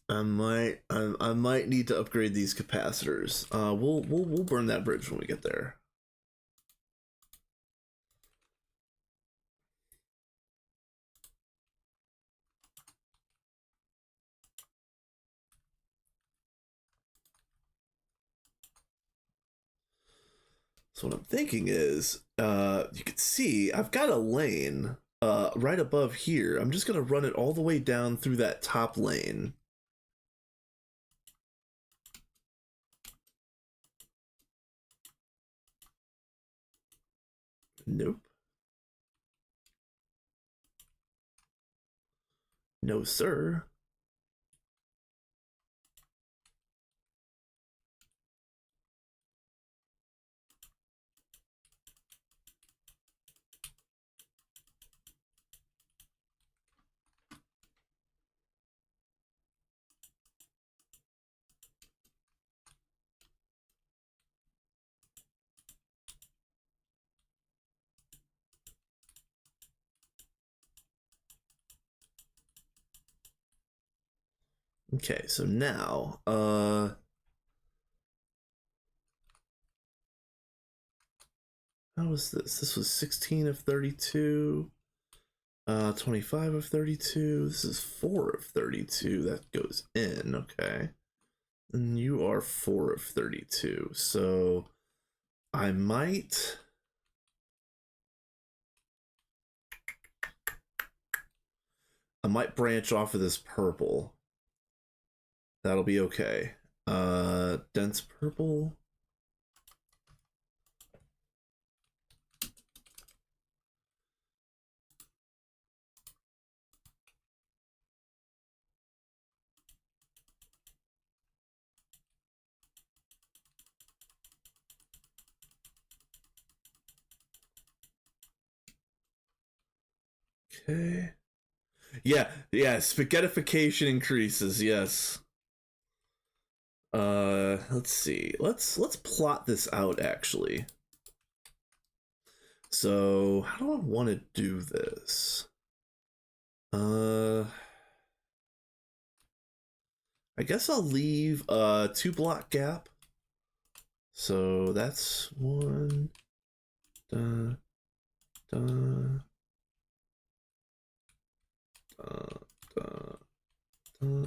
I might need to upgrade these capacitors. We'll burn that bridge when we get there. So what I'm thinking is, you can see I've got a lane right above here. I'm just gonna run it all the way down through that top lane. Nope. No, sir. Okay, so now, how was this? This was 16 of 32. 25 of 32. This is 4 of 32. That goes in, okay. And you are 4 of 32. So I might branch off of this purple. That'll be okay. Dense purple. Okay. Yeah, spaghettification increases, yes. Let's see. Let's plot this out actually. So, how do I want to do this? I guess I'll leave a 2-block gap. So that's 1.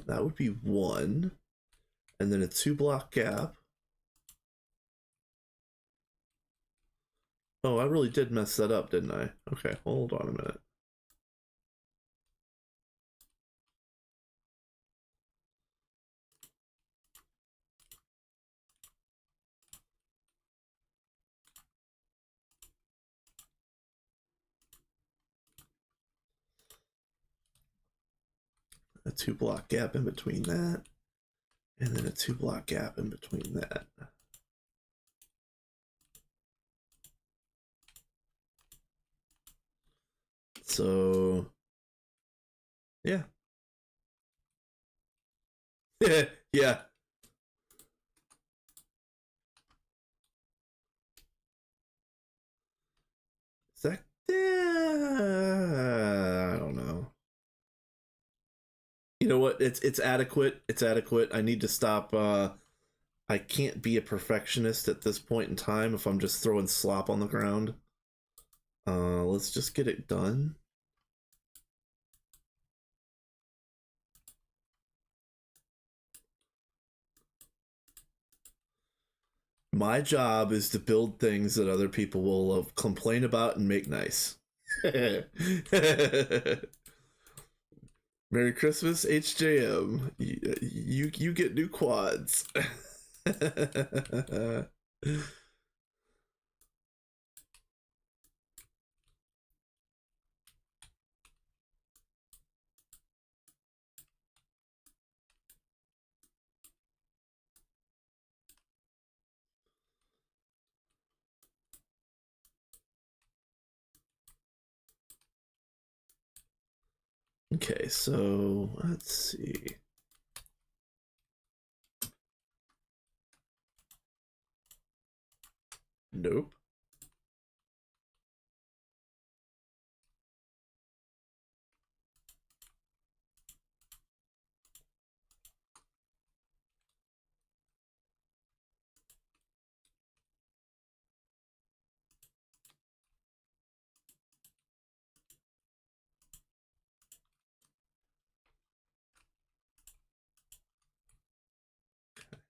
That would be 1. And then a 2-block gap. Oh, I really did mess that up, didn't I? Okay, hold on a minute. A 2-block gap in between that. And then a 2-block gap in between that. So, yeah. Yeah. Is that? I don't know. You know what? It's adequate. It's adequate. I need to stop. I can't be a perfectionist at this point in time if I'm just throwing slop on the ground. Let's just get it done. My job is to build things that other people will complain about and make nice. Merry Christmas, HJM. You get new quads. Okay, so let's see. Nope.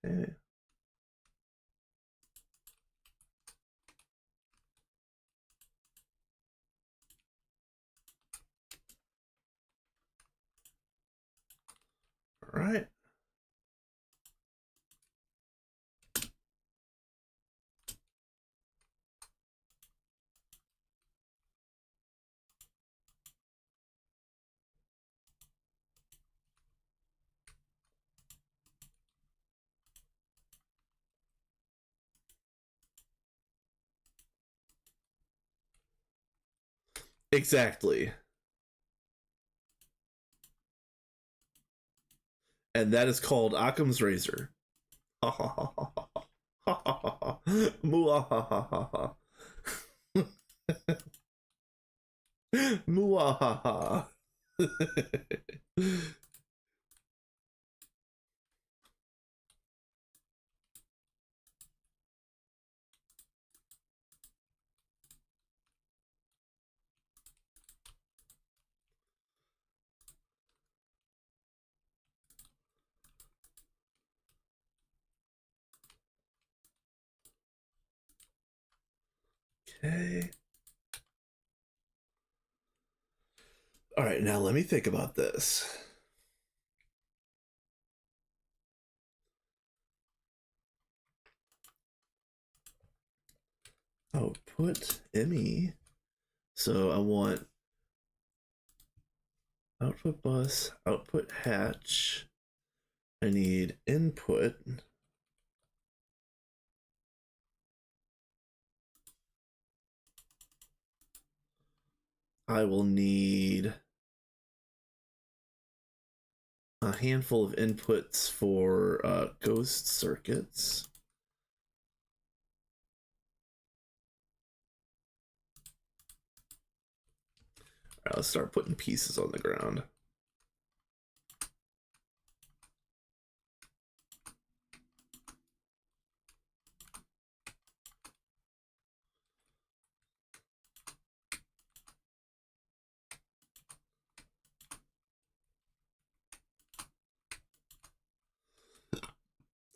Okay. All right. Exactly. And that is called Occam's razor. Ha ha ha ha ha ha ha ha. Muahahaha. Muahaha. Okay. All right, now let me think about this. Output ME. So I want output bus, output hatch. I need input. I will need a handful of inputs for ghost circuits. All right, let's start putting pieces on the ground.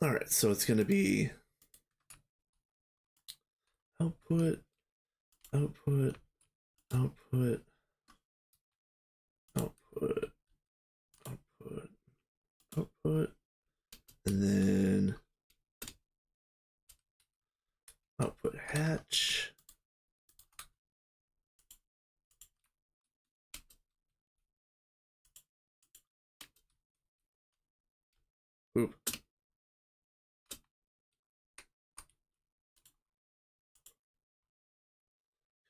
All right, so it's going to be output, output, output, output, output, output, and then output hatch. Oop.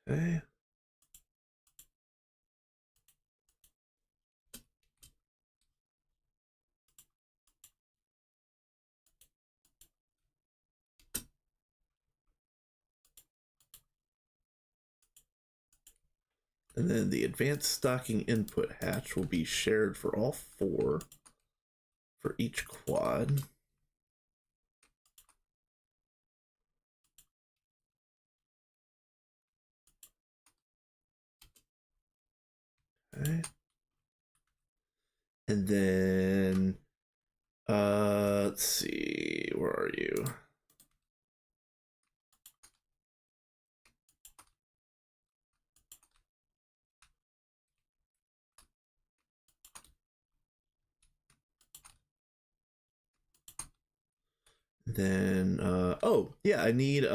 Okay. And then the advanced stocking input hatch will be shared for all four for each quad. Okay. And then let's see, where are you? Then oh yeah, I need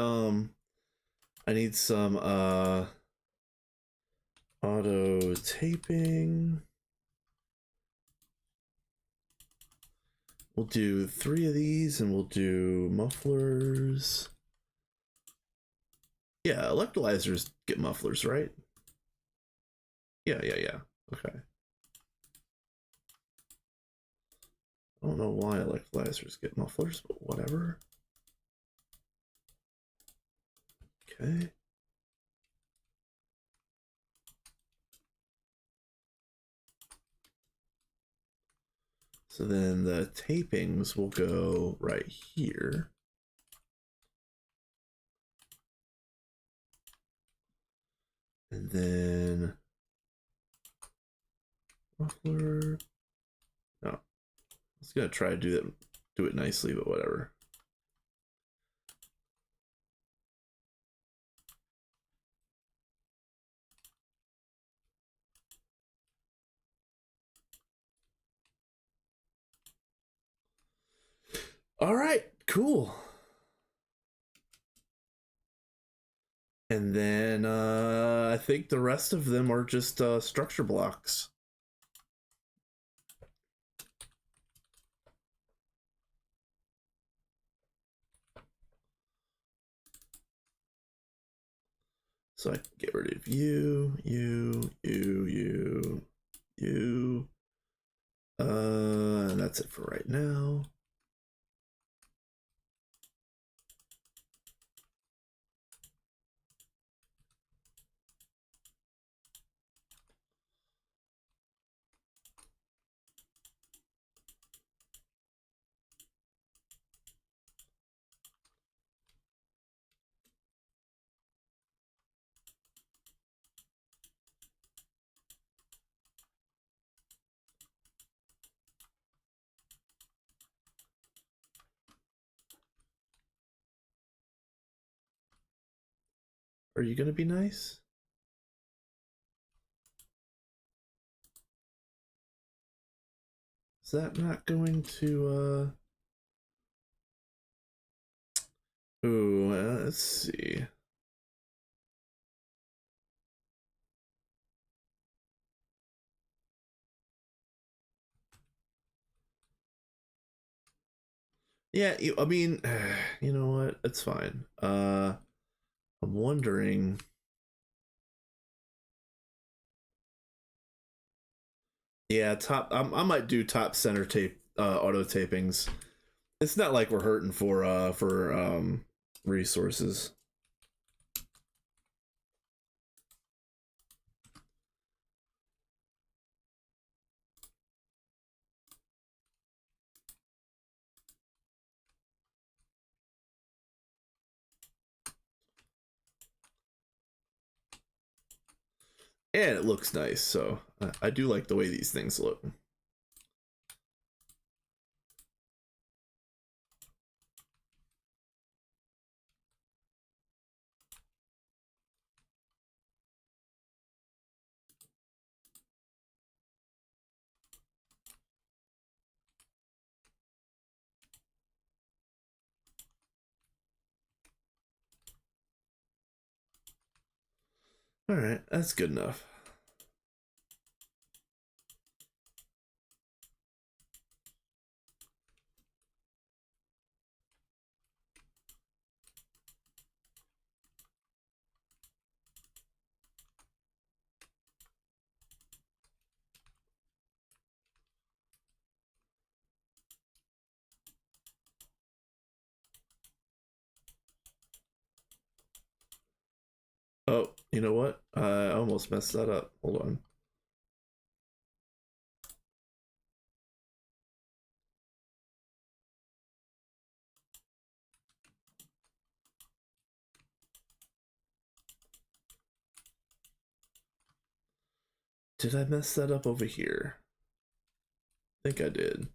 some auto taping. We'll do 3 of these and we'll do mufflers. Yeah, electrolyzers get mufflers, right? Yeah. Okay. I don't know why electrolyzers get mufflers, but whatever. Okay. So then the tapings will go right here. And then muffler. No, I was gonna try to do it nicely, but whatever. All right, cool. And then I think the rest of them are just structure blocks. So I can get rid of you. And that's it for right now. Are you gonna be nice? Is that not going to ooh, let's see. Yeah, I mean, you know what? It's fine. I'm wondering. Yeah, I might do top center tape auto tapings. It's not like we're hurting for resources. And it looks nice, so I do like the way these things look. All right, that's good enough. Oh, you know what? I almost messed that up. Hold on. Did I mess that up over here? I think I did.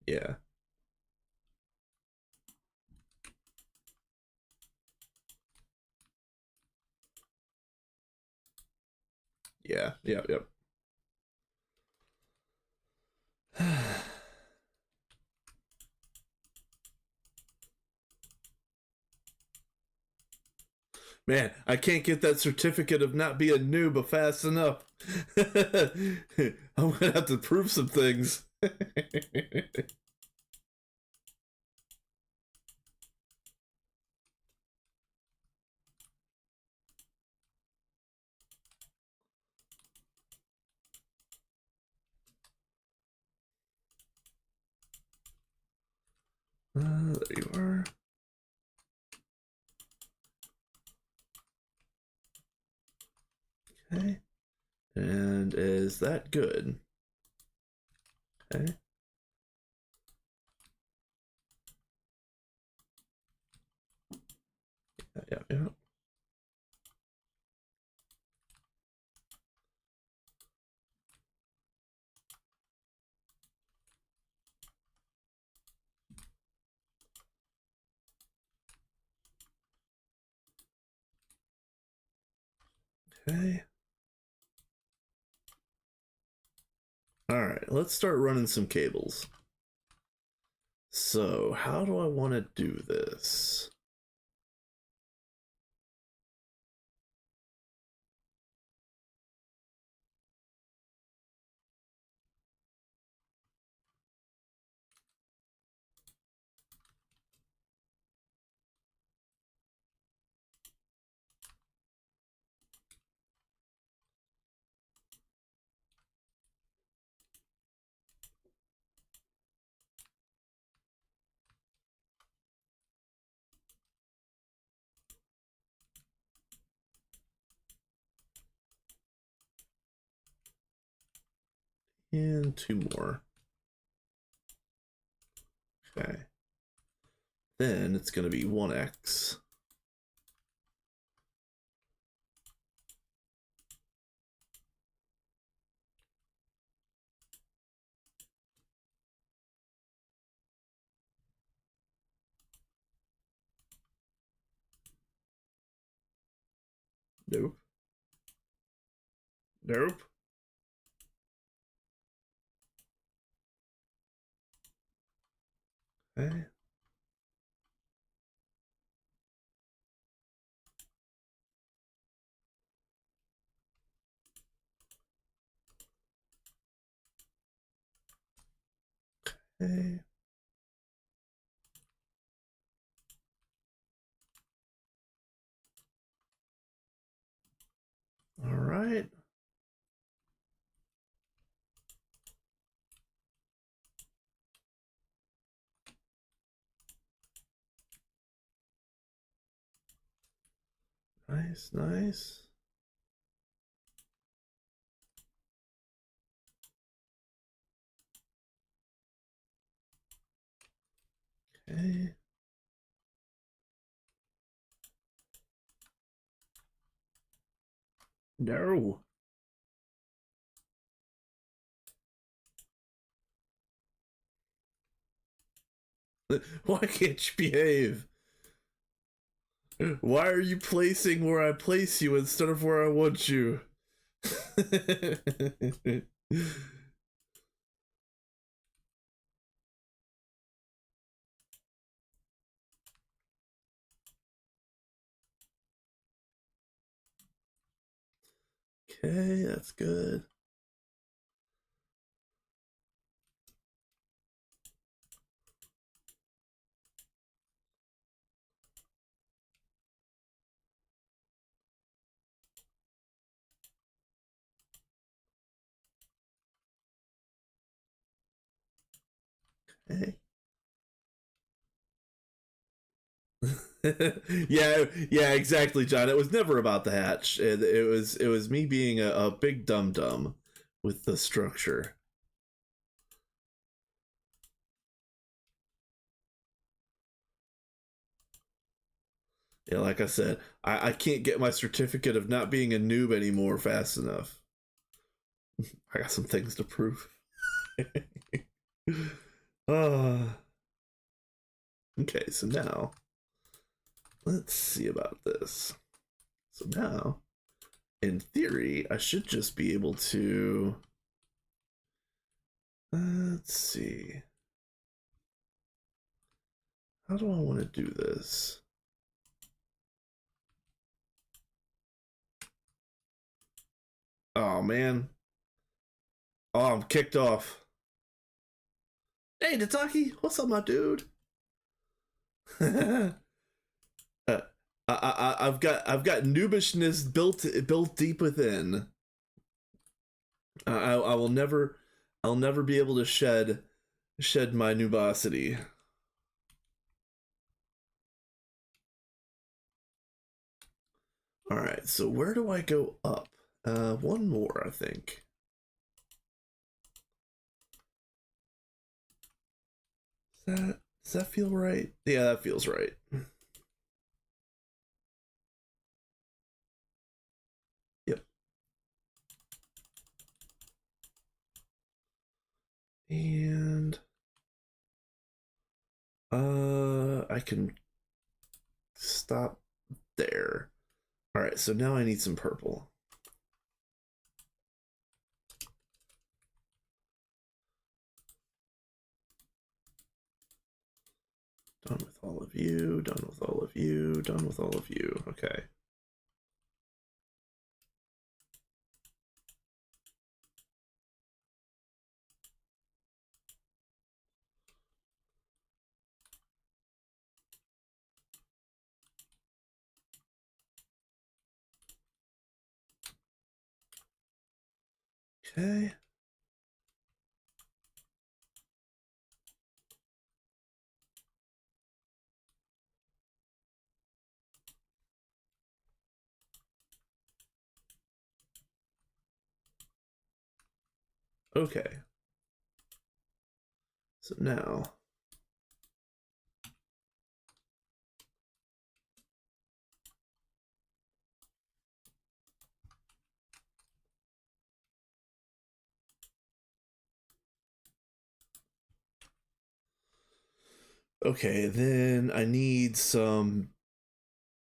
Yeah. Yeah, yep. Man, I can't get that certificate of not being a noob fast enough. I'm gonna have to prove some things. There you are. Okay. And is that good? Okay. Yeah. Okay. All right, let's start running some cables. So, how do I want to do this? And two more. Okay. Then it's going to be 1x. Nope. Nope. Okay. Okay. All right. Nice, nice. Okay. No. Why can't you behave? Why are you placing where I place you instead of where I want you? Okay, that's good. Okay. Yeah, exactly, John. It was never about the hatch. It was me being a big dum dum with the structure. Yeah, like I said, I can't get my certificate of not being a noob anymore fast enough. I got some things to prove. uh, okay, so now let's see about this. So now, in theory, I should just be able to. Let's see. How do I want to do this? Oh man. Oh, I'm kicked off. Hey, Nataki, what's up, my dude? uh, I've got noobishness built deep within. I will never I'll never be able to shed my noobosity. All right, so where do I go up? One more, I think. Does that feel right? Yeah, that feels right. Yep. And I can stop there. All right, so now I need some purple. Done with all of you, done with all of you, done with all of you. Okay. Okay. Okay. So now. Okay, then I need some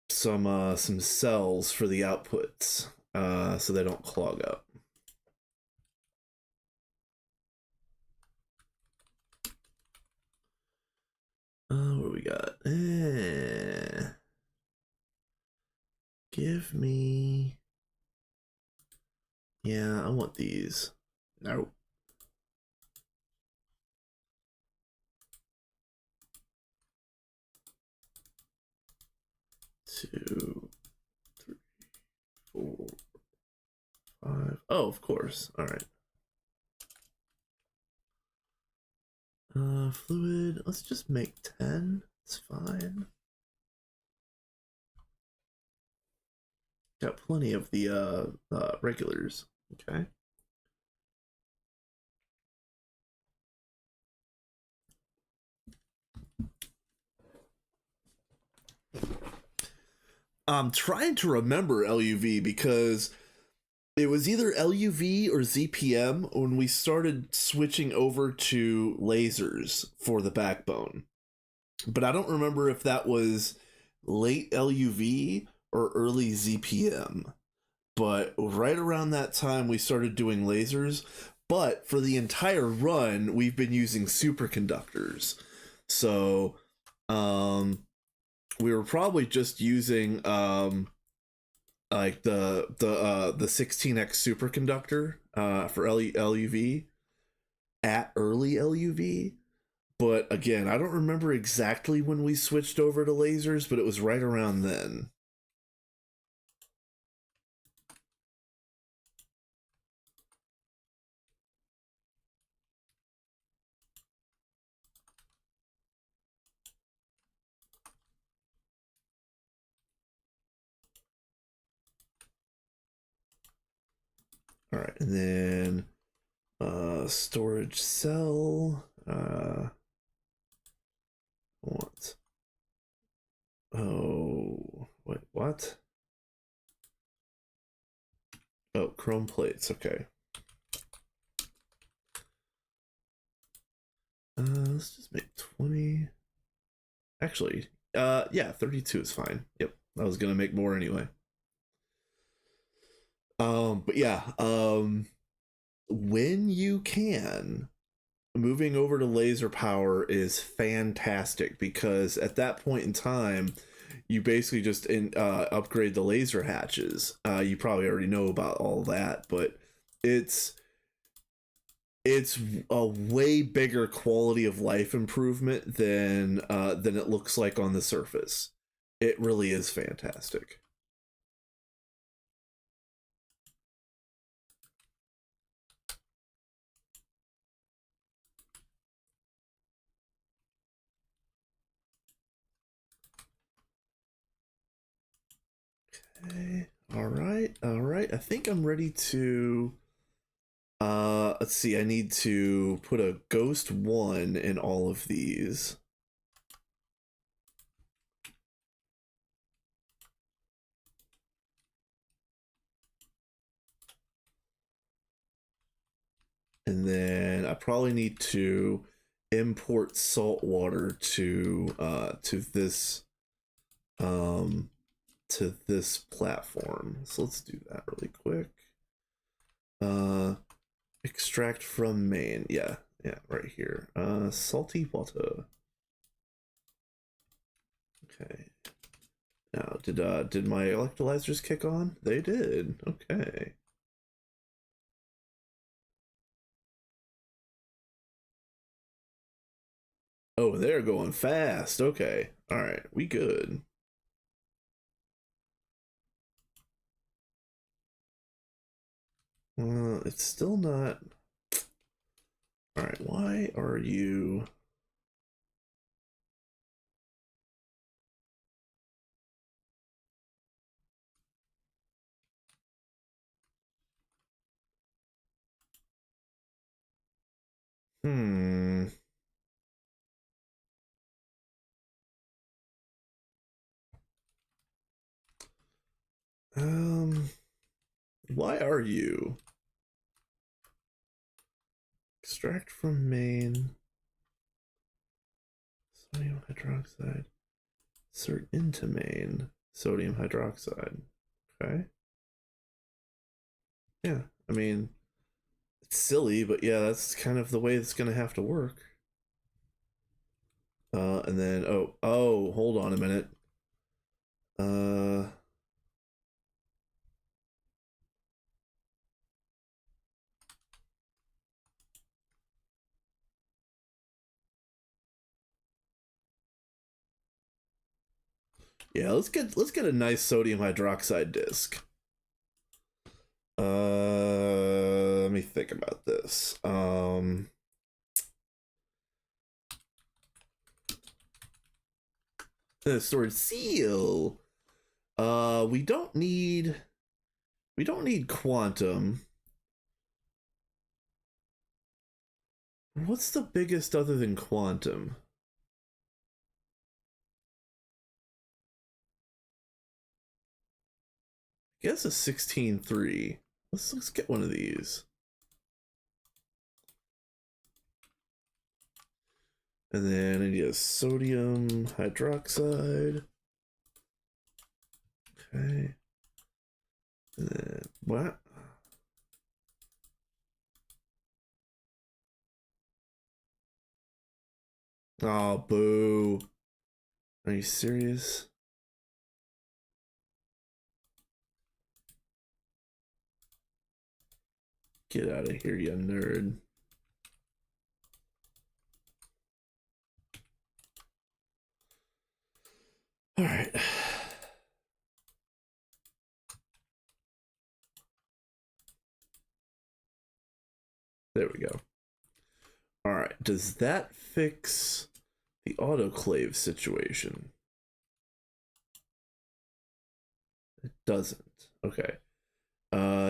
cells for the outputs, so they don't clog up. What do we got? Give me. Yeah, I want these. No. Two, three, four, five. Oh, of course. All right. Fluid. Let's just make 10. It's fine. Got plenty of the regulars. Okay. I'm trying to remember LUV because it was either LUV or ZPM when we started switching over to lasers for the backbone. But I don't remember if that was late LUV or early ZPM. But right around that time, we started doing lasers. But for the entire run, we've been using superconductors. So, we were probably just using like the 16x superconductor for LUV at early LUV. But again, I don't remember exactly when we switched over to lasers, but it was right around then. All right, and then storage cell. What? Oh, wait, what? Oh, chrome plates. Okay. Let's just make 20. Actually, yeah, 32 is fine. Yep, I was gonna make more anyway. But yeah, when you can, moving over to laser power is fantastic because at that point in time, you basically just upgrade the laser hatches. You probably already know about all that, but it's it's a way bigger quality of life improvement than it looks like on the surface. It really is fantastic. Okay. All right. All right. I think I'm ready to. Let's see. I need to put a ghost 1 in all of these. And then I probably need to import salt water to this to this platform. So let's do that really quick. Extract from main. Yeah, right here. Salty water. Okay. Now, did my electrolyzers kick on? They did. Okay. Oh, they're going fast. Okay. All right. We good. It's still not. All right. Why are you? Hmm. Um. Why are you? Extract from main. Sodium hydroxide. Insert into main. Sodium hydroxide. Okay. Yeah. I mean, it's silly, but yeah, that's kind of the way it's gonna have to work. And then hold on a minute. Uh, yeah, let's get a nice sodium hydroxide disc. Let me think about this. The storage seal. We don't need quantum. What's the biggest other than quantum? I guess a 16.3. Let's get one of these. And then I need a sodium hydroxide. Okay. And then what? Oh, boo. Are you serious? Get out of here, you nerd. All right. There we go. All right. Does that fix the autoclave situation? It doesn't. Okay.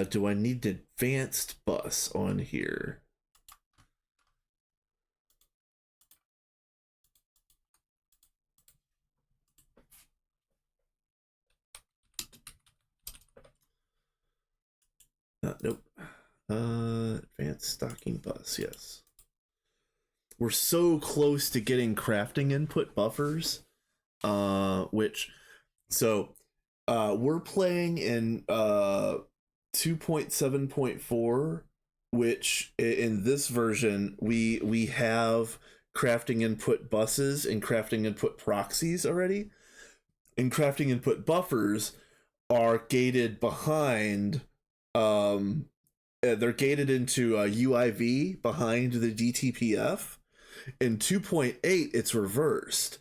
Do I need advanced bus on here? Nope. Advanced stocking bus, yes. We're so close to getting crafting input buffers. We're playing in 2.7.4, which in this version we have crafting input buses and crafting input proxies already. And crafting input buffers are gated behind they're gated into UIV behind the DTPF. In 2.8 it's reversed.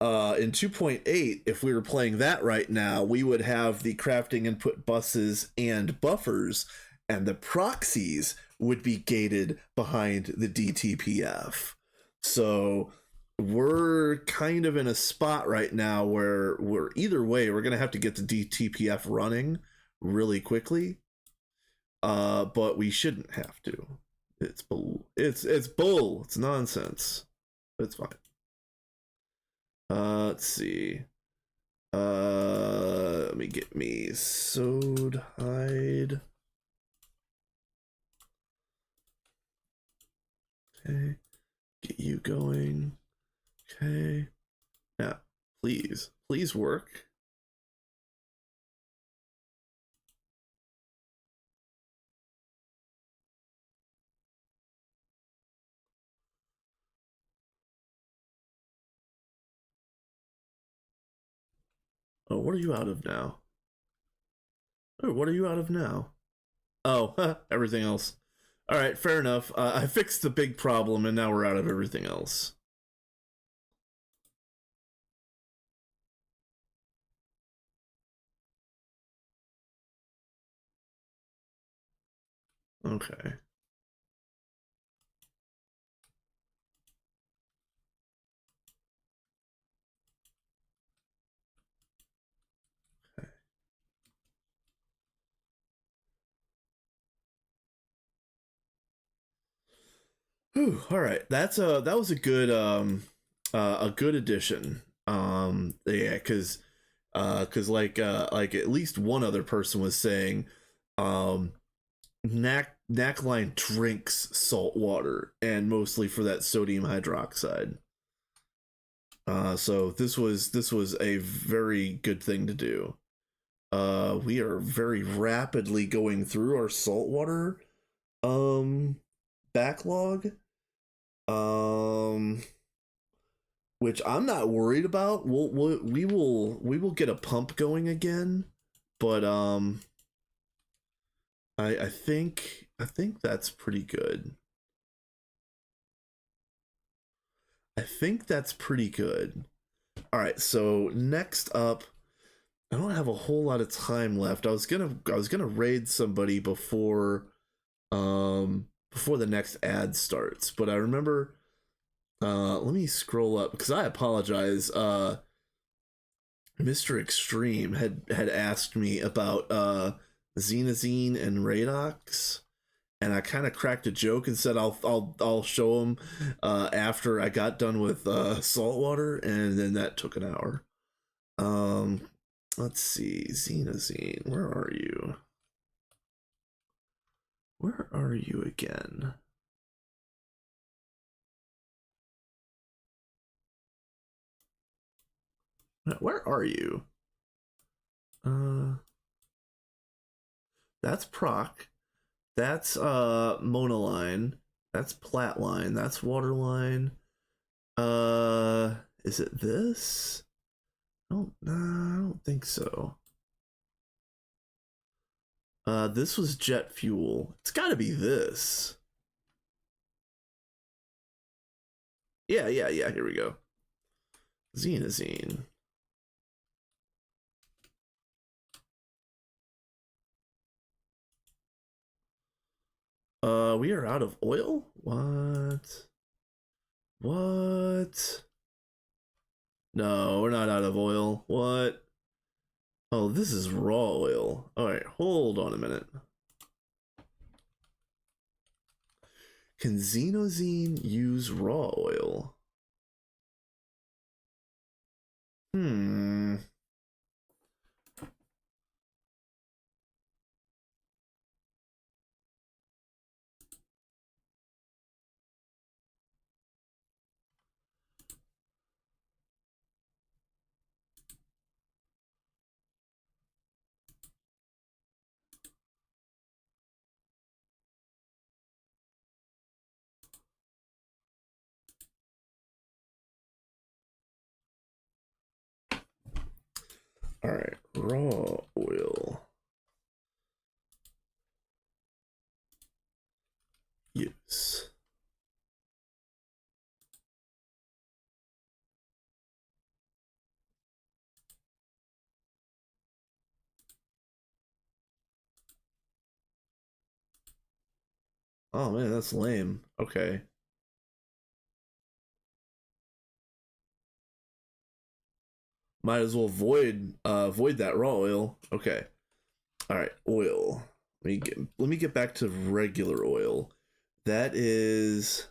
In 2.8, if we were playing that right now, we would have the crafting input buses and buffers, and the proxies would be gated behind the DTPF. So we're kind of in a spot right now where we're either way we're gonna have to get the DTPF running really quickly. But we shouldn't have to. It's bull. It's bull. It's nonsense. It's fine. Let's see. Let me get me sewed hide. Okay, get you going. Okay, now please work. Oh, what are you out of now? Oh, what are you out of now? Oh, everything else. All right, fair enough. I fixed the big problem, and now we're out of everything else. Okay. Whew, all right, that was a good addition. Yeah, because like at least one other person was saying, um, Knackline drinks salt water and mostly for that sodium hydroxide. So this was a very good thing to do. We are very rapidly going through our saltwater um backlog. Um which I'm not worried about. We will get a pump going again, but I think that's pretty good. I think that's pretty good. All right, so next up, I don't have a whole lot of time left. I was gonna raid somebody before the next ad starts, but I remember let me scroll up because I apologize. Mr. Extreme had asked me about Xenazine and Radox, and I kind of cracked a joke and said I'll show him after I got done with saltwater, and then that took an hour. Um, let's see, Xenazine, where are you? Where are you again? Where are you? Uh, that's Proc. That's Monoline. That's Platline. That's Waterline. Is it this? I don't think so. This was jet fuel. It's got to be this. Yeah, yeah, yeah. Here we go. Xenazine. We are out of oil? What? What? No, we're not out of oil. What? Oh, this is raw oil. Alright, hold on a minute. Can Xenazine use raw oil? Hmm. Alright, raw oil. Use. Oh man, that's lame. Okay. Might as well void that raw oil. Okay. All right, oil. Let me get back to regular oil. That is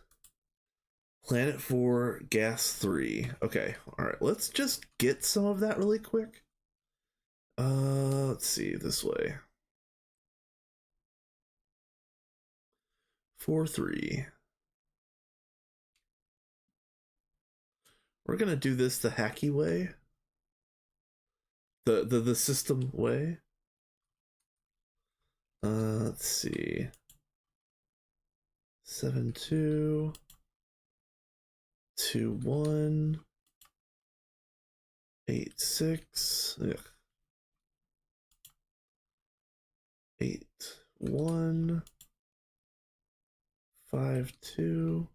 Planet 4, Gas 3. Okay, all right. Let's just get some of that really quick. Let's see, this way. 4-3. We're gonna do this the hacky way. The system way. Let's see. 7-2 2-1 8-6. 8-1 5-2.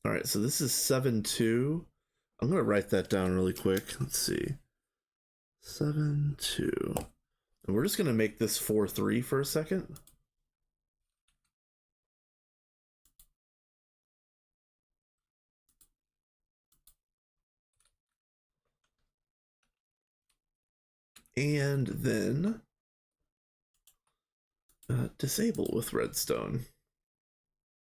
All right, so this is 7-2. I'm gonna write that down really quick. Let's see. 7-2. And we're just gonna make this 4-3 for a second. And then disable with redstone.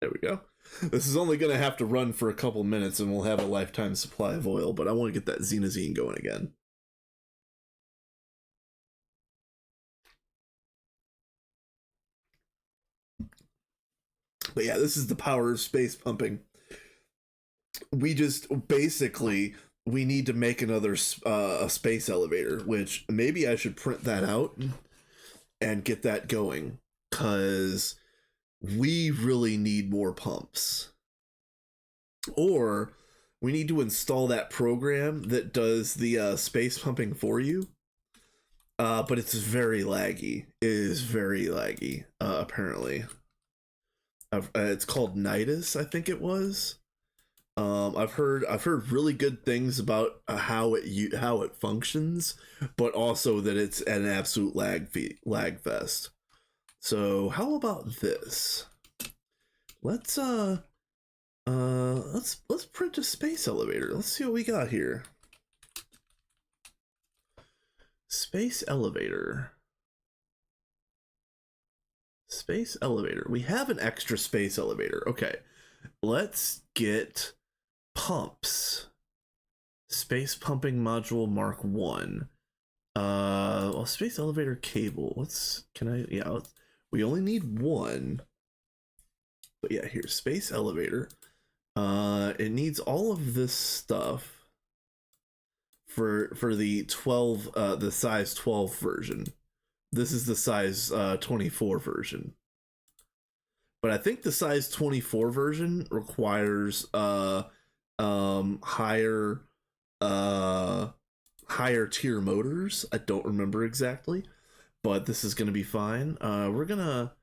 There we go. This is only going to have to run for a couple minutes and we'll have a lifetime supply of oil, but I want to get that Xenazine going again. But yeah, this is the power of space pumping. We just basically we need to make another a space elevator, which maybe I should print that out and get that going, because we really need more pumps. Or we need to install that program that does the space pumping for you. But it's very laggy. It is very laggy, apparently. It's called Nidus, I think it was. I've heard really good things about how it functions, but also that it's an absolute lag fest. So how about this? Let's print a space elevator. Let's see what we got here. Space elevator. Space elevator. We have an extra space elevator. Okay. Let's get pumps. Space pumping module Mark 1. Well, space elevator cable. We only need one. But yeah, here's space elevator. It needs all of this stuff for the 12 the size 12 version. This is the size 24 version. But I think the size 24 version requires higher tier motors. I don't remember exactly, but this is going to be fine. We're gonna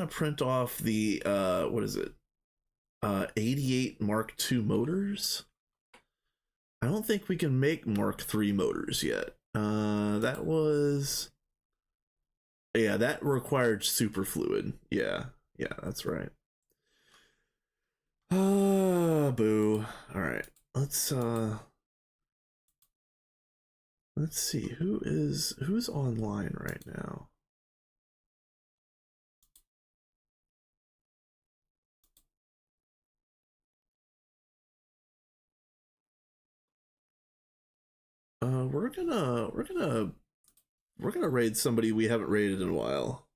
print off the what is it, 88 Mark II motors. I don't think we can make Mark III motors yet. That required superfluid. Yeah, that's right. Boo. All right, let's see who's online right now. We're gonna raid somebody we haven't raided in a while.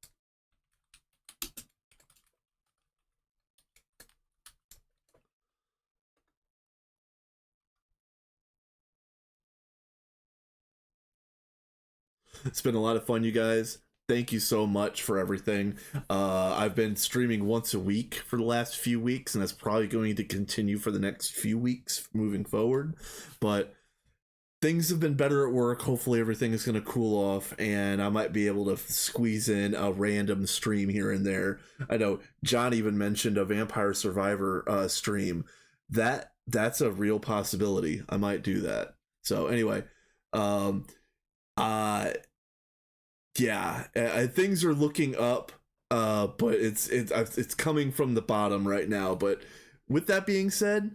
It's been a lot of fun, you guys. Thank you so much for everything. I've been streaming once a week for the last few weeks, and that's probably going to continue for the next few weeks moving forward. But things have been better at work. Hopefully everything is going to cool off, and I might be able to squeeze in a random stream here and there. I know John even mentioned a Vampire Survivor stream. That's a real possibility. I might do that. So anyway, Yeah, things are looking up, but it's coming from the bottom right now. But with that being said,